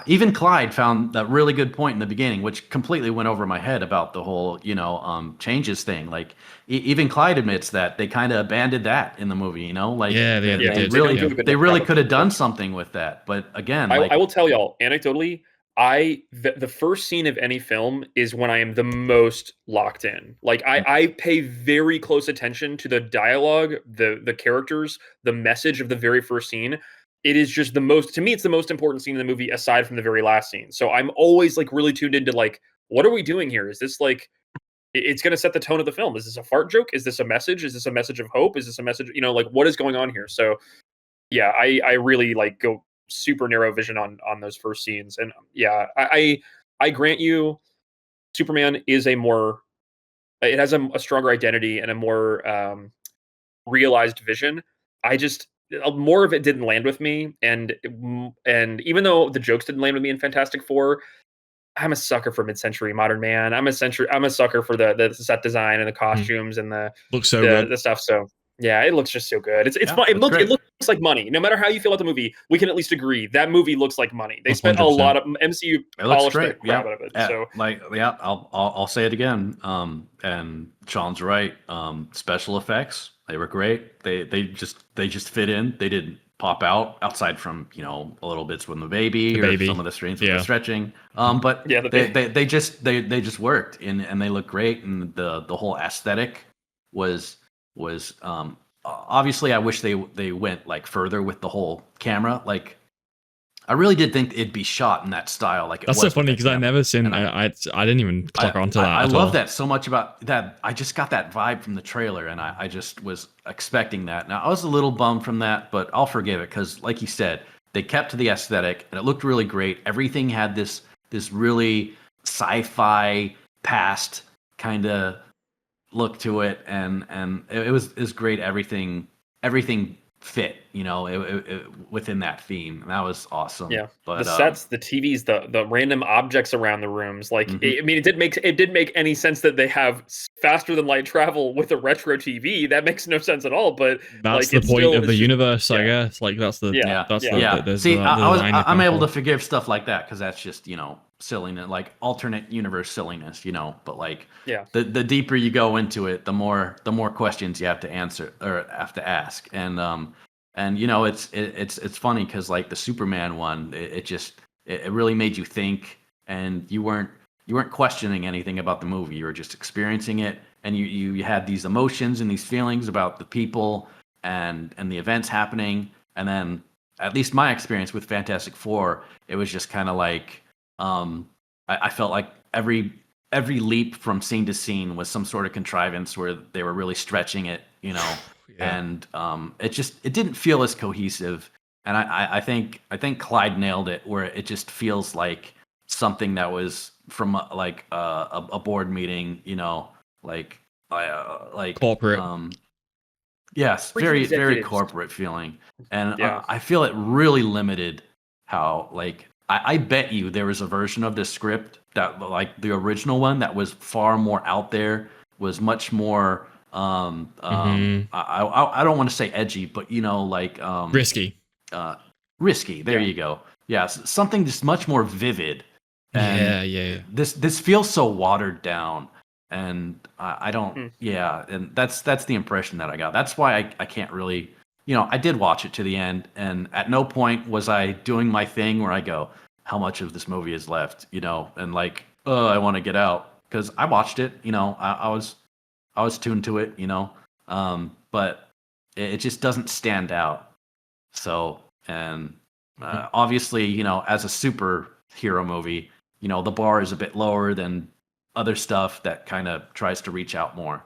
Even Clyde found that really good point in the beginning, which completely went over my head about the whole, changes thing. Like even Clyde admits that they kind of abandoned that in the movie, Like they did. they really could have done something with that. But again, I will tell y'all anecdotally, the first scene of any film is when I am the most locked in. Like I pay very close attention to the dialogue, the characters, the message of the very first scene. It is just to me, it's the most important scene in the movie aside from the very last scene. So I'm always like really tuned into like, what are we doing here? Is this like, it's going to set the tone of the film. Is this a fart joke? Is this a message? Is this a message of hope? Is this a message, like what is going on here? So yeah, I really like go super narrow vision on those first scenes, and yeah, I grant you, Superman is it has a stronger identity and a more realized vision. I just more of it didn't land with me, and even though the jokes didn't land with me in Fantastic Four, I'm a sucker for mid-century modern man. I'm a sucker for the set design and the costumes and Looks so good. the stuff. So yeah, it looks just so good. It's Yeah, fun. that's It great. looks like money. No matter how you feel about the movie, we can at least agree that movie looks like money. They spent a 100%. lot of MCU It looks polished the great. Yeah. crap out of it. So I'll say it again. And Sean's right. Special effects, they were great. They just fit in. They didn't pop out outside from, a little bits from the baby or some of the strains with the stretching. But Yeah, they just worked and they look great, and the whole aesthetic was obviously I wish they went like further with the whole camera. Like I really did think it'd be shot in that style. Like That's so funny because I never seen. I didn't even clock onto that. I at love all. that so much about that. I just got that vibe from the trailer, and I just was expecting that. Now I was a little bummed from that, but I'll forgive it because, like you said, they kept to the aesthetic, and it looked really great. Everything had this really sci-fi past kind of look to it, and it was great. Everything fit, within that theme. And that was awesome. yeah, but the sets, the TVs, the random objects around the rooms. Like Mhm. I mean, it did make any sense that they have faster than light travel with a retro TV. That makes no sense at all. But That's like, the point of the universe, I yeah. guess. Like that's the Yeah, that's yeah. the See, I'm able to to. forgive stuff like that because that's just silliness, like alternate universe silliness, But like Yeah. the deeper you go into it, the more questions you have to answer or have to ask, and it's funny because like the Superman one, it really made you think, and you weren't questioning anything about the movie. You were just experiencing it, and you had these emotions and these feelings about the people and the events happening. And then, at least my experience with Fantastic Four, it was just kind of like I felt like every leap from scene to scene was some sort of contrivance where they were really stretching it, Yeah. and it didn't feel as cohesive. And I think Clyde nailed it, where it just feels like something that was from a board meeting, like Corporate. yes, Freaking very executives. corporate feeling. And Yeah. I feel it really limited how, like, I bet you there was a version of this script that, like the original one, that was far more out there, was much more I don't want to say edgy, but Risky. risky. There Yeah. you go. Yeah, something just much more vivid. And Yeah. this feels so watered down, and I don't. Hmm. Yeah, and that's the impression that I got. That's why I can't really. I did watch it to the end, and at no point was I doing my thing where I go, how much of this movie is left? And like, I want to get out, because I watched it. I was tuned to it. But it just doesn't stand out. So, and obviously, as a superhero movie, the bar is a bit lower than other stuff that kind of tries to reach out more.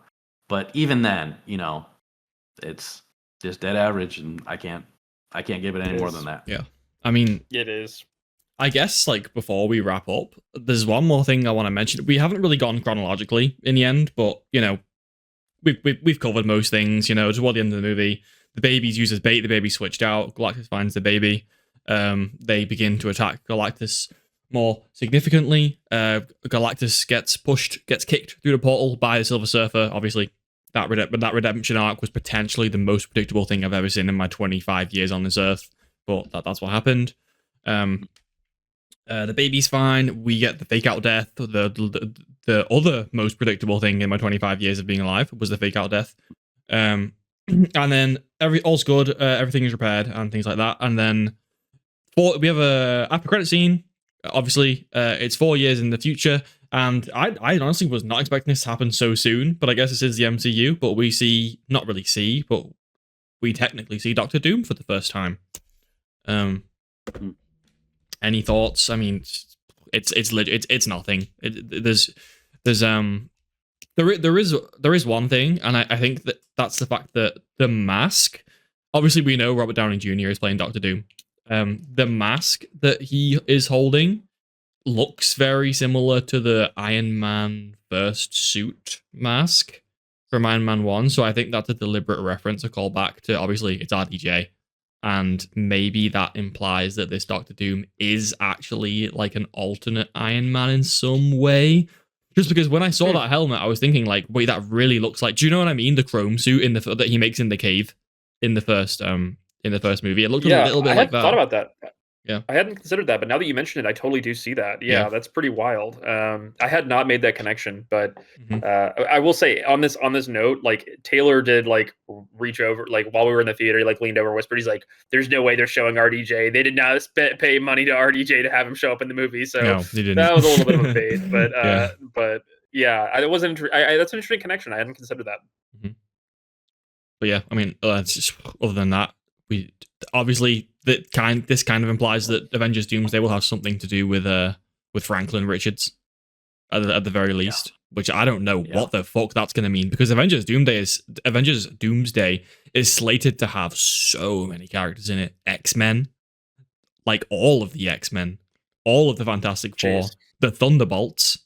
But even then, it's just dead average, and I can't give it any more than that. Yeah. I mean, It is. I guess like before we wrap up, there's one more thing I want to mention. We haven't really gone chronologically in the end, but we've covered most things. Toward the end of the movie, the baby's used as bait. The baby switched out. Galactus finds the baby. They begin to attack Galactus more significantly. Galactus gets kicked through the portal by the Silver Surfer. Obviously, that redemption arc was potentially the most predictable thing I've ever seen in my 25 years on this earth. But that's what happened. The baby's fine. We get the fake out death. The other most predictable thing in my 25 years of being alive was the fake out death. And then all's good. Everything is repaired and things like that. And then we have a after credit scene. Obviously, it's 4 years in the future, and I honestly was not expecting this to happen so soon. But I guess this is the MCU. But but we technically see Doctor Doom for the first time. Any thoughts? I mean, it's nothing. There is one thing, and I think that's the fact that the mask obviously we know Robert Downey Jr. is playing Doctor Doom. The mask that he is holding looks very similar to the Iron Man first suit mask from Iron Man 1, so I think that's a deliberate reference, a callback to, obviously, it's RDJ, and maybe that implies that this Doctor Doom is actually like an alternate Iron Man in some way. Just because when I saw that helmet, I was thinking like, wait, that really looks like, do you know what I mean? The chrome suit that he makes in the cave in the first movie. It looked a little bit I like hadn't that. thought about that. Yeah. I hadn't considered that, but now that you mention it, I totally do see that. Yeah. That's pretty wild. I had not made that connection, but Mhm. I will say on this note, like Taylor did like reach over, like while we were in the theater, he like leaned over, whispered, he's like, "There's no way they're showing RDJ. They did not pay money to RDJ to have him show up in the movie." So No, they didn't. that was a little bit of a bait, but Yeah. but yeah, I wasn't. That's an interesting connection. I hadn't considered that. Mhm. But yeah, I mean, it's just, other than that, we obviously this kind of implies that Avengers Doomsday will have something to do with Franklin Richards at the very least, which I don't know what the fuck that's going to mean, because Avengers Doomsday is slated to have so many characters in it. X-Men, like all of the X-Men, all of the Fantastic Four, the Thunderbolts,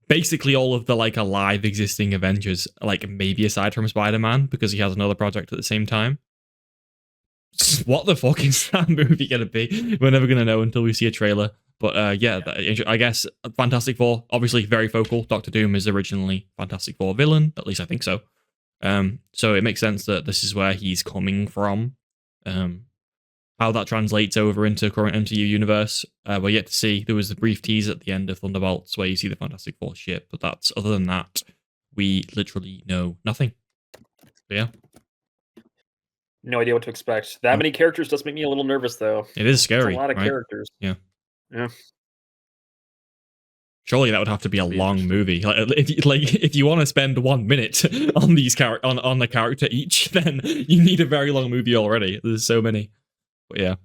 basically all of the like alive existing Avengers, like maybe aside from Spider-Man because he has another project at the same time. What the fuck is that movie gonna be? We're never gonna know until we see a trailer. But I guess Fantastic Four, obviously very focal. Doctor Doom is originally Fantastic Four villain, at least I think so. So it makes sense that this is where he's coming from. How that translates over into current MCU universe, we're yet to see. There was a brief tease at the end of Thunderbolts where you see the Fantastic Four ship, but other than that, we literally know nothing. So yeah. No idea what to expect. That many characters does make me a little nervous, though. It is scary. It's a lot of right? characters. Yeah. Yeah. Surely that would have to be a long movie. If you want to spend 1 minute on these on the character each, then you need a very long movie already. There's so many. But yeah.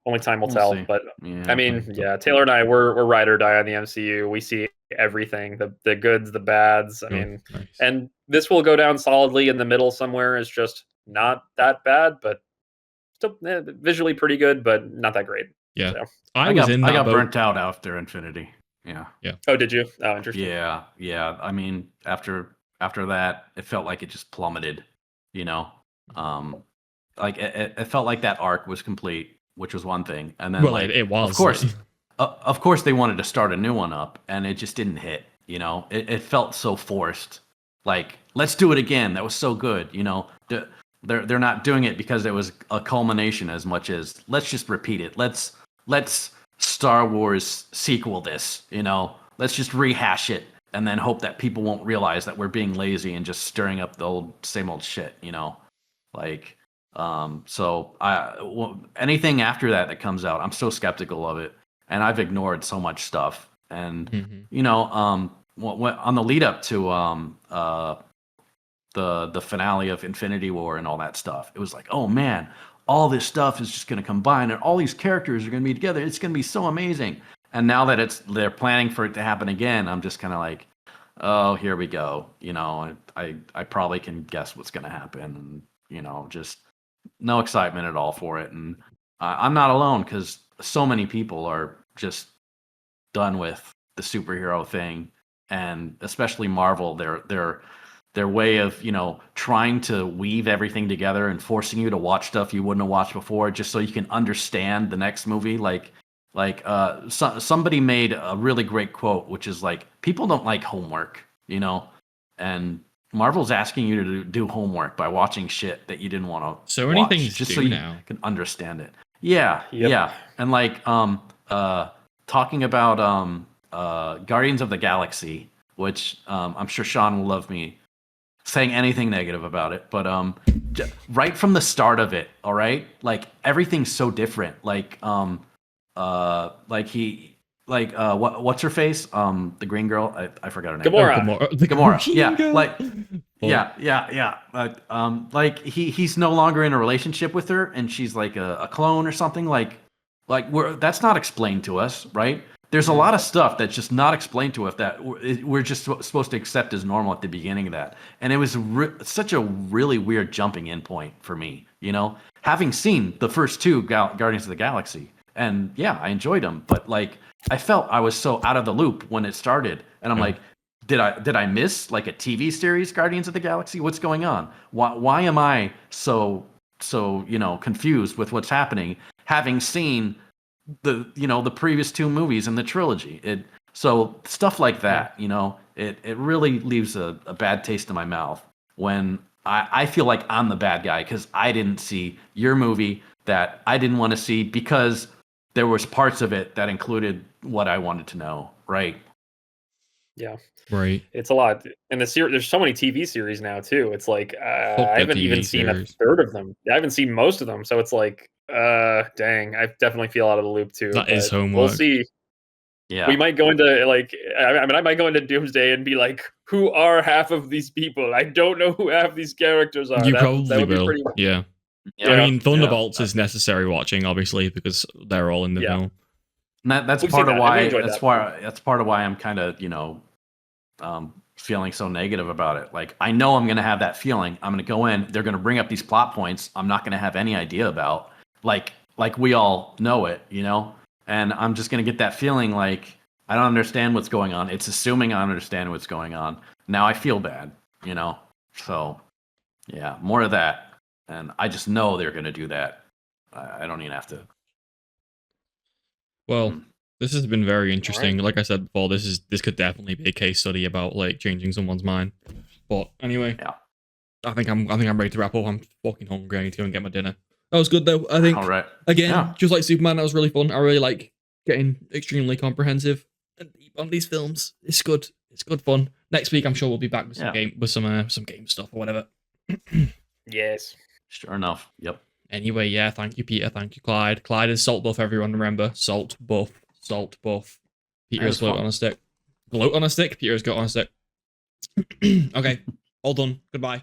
Only time will We'll tell. see. But Yeah. I mean, Taylor and I, we're ride or die on the MCU. We see everything, the goods, the bads. I mean, nice. and this will go down solidly in the middle somewhere. It's just not that bad, but still visually pretty good, but not that great. Yeah. So. I got burnt out after Infinity. Yeah. Oh, did you? Oh, interesting. Yeah. I mean, after that, it felt like it just plummeted. You know, like it felt like that arc was complete, which was one thing, and then it was. Of course, they wanted to start a new one up, and it just didn't hit. You know, it felt so forced. Like, let's do it again. That was so good. You know, they're not doing it because it was a culmination as much as let's just repeat it. Let's Star Wars sequel this. You know, let's just rehash it and then hope that people won't realize that we're being lazy and just stirring up the same old shit. You know, like. So anything after that comes out, I'm so skeptical of it, and I've ignored so much stuff. And you know, on the lead up to the finale of Infinity War and all that stuff, it was like, oh man, all this stuff is just going to combine, and all these characters are going to be together. It's going to be so amazing. And now that they're planning for it to happen again, I'm just kind of like, oh, here we go. You know, I probably can guess what's going to happen, and you know, just. No excitement at all for it, and I'm not alone because so many people are just done with the superhero thing, and especially Marvel. Their way of trying to weave everything together and forcing you to watch stuff you wouldn't have watched before just so you can understand the next movie. Somebody made a really great quote, which is like, people don't like homework, and Marvel's asking you to do homework by watching shit that you didn't want to so many watch, things just do so you now. can understand it. Yeah. And talking about Guardians of the Galaxy, which I'm sure Sean will love me saying anything negative about it, but right from the start of it, all right, like everything's so different. What's her face? The green girl. I forgot her name. Gamora. Yeah. He's no longer in a relationship with her, and she's like a clone or something. That's not explained to us, right? There's a lot of stuff that's just not explained to us that we're just supposed to accept as normal at the beginning of that. And it was such a really weird jumping in point for me, having seen the first two Guardians of the Galaxy. And yeah, I enjoyed them, but like I felt I was so out of the loop when it started, and I'm like, did I miss like a TV series, Guardians of the Galaxy? What's going on? Why am I so confused with what's happening, having seen the previous two movies in the trilogy? So stuff like that, it really leaves a bad taste in my mouth when I feel like I'm the bad guy because I didn't see your movie that I didn't want to see because there was parts of it that included what I wanted to know, right? Yeah. Right. It's a lot. And there's so many TV series now too. It's like I haven't TV even seen series. a third of them. I haven't seen most of them, so it's like dang, I definitely feel out of the loop too. That is but homework. We'll see. Yeah. We might go into like I might go into Doomsday and be like, who are half of these people? I don't know who half these characters are. You that probably would be will. pretty Yeah. Yeah. I mean, Thunderbolts is necessary watching, obviously, because they're all in the film. And that's We've part seen of that, and we why. enjoyed That's that. why. That's part of why I'm kind of feeling so negative about it. Like I know I'm gonna have that feeling. I'm gonna go in. They're gonna bring up these plot points I'm not gonna have any idea about. Like we all know it, And I'm just gonna get that feeling like I don't understand what's going on. It's assuming I understand what's going on. Now I feel bad, So yeah, more of that. And I just know they're gonna do that. I don't even have to. Well, this has been very interesting. Like I said before, this could definitely be a case study about like changing someone's mind. But anyway, I think I'm ready to wrap up. I'm fucking hungry. I need to go and get my dinner. That was good though. I think again, just like Superman, that was really fun. I really like getting extremely comprehensive and deep on these films. It's good. It's good fun. Next week, I'm sure we'll be back with some game stuff or whatever. Yes. Sure enough. Yep. Anyway, yeah, thank you, Peter. Thank you, Clyde. Clyde is salt buff, everyone, remember. Salt buff. Salt buff. Peter is float on a stick. Float on a stick. Peter is got on a stick. Okay, all done. Goodbye.